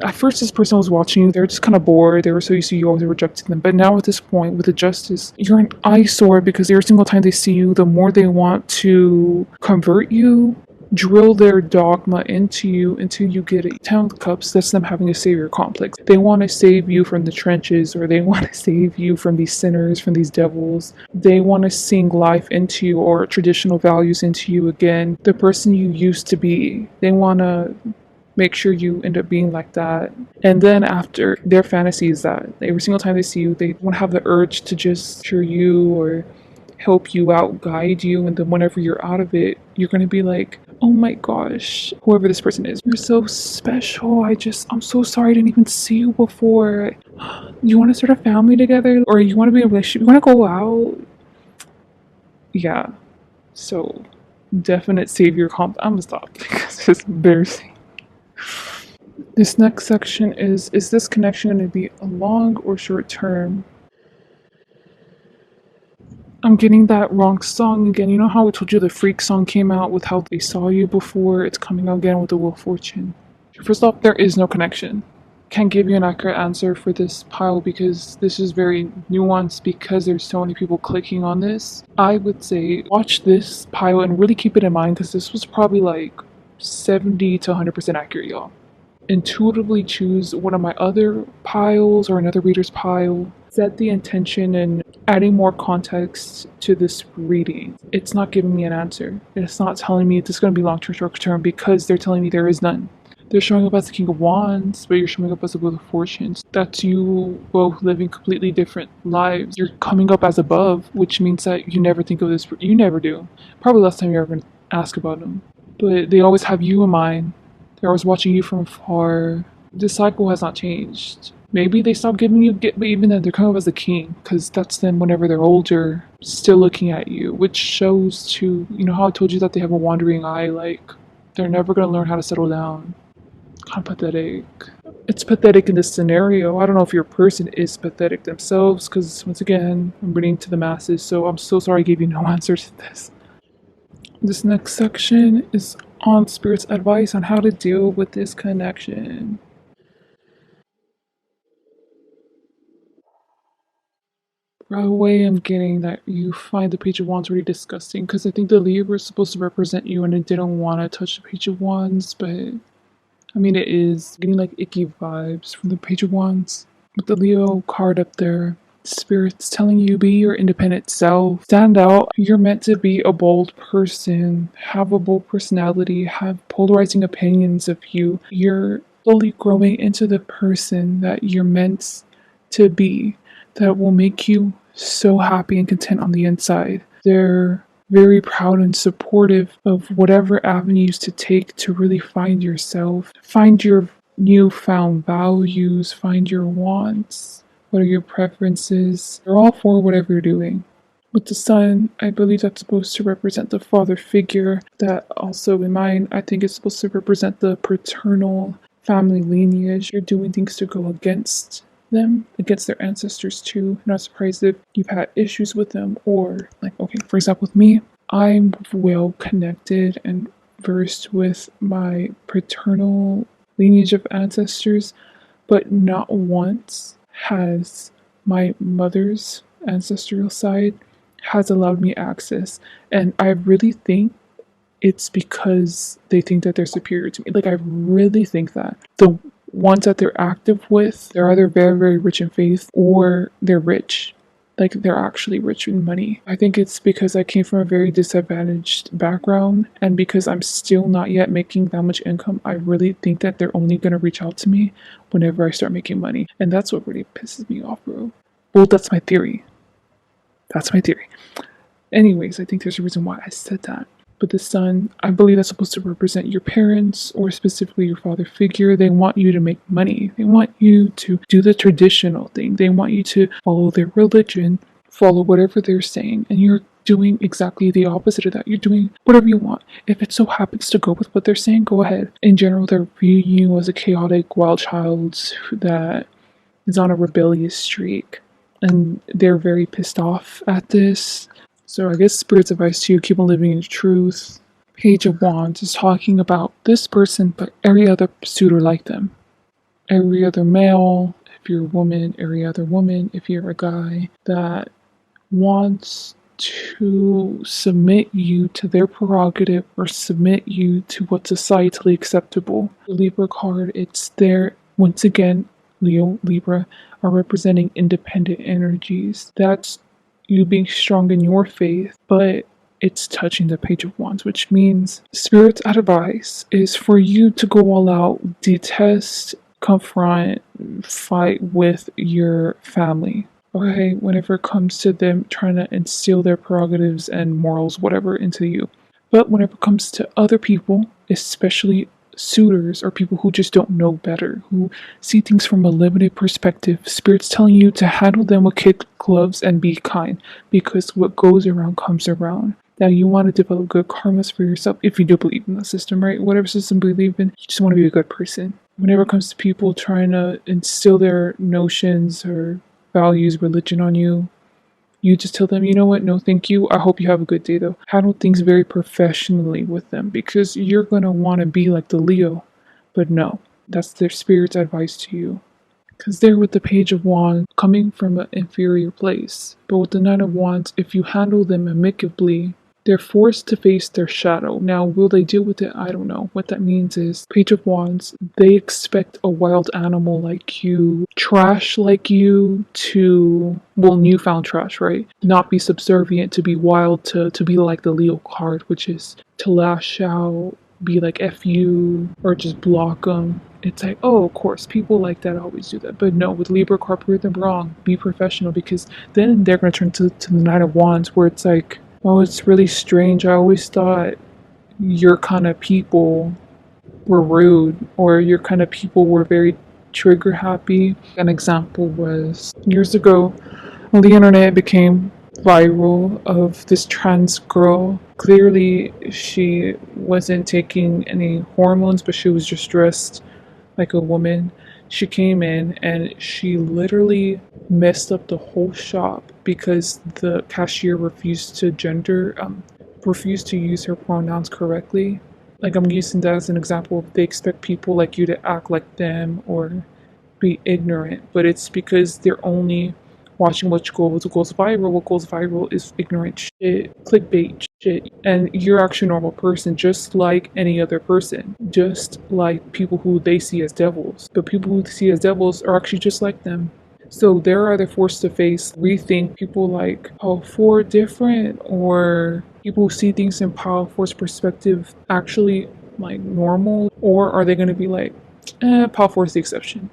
At first, this person was watching you, they were just kind of bored, they were so used to you always rejecting them. But now at this point, with the justice, you're an eyesore because every single time they see you, the more they want to convert you, drill their dogma into you until you get it. 10 of Cups, that's them having a savior complex. They want to save you from the trenches, or they want to save you from these sinners, from these devils. They want to sing life into you, or traditional values into you again, the person you used to be. They want to make sure you end up being like that. And then after, their fantasy is that every single time they see you, they won't have the urge to just cheer you or help you out, guide you. And then whenever you're out of it, you're going to be like, oh my gosh, whoever this person is, you're so special. I'm so sorry I didn't even see you before. You want to start a family together? Or you want to be in a relationship? You want to go out? Yeah. So, definite savior comp. I'm going to stop because it's embarrassing. This next section is this connection going to be a long or short term? I'm getting that wrong song again. You know how I told you the Freak song came out with how they saw you before? It's coming out again with the Wheel of Fortune. First off, there is no connection. Can't give you an accurate answer for this pile because this is very nuanced because there's so many people clicking on this. I would say watch this pile and really keep it in mind because this was probably like 70 to 100% accurate, y'all. Intuitively choose one of my other piles or another reader's pile. Set the intention and adding more context to this reading. It's not giving me an answer. It's not telling me this is going to be long-term, short-term because they're telling me there is none. They're showing up as the King of Wands, but you're showing up as the Wheel of Fortunes. That's you both living completely different lives. You're coming up as above, which means that you never think of this. You never do. Probably last time you're ever going to ask about them. But they always have you in mind. They're always watching you from afar. The cycle has not changed. Maybe they stopped giving you, but even then, they're coming up as a king, because that's them whenever they're older, still looking at you, which shows to, how I told you that they have a wandering eye, like, they're never going to learn how to settle down. kind of pathetic. It's pathetic in this scenario. I don't know if your person is pathetic themselves, because once again, I'm reading to the masses, so I'm so sorry I gave you no answer to this. This next section is on Spirit's advice on how to deal with this connection. Right away, I'm getting that you find the Page of Wands really disgusting, because I think the Libra is supposed to represent you and it didn't want to touch the Page of Wands, but I mean, it is getting like icky vibes from the Page of Wands. With the Leo card up there, Spirit's telling you be your independent self. Stand out. You're meant to be a bold person, have a bold personality, have polarizing opinions of you. You're slowly growing into the person that you're meant to be, that will make you so happy and content on the inside. They're very proud and supportive of whatever avenues to take to really find yourself, find your newfound values, find your wants, what are your preferences. They're all for whatever you're doing. With the sun, I believe that's supposed to represent the father figure. That also, in mine, I think it's supposed to represent the paternal family lineage. You're doing things to go against them, against their ancestors too. Not surprised if you've had issues with them, or like, okay, for example, with me, I'm well connected and versed with my paternal lineage of ancestors, but not once has my mother's ancestral side has allowed me access. And I really think it's because they think that they're superior to me. Like, I really think that. The ones that they're active with, they're either very, very rich in faith or they're rich. Like, they're actually rich in money. I think it's because I came from a very disadvantaged background, and because I'm still not yet making that much income, I really think that they're only going to reach out to me whenever I start making money. And that's what really pisses me off, bro. Well, that's my theory. That's my theory. Anyways, I think there's a reason why I said that. But the sun, I believe that's supposed to represent your parents, or specifically your father figure. They want you to make money. They want you to do the traditional thing. They want you to follow their religion, follow whatever they're saying. And you're doing exactly the opposite of that. You're doing whatever you want. If it so happens to go with what they're saying, go ahead. In general, they're viewing you as a chaotic wild child that is on a rebellious streak. And they're very pissed off at this. So I guess Spirit's advice to you, keep on living in truth. Page of Wands is talking about this person, but every other suitor like them. Every other male, if you're a woman, every other woman, if you're a guy, that wants to submit you to their prerogative or submit you to what's societally acceptable. The Libra card, it's there, once again, Leo, Libra, are representing independent energies. That's you being strong in your faith, but it's touching the Page of Wands, which means Spirit's advice is for you to go all out, detest, confront, fight with your family. Okay, whenever it comes to them trying to instill their prerogatives and morals, whatever, into you. But whenever it comes to other people, especially suitors or people who just don't know better, who see things from a limited perspective, Spirit's telling you to handle them with kid gloves and be kind, because what goes around comes around. Now, you want to develop good karmas for yourself if you do believe in that system, right? Whatever system you believe in, you just want to be a good person. Whenever it comes to people trying to instill their notions or values, religion on you, you just tell them, you know what, no thank you, I hope you have a good day though. Handle things very professionally with them, because you're going to want to be like the Leo. But no, that's their Spirit's advice to you. Because they're with the Page of Wands coming from an inferior place. But with the Knight of Wands, if you handle them amicably, they're forced to face their shadow. Now, will they deal with it? I don't know. What that means is, Page of Wands, they expect a wild animal like you, trash like you, to, well, newfound trash, right? Not be subservient, to be wild, to be like the Leo card, which is to lash out, be like F you, or just block them. It's like, oh, of course, people like that always do that. But no, with Libra card, prove them wrong. Be professional, because then they're going to turn to the Knight of Wands, where it's like, oh, it's really strange. I always thought your kind of people were rude, or your kind of people were very trigger happy. An example was years ago when the internet became viral of this trans girl. Clearly, she wasn't taking any hormones, but she was just dressed like a woman. She came in and she literally messed up the whole shop because the cashier refused to use her pronouns correctly. Like, I'm using that as an example. They expect people like you to act like them or be ignorant, but it's because they're only watching what goes viral. What goes viral is ignorant shit, clickbait shit, and you're actually a normal person, just like any other person, just like people who they see as devils. But people who they see as devils are actually just like them. So they're either forced to face rethink people like Power 4 different, or people who see things in Power 4's perspective actually like normal, or are they going to be like, Power 4 is the exception?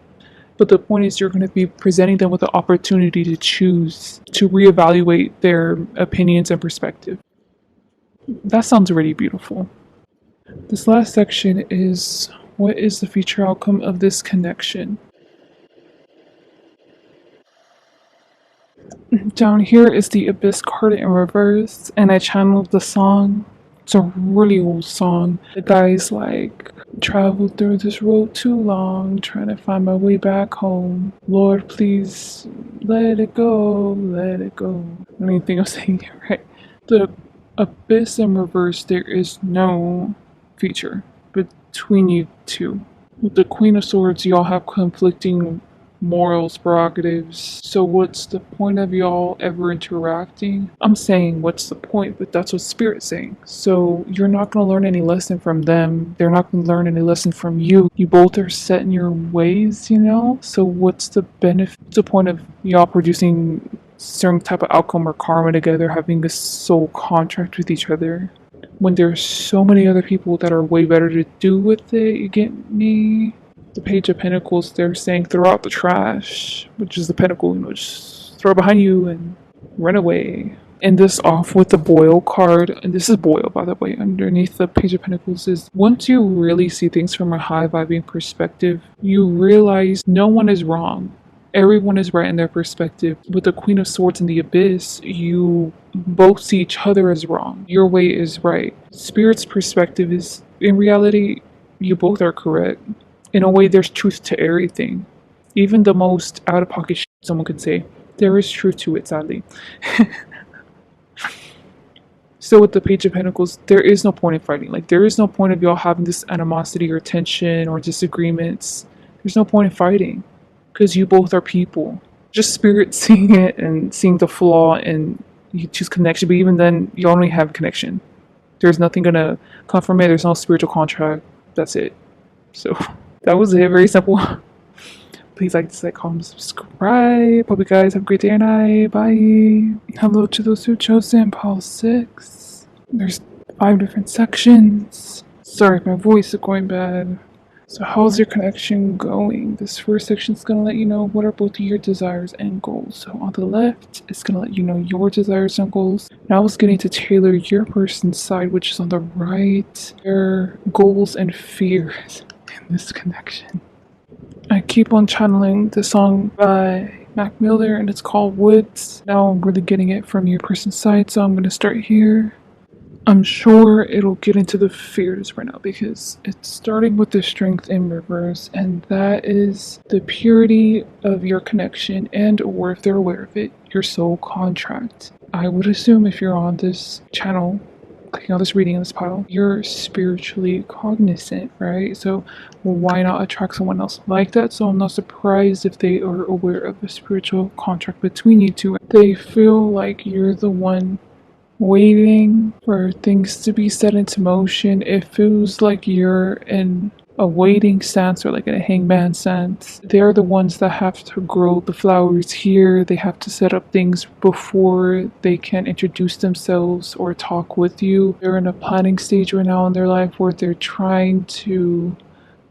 But the point is, you're going to be presenting them with the opportunity to choose, to reevaluate their opinions and perspective. That sounds really beautiful. This last section is, what is the future outcome of this connection? Down here is the Abyss card in reverse, and I channeled the song. It's a really old song. The guy's like, traveled through this road too long, trying to find my way back home. Lord, please let it go, let it go. I don't even think I'm saying it right. The Abyss in reverse, there is no feature between you two. With the Queen of Swords, y'all have conflicting morals, prerogatives. So what's the point of y'all ever interacting? I'm saying what's the point, but that's what Spirit's saying. So you're not going to learn any lesson from them. They're not going to learn any lesson from you. You both are set in your ways, you know? So what's the benefit? What's the point of y'all producing certain type of outcome or karma together, having a soul contract with each other, when there's so many other people that are way better to do with it? You get me? The Page of Pentacles, they're saying throw out the trash, which is the pentacle, just throw it behind you and run away. And this off with the Boil card, and this is Boil, by the way, underneath the Page of Pentacles, is once you really see things from a high vibing perspective, you realize no one is wrong. Everyone is right in their perspective. With the Queen of Swords and the Abyss, you both see each other as wrong. Your way is right. Spirit's perspective is, in reality, you both are correct. In a way, there's truth to everything. Even the most out-of-pocket shit someone could say, there is truth to it, sadly. So with the Page of Pentacles, there is no point in fighting. Like, there is no point of y'all having this animosity or tension or disagreements. There's no point in fighting, because you both are people. Just Spirit seeing it and seeing the flaw, and you choose connection, but even then, you only have connection. There's nothing gonna come from it. There's no spiritual contract. That's it. So that was it. Very simple. Please like, dislike, comment, subscribe. Hope you guys have a great day and night. Bye. Hello to those who chose in Paul 6. There's 5 different sections. Sorry if my voice is going bad. So how's your connection going? This first section is going to let you know what are both your desires and goals. So on the left, it's going to let you know your desires and goals. Now it's getting to tailor your person's side, which is on the right. Their goals and fears in this connection. I keep on channeling the song by Mac Miller, and it's called Woods. Now I'm really getting it from your person's side, so I'm going to start here. I'm sure it'll get into the fears right now because it's starting with the strength in reverse, and that is the purity of your connection, and or if they're aware of it, your soul contract. I would assume if you're on this channel, clicking on this reading in this pile, you're spiritually cognizant, right? So why not attract someone else like that? So I'm not surprised if they are aware of a spiritual contract between you two. They feel like you're the one waiting for things to be set into motion. It feels like you're in a waiting stance, or like in a hangman stance. They're the ones that have to grow the flowers here. They have to set up things before they can introduce themselves or talk with you. They're in a planning stage right now in their life where they're trying to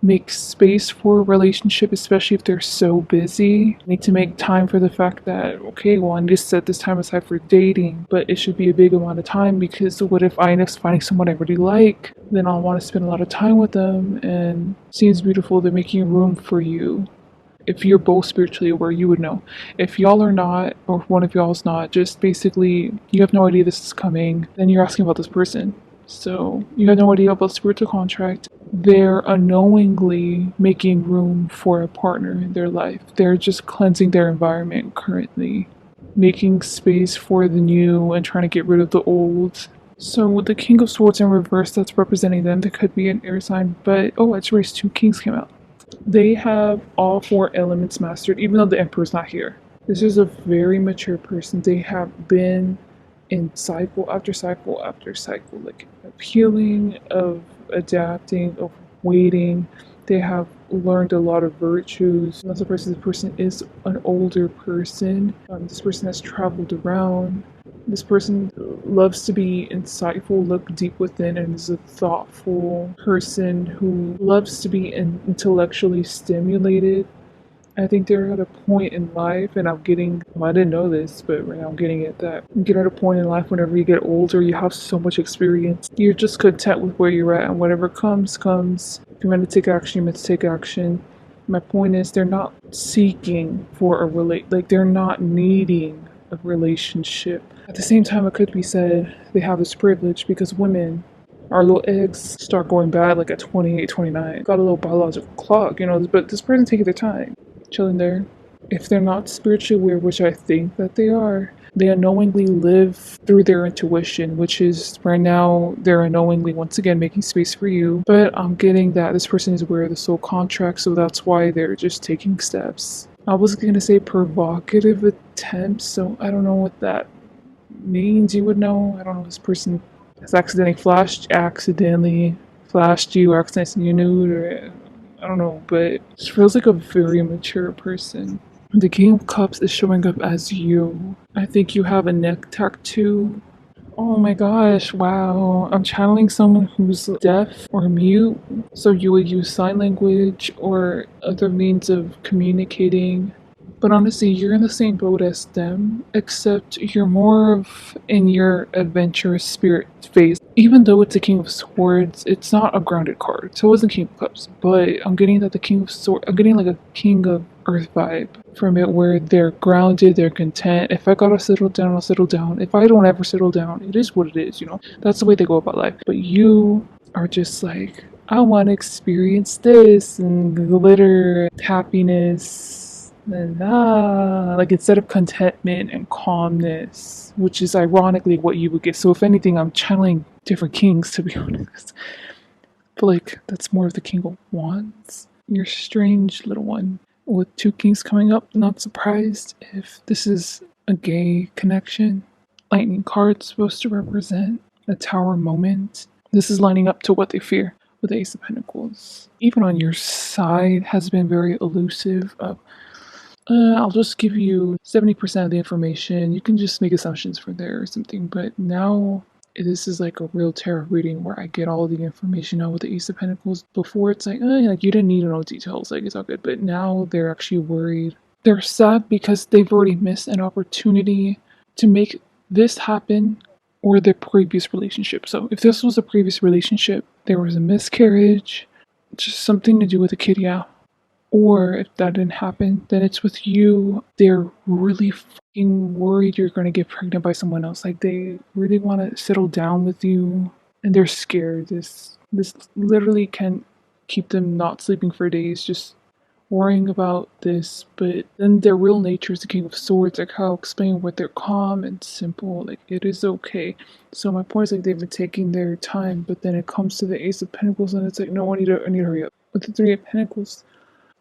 make space for a relationship, especially if they're so busy. They need to make time for the fact that, okay, well, I need to set this time aside for dating, but it should be a big amount of time, because what if I end up finding someone I really like? Then I'll want to spend a lot of time with them, and it seems beautiful. They're making room for you. If you're both spiritually aware, you would know. If y'all are not, or if one of y'all is not, just basically you have no idea this is coming, then you're asking about this person. So you have no idea about spiritual contract. They're unknowingly making room for a partner in their life. They're just cleansing their environment currently, making space for the new and trying to get rid of the old. So with the King of Swords in reverse, that's representing them. There could be an air sign, but oh, it's race 2 kings came out. They have all 4 elements mastered, even though the Emperor's not here. This is a very mature person. They have been in cycle after cycle after cycle, like of healing, of adapting, of waiting. They have learned a lot of virtues. Not surprised this person is an older person. This person has traveled around. This person loves to be insightful, look deep within, and is a thoughtful person who loves to be intellectually stimulated. I think they're at a point in life, and well, I didn't know this, but right now I'm getting it that you get at a point in life whenever you get older, you have so much experience. You're just content with where you're at, and whatever comes, comes. If you're meant to take action, you're meant to take action. My point is, they're not seeking for they're not needing a relationship. At the same time, it could be said they have this privilege because women, our little eggs start going bad like at 28, 29. Got a little biological clock, but this person taking their time, chilling there. If they're not spiritually aware, which I think that they are, they unknowingly live through their intuition, which is right now they're unknowingly once again making space for you. But I'm getting that this person is aware of the soul contract, so that's why they're just taking steps. I was gonna say provocative attempts, so I don't know what that means. You would know. I don't know if this person has accidentally flashed you, or accidentally you nude, or I don't know, but it feels like a very mature person. The King of Cups is showing up as you. I think you have a neck tattoo. Oh my gosh, wow. I'm channeling someone who's deaf or mute, so you would use sign language or other means of communicating. But honestly, you're in the same boat as them, except you're more of in your adventurous spirit phase. Even though it's a King of Swords, it's not a grounded card. So it wasn't King of Cups. But I'm getting that the King of Swords, I'm getting like a King of Earth vibe from it where they're grounded, they're content. If I gotta settle down, I'll settle down. If I don't ever settle down, it is what it is. That's the way they go about life. But you are just like, I want to experience this and glitter, happiness like instead of contentment and calmness, which is ironically what you would get. So if anything, I'm channeling different kings, to be honest. But like that's more of the King of Wands. You're a strange little one. With 2 kings coming up, not surprised if this is a gay connection. Lightning card's supposed to represent a tower moment. This is lining up to what they fear with the Ace of Pentacles. Even on your side has been very elusive. I'll just give you 70% of the information. You can just make assumptions from there or something. But now this is like a real tarot reading where I get all the information out with the Ace of Pentacles. Before it's like you didn't need to know details, like it's all good. But now they're actually worried. They're sad because they've already missed an opportunity to make this happen or their previous relationship. So if this was a previous relationship, there was a miscarriage, just something to do with a kid, yeah. Or if that didn't happen, then it's with you. They're really fucking worried you're gonna get pregnant by someone else. Like they really want to settle down with you, and they're scared. This literally can keep them not sleeping for days, just worrying about this. But then their real nature is the King of Swords. Like how I'll explain what they're calm and simple. Like it is okay. So my point is like they've been taking their time, but then it comes to the Ace of Pentacles, and it's like no, I need to hurry up. With the 3 of Pentacles.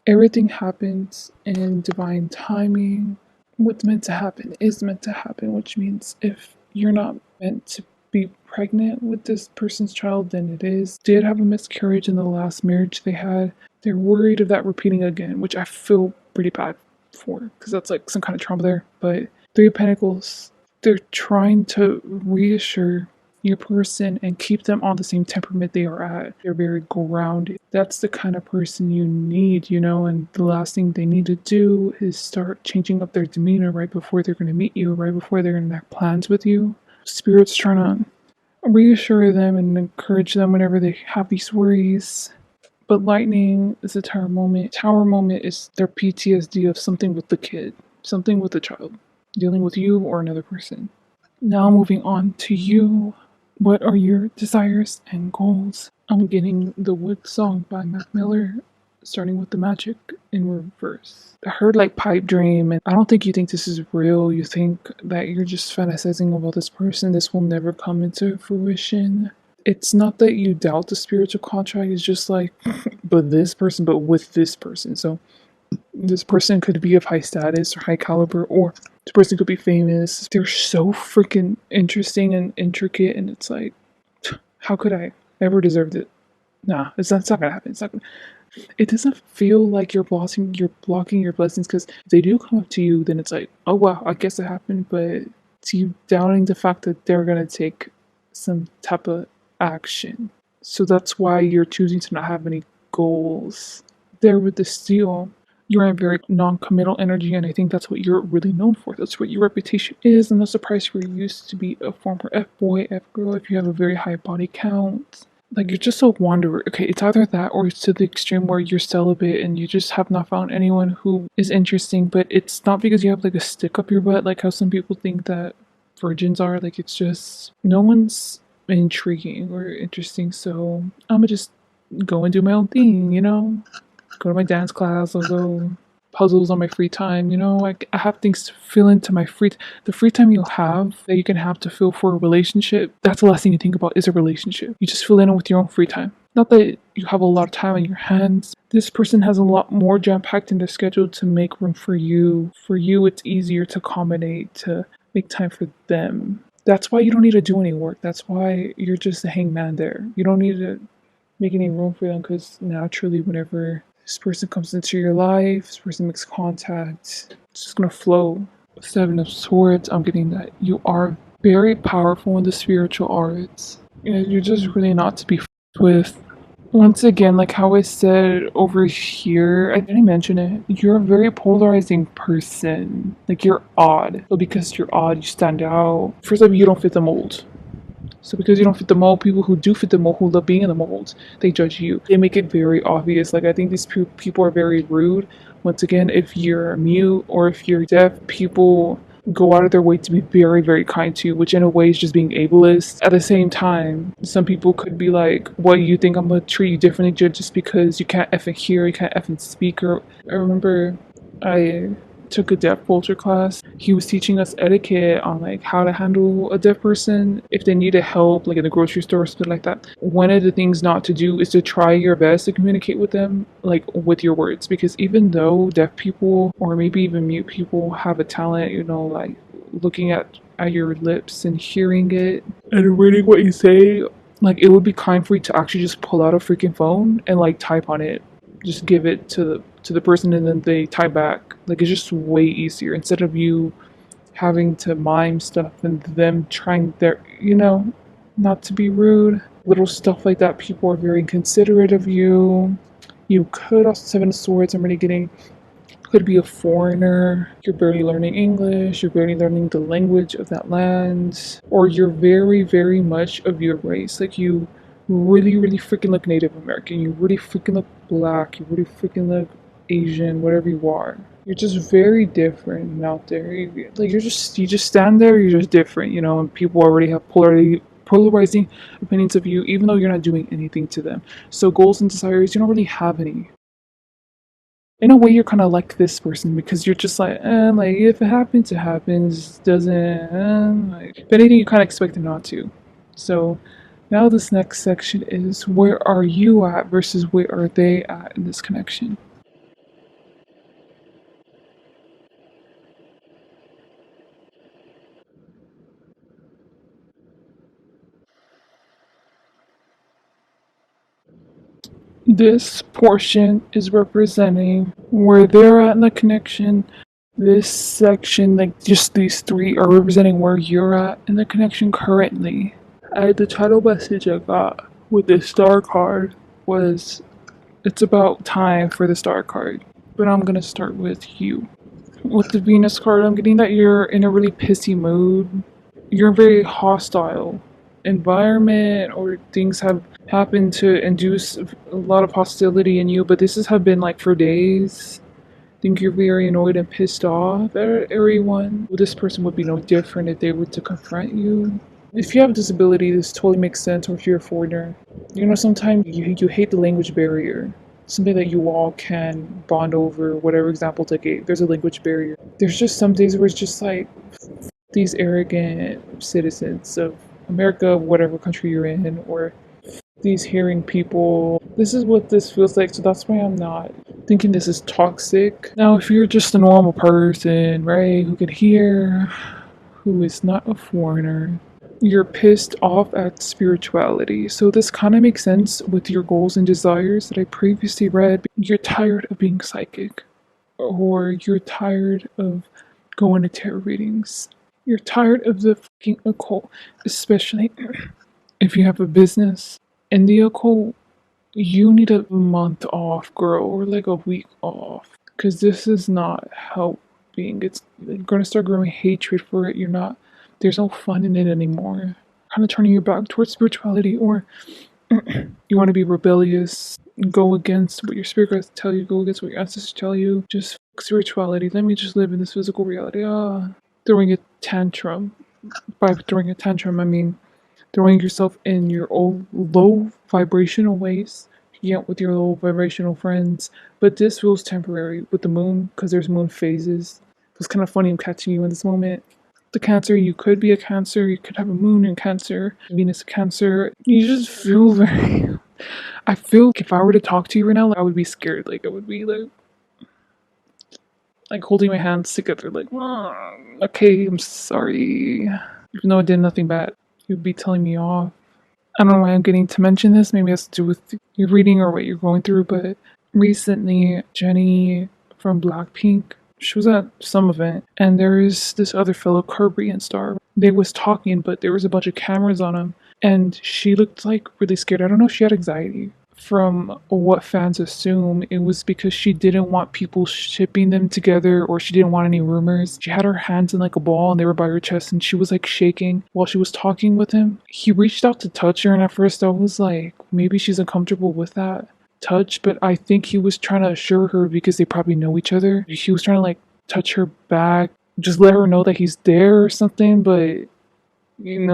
Everything happens in divine timing. What's meant to happen is meant to happen, which means if you're not meant to be pregnant with this person's child, then it is. Did have a miscarriage in the last marriage they had. They're worried of that repeating again, which I feel pretty bad for because that's like some kind of trauma there. But 3 of Pentacles, they're trying to reassure your person and keep them on the same temperament they are at. They're very grounded. That's the kind of person you need, and the last thing they need to do is start changing up their demeanor right before they're going to meet you, right before they're going to make plans with you. Spirit's trying to reassure them and encourage them whenever they have these worries. But lightning is a tower moment. Tower moment is their PTSD of something with the kid, something with the child, dealing with you or another person. Now moving on to you. What are your desires and goals? I'm getting the Wood Song by Mac Miller, starting with the magic in reverse. I heard like pipe dream, and I don't think you think this is real. You think that you're just fantasizing about this person. This will never come into fruition. It's not that you doubt the spiritual contract, it's just like, but this person, but with this person. So this person could be of high status or high caliber, or this person could be famous. They're so freaking interesting and intricate, and it's like, how could I ever deserve it? Nah, it's not gonna happen. It's not gonna. It doesn't feel like you're blocking your blessings, because if they do come up to you, then it's like, oh wow, I guess it happened, but it's you doubting the fact that they're gonna take some type of action. So that's why you're choosing to not have any goals. There with the steel, you're a very non-committal energy, and I think that's what you're really known for. That's what your reputation is, and that's the price you're used to be a former F-boy, F-girl, if you have a very high body count. Like, you're just a wanderer. Okay, it's either that or it's to the extreme where you're celibate and you just have not found anyone who is interesting, but it's not because you have like a stick up your butt, like how some people think that virgins are. Like, it's just no one's intriguing or interesting, so I'm gonna just go and do my own thing, go to my dance class, I'll go puzzles on my free time, I have things to fill into my the free time you have that you can have to fill for a relationship. That's the last thing you think about is a relationship. You just fill in with your own free time. Not that you have a lot of time on your hands. This person has a lot more jam-packed in their schedule to make room for you. For you, it's easier to accommodate, to make time for them. That's why you don't need to do any work. That's why you're just a hangman there. You don't need to make any room for them, because naturally, whenever this person comes into your life, this person makes contact, it's just gonna flow. Seven of Swords, I'm getting that you are very powerful in the spiritual arts. You're just really not to be with. Once again, like how I said over here, I didn't mention it, you're a very polarizing person. Like, you're odd. But because you're odd, you stand out. First of all, you don't fit the mold. So because you don't fit the mold, people who do fit the mold, who love being in the mold, they judge you. They make it very obvious. Like, I think these people are very rude. Once again, if you're mute or if you're deaf, people go out of their way to be very, very kind to you, which in a way is just being ableist. At the same time, some people could be like, what, you think I'm gonna treat you differently just because you can't effing hear, you can't effing speak? Or I remember I took a deaf culture class. He was teaching us etiquette on like how to handle a deaf person if they needed help, like in the grocery store or something like that. One of the things not to do is to try your best to communicate with them, like with your words, because even though deaf people or maybe even mute people have a talent, like looking at your lips and hearing it and reading what you say, like it would be kind for you to actually just pull out a freaking phone and like type on it, just give it to the person and then they type back. Like, it's just way easier instead of you having to mime stuff and them trying not to be rude. Little stuff like that. People are very considerate of you. You could also, Seven of Swords, I'm already getting, could be a foreigner. You're barely learning English. You're barely learning the language of that land. Or you're very, very much of your race. Like, you really, really freaking look Native American. You really freaking look black. You really freaking look Asian, whatever you are. You're just very different and out there. You just stand there. You're just different, and people already have polarizing opinions of you, even though you're not doing anything to them. So goals and desires, you don't really have any. In a way, you're kind of like this person because you're just like if it happens, it happens. Doesn't, like, if anything, you kind of expect it not to. So now this next section is where are you at versus where are they at in this connection. This portion is representing where they're at in the connection. This section, like just these three, are representing where you're at in the connection currently. The title message I got with this star card was, it's about time for the star card. But I'm gonna start with you. With the Venus card, I'm getting that you're in a really pissy mood. You're in a very hostile environment, or things have happened to induce a lot of hostility in you, but this has been like for days. I think you're very annoyed and pissed off at everyone. This person would be no different if they were to confront you. If you have a disability, this totally makes sense, or if you're a foreigner. Sometimes you hate the language barrier. Something that you all can bond over, whatever example to give. There's a language barrier. There's just some days where it's just like these arrogant citizens of America, whatever country you're in, or these hearing people. This is what this feels like, so that's why I'm not thinking this is toxic. Now, if you're just a normal person, right, who can hear, who is not a foreigner, you're pissed off at spirituality. So this kind of makes sense with your goals and desires that I previously read. You're tired of being psychic, or you're tired of going to tarot readings. You're tired of the fucking occult, especially if you have a business. In the occult, you need a month off, girl, or like a week off, because this is not helping. It's going to start growing hatred for it. There's no fun in it anymore. Kind of turning your back towards spirituality, or you want to be rebellious, go against what your spirit guides tell you, go against what your ancestors tell you. Just spirituality. Let me just live in this physical reality. Throwing a tantrum. By throwing a tantrum, I mean throwing yourself in your old low vibrational ways, with your low vibrational friends. But this feels temporary with the moon, because there's moon phases. It's kind of funny I'm catching you in this moment. The Cancer, you could be a Cancer, you could have a moon in Cancer, Venus Cancer. You just feel very. I feel like if I were to talk to you right now, like, I would be scared. Like I would be like holding my hands together, like, okay, I'm sorry. Even though I did nothing bad, you'd be telling me off. I don't know why I'm getting to mention this. Maybe it has to do with your reading or what you're going through, but recently, Jenny from Blackpink, she was at some event, and there is this other fellow, Korean star. They was talking, but there was a bunch of cameras on him, and she looked like really scared. I don't know if she had anxiety. From what fans assume, it was because she didn't want people shipping them together, or she didn't want any rumors. She had her hands in like a ball and they were by her chest, and she was like shaking while she was talking with him. He reached out to touch her, and at first I was like, maybe she's uncomfortable with that touch, but I think he was trying to assure her, because they probably know each other. He was trying to like touch her back, just let her know that he's there or something, but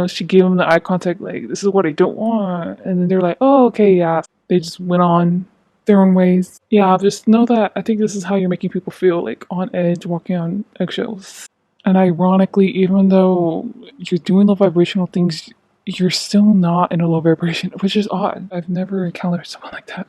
she gave him the eye contact, like, this is what I don't want. And then they're like, oh, okay, yeah. They just went on their own ways. Yeah, just know that I think this is how you're making people feel, like on edge, walking on eggshells. And ironically, even though you're doing low vibrational things, you're still not in a low vibration, which is odd. I've never encountered someone like that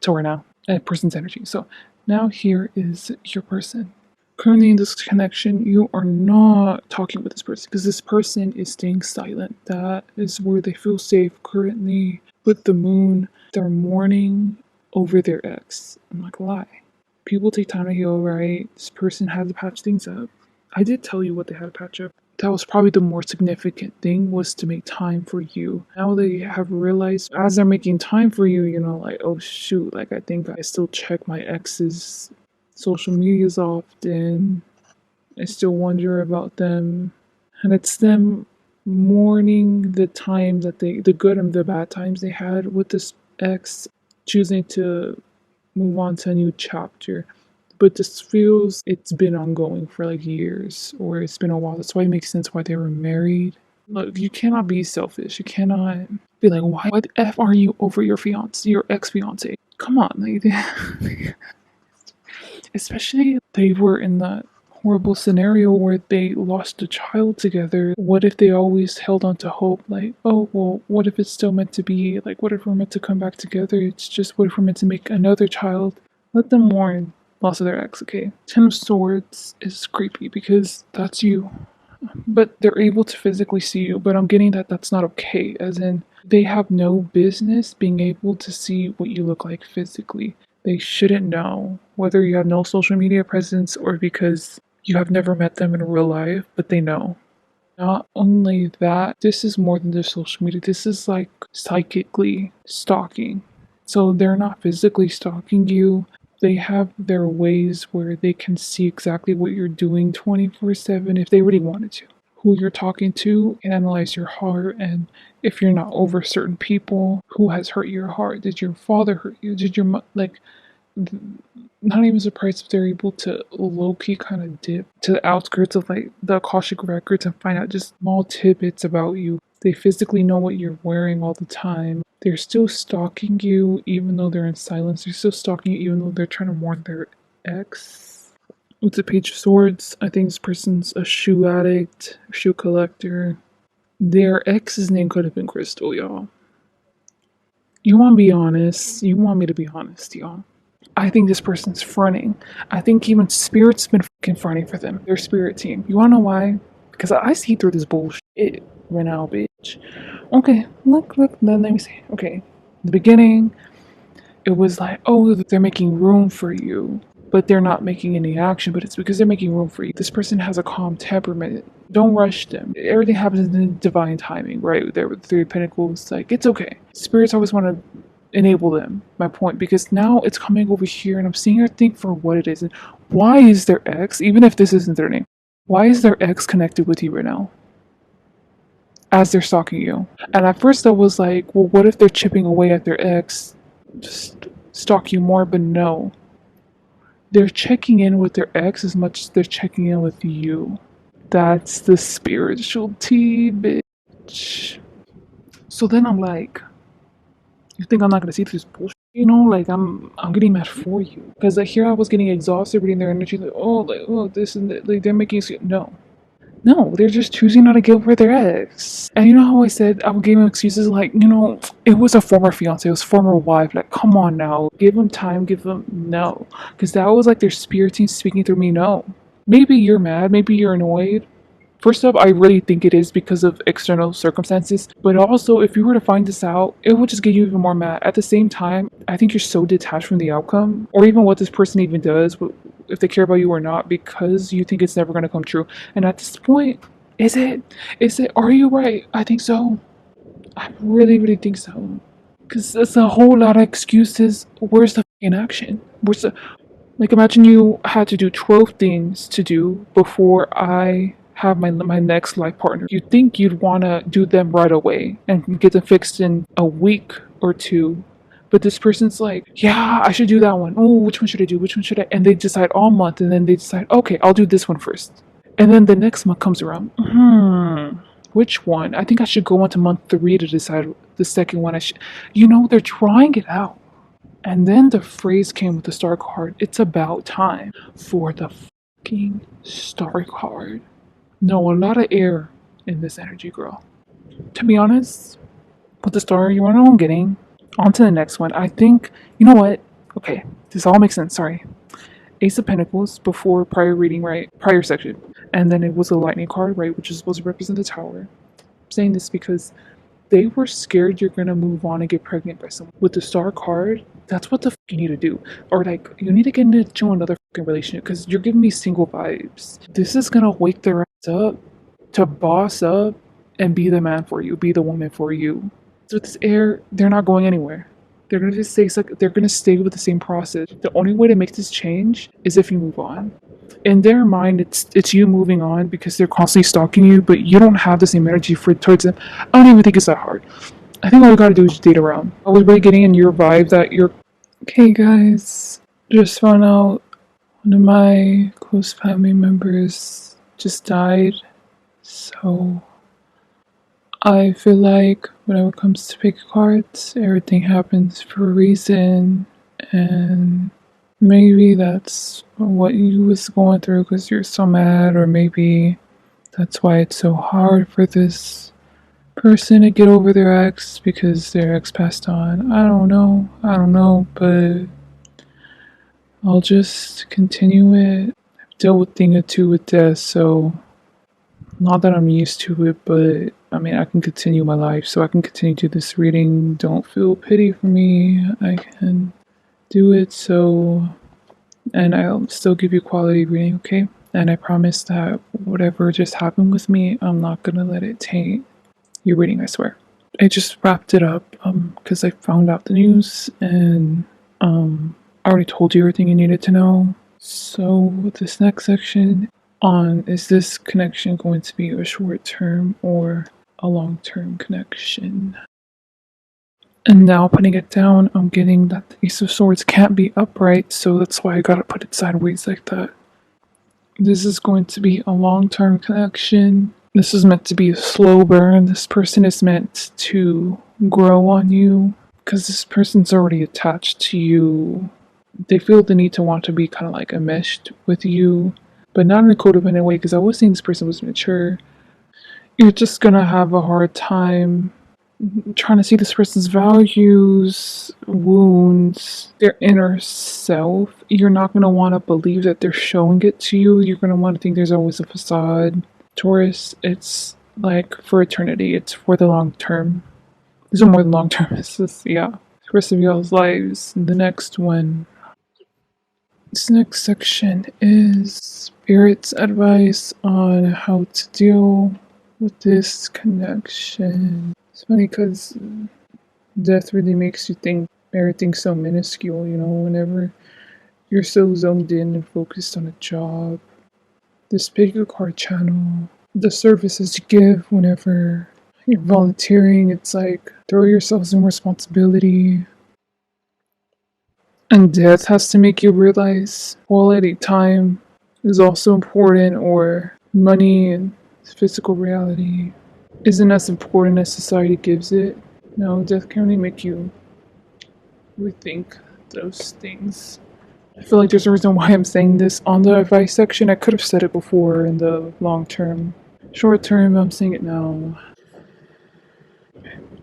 till right now. A person's energy. So now here is your person. Currently in this connection, you are not talking with this person, because this person is staying silent. That is where they feel safe currently. With the moon, they're mourning over their ex. I'm not gonna lie. People take time to heal, right? This person had to patch things up. I did tell you what they had to patch up. That was probably the more significant thing, was to make time for you. Now they have realized, as they're making time for you, like, oh shoot, like, I think I still check my ex's social medias often. I still wonder about them. And it's them mourning the time that the good and the bad times they had with this ex, choosing to move on to a new chapter. But this feels it's been ongoing for like years, or it's been a while. That's why it makes sense why they were married. Look, you cannot be selfish. You cannot be like, why the F are you over your fiance, your ex-fiance? Come on, like, especially they were in that horrible scenario where they lost a child together. What if they always held on to hope? Like, oh, well, what if it's still meant to be? Like, what if we're meant to come back together? It's just, what if we're meant to make another child? Let them mourn loss of their ex, okay? Ten of Swords is creepy because that's you. But they're able to physically see you. But I'm getting that that's not okay, as in, they have no business being able to see what you look like physically. They shouldn't know, whether you have no social media presence or because you have never met them in real life, but they know. Not only that, this is more than just social media. This is like psychically stalking. So they're not physically stalking you. They have their ways where they can see exactly what you're doing 24/7 if they really wanted to. Who you're talking to, analyze your heart, and if you're not over certain people, who has hurt your heart? Did your father hurt you? Did your like? Not even surprised if they're able to low-key kind of dip to the outskirts of like the Akashic records and find out just small tidbits about you. They physically know what you're wearing all the time. They're still stalking you even though they're in silence. They're still stalking you even though they're trying to warn their ex. With the Page of Swords, I think this person's a shoe addict, shoe collector. Their ex's name could have been Crystal, y'all. You want to be honest? You want me to be honest, y'all? I think this person's fronting. I think even Spirit's been fucking fronting for them. Their Spirit team. You wanna know why? Because I see through this bullshit right now, bitch. Okay, look, let me see. Okay, the beginning, it was like, oh, they're making room for you, but they're not making any action, but it's because they're making room for you. This person has a calm temperament. Don't rush them. Everything happens in divine timing, right? There with the Three of Pentacles, like, it's okay. Spirits always want to enable them, my point, because now it's coming over here and I'm seeing everything for what it is. And why is their ex, even if this isn't their name, why is their ex connected with you right now? As they're stalking you. And at first I was like, well, what if they're chipping away at their ex? Just stalk you more, but no. They're checking in with their ex as much as they're checking in with you. That's the spiritual tea, bitch. So then I'm like, you think I'm not gonna see through this bullshit? You know, like I'm getting mad for you because like here I was getting exhausted reading their energy, like oh this and that, like they're making no, they're just choosing not to get over their ex. And you know how I said I would give him excuses like, you know, it was a former fiance, it was former wife. Like, come on now, give them time, give them no, because that was like their spirit team speaking through me. No, maybe you're mad, maybe you're annoyed. First off, I really think it is because of external circumstances, but also if you were to find this out, it would just get you even more mad. At the same time, I think you're so detached from the outcome, or even what this person even does, if they care about you or not, because you think it's never going to come true. And at this point, is it? Are you right? I think so. I really think so. Because there's a whole lot of excuses. Where's the fucking action? Where's the. Like, imagine you had to do 12 things to do before I have my next life partner. You'd think you'd want to do them right away and get them fixed in a week or two. But this person's like, yeah, I should do that one. Oh, which one should I do? Which one should I? And they decide all month, and then they decide, okay, I'll do this one first. And then the next month comes around. Which one? I think I should go on to month 3 to decide the second one. You know, they're trying it out. And then the phrase came with the star card. It's about time for the fucking star card. No, a lot of air in this energy, girl. To be honest, with the star, you wanna know what I'm getting? On to the next one. I think, you know what? Okay, this all makes sense. Sorry. Ace of Pentacles before prior reading, right? Prior section. And then it was a lightning card, right? Which is supposed to represent the tower. I'm saying this because they were scared you're gonna move on and get pregnant by someone. With the star card, that's what the fuck you need to do. Or like, you need to get into another fucking relationship because you're giving me single vibes. This is gonna wake their ass up to boss up and be the man for you, be the woman for you. So with this air, they're not going anywhere. They're gonna just stay. They're gonna stay with the same process. The only way to make this change is if you move on. In their mind, it's you moving on because they're constantly stalking you, but you don't have the same energy towards them. I don't even think it's that hard. I think all you gotta do is date around. I was really getting in your vibe that you're okay, guys. Just found out one of my close family members just died, so I feel like whenever it comes to pick cards, everything happens for a reason, and maybe that's what you was going through because you're so mad, or maybe that's why it's so hard for this person to get over their ex because their ex passed on. I don't know, but I'll just continue it. I've dealt with thing or two with death, so not that I'm used to it, but I mean, I can continue my life, so I can continue to this reading. Don't feel pity for me. I can do it, so, and I'll still give you quality reading, okay? And I promise that whatever just happened with me, I'm not gonna let it taint your reading, I swear. I just wrapped it up because I found out the news, and I already told you everything you needed to know. So with this next section on, is this connection going to be a short-term or a long-term connection? And now putting it down, I'm getting that the Ace of Swords can't be upright, so that's why I gotta put it sideways like that. This is going to be a long-term connection. This is meant to be a slow burn. This person is meant to grow on you because this person's already attached to you. They feel the need to want to be kind of like enmeshed with you, but not in a codependent way because I was saying this person was mature. You're just gonna have a hard time trying to see this person's values, wounds, their inner self. You're not going to want to believe that they're showing it to you. You're going to want to think there's always a facade. Taurus, it's like for eternity, it's for the long term. These are more than long term. It's just, yeah, the rest of y'all's lives. The next one. This next section is Spirit's advice on how to deal with this connection. It's funny because death really makes you think everything's so minuscule, whenever you're so zoned in and focused on a job. This bigger card channel, the services you give whenever you're volunteering, it's like throw yourselves in responsibility. And death has to make you realize quality time is also important, or money and physical reality isn't as important as society gives it. No, death can only make you rethink those things. I feel like there's a reason why I'm saying this on the advice section. I could have said it before in the long term. Short term, I'm saying it now.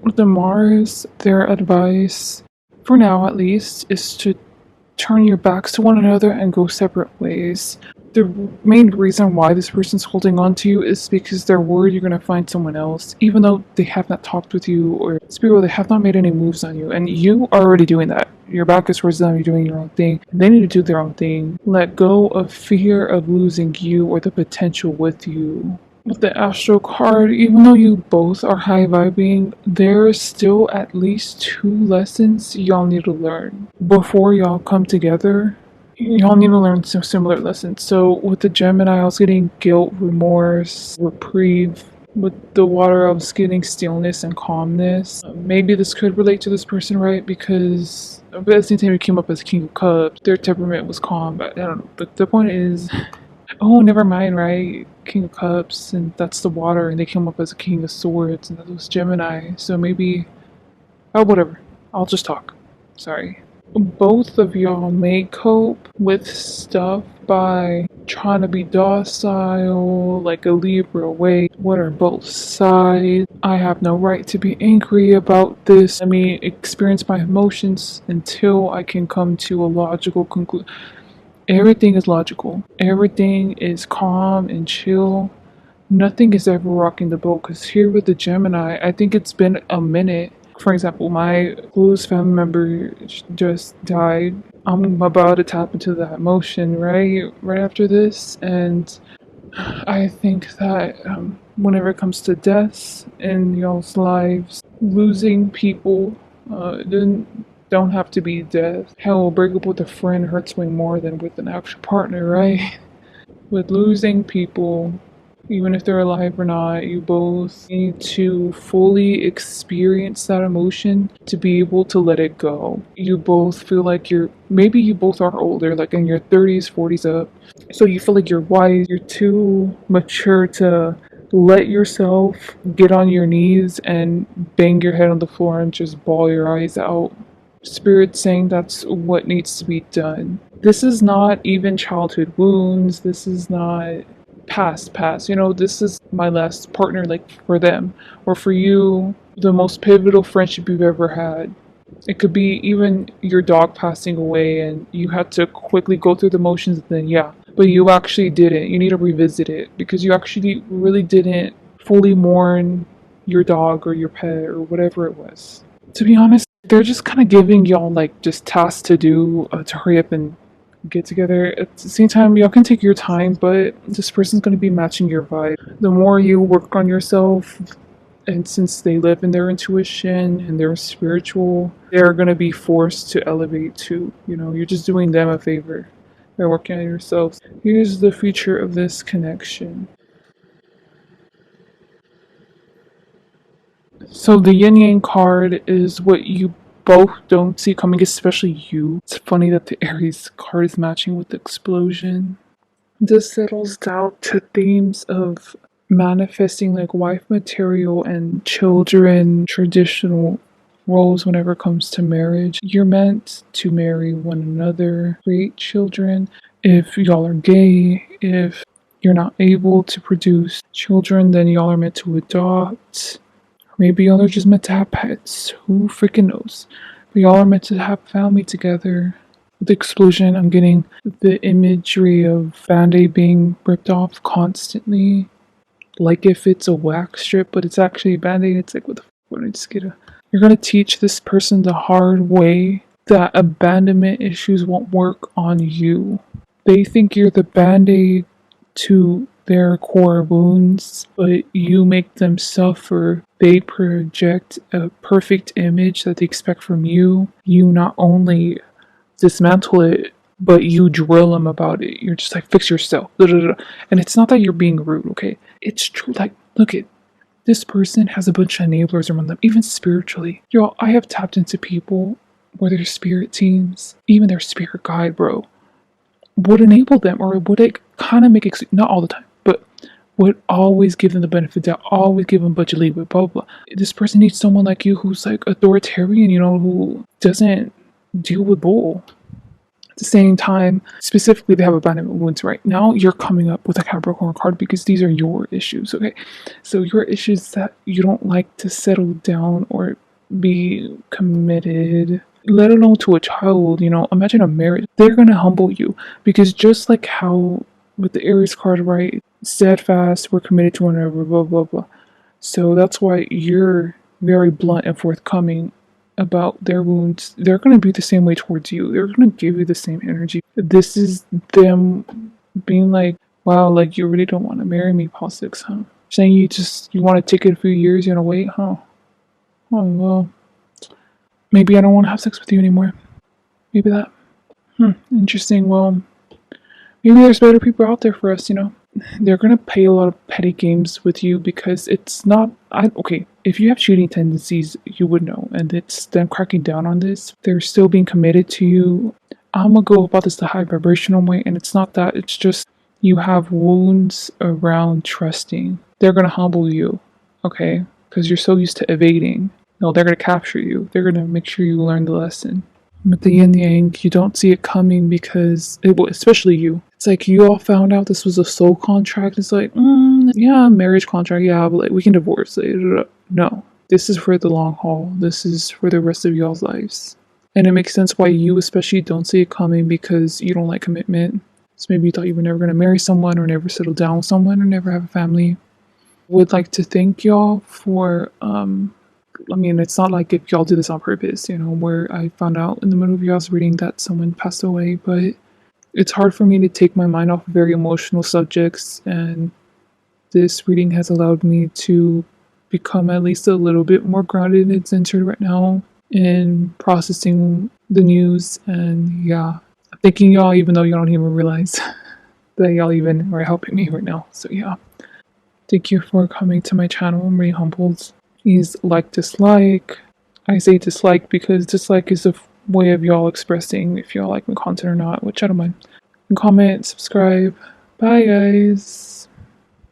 With the Mars, their advice, for now at least, is to turn your backs to one another and go separate ways. The main reason why this person's holding on to you is because they're worried you're going to find someone else, even though they have not talked with you, or spirit, they have not made any moves on you, and you are already doing that. Your back is towards them, you're doing your own thing. They need to do their own thing. Let go of fear of losing you or the potential with you. With the Astro card, even though you both are high vibing, there's still at least 2 lessons y'all need to learn before y'all come together. Y'all need to learn some similar lessons. So with the Gemini, I was getting guilt, remorse, reprieve. With the water, I was getting stillness and calmness. Maybe this could relate to this person, right? Because at the same time, it came up as King of Cups. Their temperament was calm, but I don't know. But the point is, oh, never mind, right? King of Cups, and that's the water, and they came up as a King of Swords, and that was Gemini. So maybe, oh, whatever. I'll just talk. Sorry. Both of y'all may cope with stuff by trying to be docile, like a Libra way. What are both sides? I have no right to be angry about this. Let me experience my emotions until I can come to a logical conclusion. Everything is logical. Everything is calm and chill. Nothing is ever rocking the boat, because here with the Gemini, I think it's been a minute. For example, my close family member just died. I'm about to tap into that emotion right after this, and I think that whenever it comes to deaths in y'all's lives, losing people don't have to be death. Hell, a breakup with a friend hurts way more than with an actual partner, right? With losing people, even if they're alive or not, you both need to fully experience that emotion to be able to let it go. You both feel like maybe you both are older, like in your 30s, 40s up. So you feel like you're wise, you're too mature to let yourself get on your knees and bang your head on the floor and just bawl your eyes out. Spirit saying that's what needs to be done. This is not even childhood wounds. This is not past. This is my last partner, like for them. Or for you, the most pivotal friendship you've ever had. It could be even your dog passing away and you had to quickly go through the motions, and then yeah. But you actually didn't. You need to revisit it because you actually really didn't fully mourn your dog or your pet or whatever it was. To be honest, they're just kind of giving y'all like just tasks to do to hurry up and get together. At the same time, y'all can take your time, but this person's going to be matching your vibe. The more you work on yourself, and since they live in their intuition and they're spiritual, they're going to be forced to elevate too. You're just doing them a favor by working on yourselves. Here's the future of this connection. So the yin yang card is what you both don't see coming, especially you. It's funny that the Aries card is matching with the explosion. This settles down to themes of manifesting like wife material and children traditional roles whenever it comes to marriage. You're meant to marry one another, create children. If y'all are gay, if you're not able to produce children, then y'all are meant to adopt. Maybe y'all are just meant to have pets. Who freaking knows? But y'all are meant to have family together. With the explosion, I'm getting the imagery of Band-Aid being ripped off constantly. Like if it's a wax strip, but it's actually a Band-Aid. It's like, what the fuck? I just get a... You're gonna teach this person the hard way that abandonment issues won't work on you. They think you're the Band-Aid to their core wounds, but you make them suffer. They project a perfect image that they expect from you. You not only dismantle it, but you drill them about it. You're just like, fix yourself. And it's not that you're being rude, okay? It's true. Like, look at this person has a bunch of enablers around them, even spiritually. Yo, I have tapped into people where their spirit teams, even their spirit guide, bro, would enable them, or would it kind of make it, not all the time, but would always give them the benefit that always give them budget leeway, blah, blah, blah. This person needs someone like you who's like authoritarian, you know, who doesn't deal with bull. At the same time, specifically, they have abandonment wounds right now. You're coming up with a Capricorn card because these are your issues, okay? So your issues that you don't like to settle down or be committed, let alone to a child, you know, imagine a marriage. They're gonna humble you because just like how with the Aries card, right? Steadfast, we're committed to one another, blah, blah, blah. So that's why you're very blunt and forthcoming about their wounds. They're going to be the same way towards you. They're going to give you the same energy. This is them being like, wow, like you really don't want to marry me, Paul Six, huh? Saying you want to take it a few years, you're going to wait, huh? Oh, well, maybe I don't want to have sex with you anymore. Maybe that. Interesting. Well, maybe there's better people out there for us, you know? They're gonna play a lot of petty games with you because it's not. Okay, if you have cheating tendencies, you would know, and it's them cracking down on this. They're still being committed to you. I'm gonna go about this the high vibrational way, and it's not that. It's just you have wounds around trusting. They're gonna humble you, okay? Because you're so used to evading. No, they're gonna capture you. They're gonna make sure you learn the lesson. With the yin yang, you don't see it coming because especially you. It's like you all found out this was a soul contract. It's like, yeah, marriage contract, yeah, but like we can divorce. No, this is for the long haul. This is for the rest of y'all's lives. And it makes sense why you especially don't see it coming because you don't like commitment. So maybe you thought you were never gonna marry someone or never settle down with someone or never have a family. Would like to thank y'all for I mean, it's not like if y'all do this on purpose, you know, where I found out in the middle of y'all's reading that someone passed away, but it's hard for me to take my mind off very emotional subjects, and this reading has allowed me to become at least a little bit more grounded and centered right now in processing the news. And yeah, I'm thanking y'all even though you don't even realize that y'all even are helping me right now. So yeah, thank you for coming to my channel. I'm really humbled. Please like, dislike. I say dislike because dislike is a way of y'all expressing if y'all like my content or not, which I don't mind. And comment, subscribe. Bye, guys.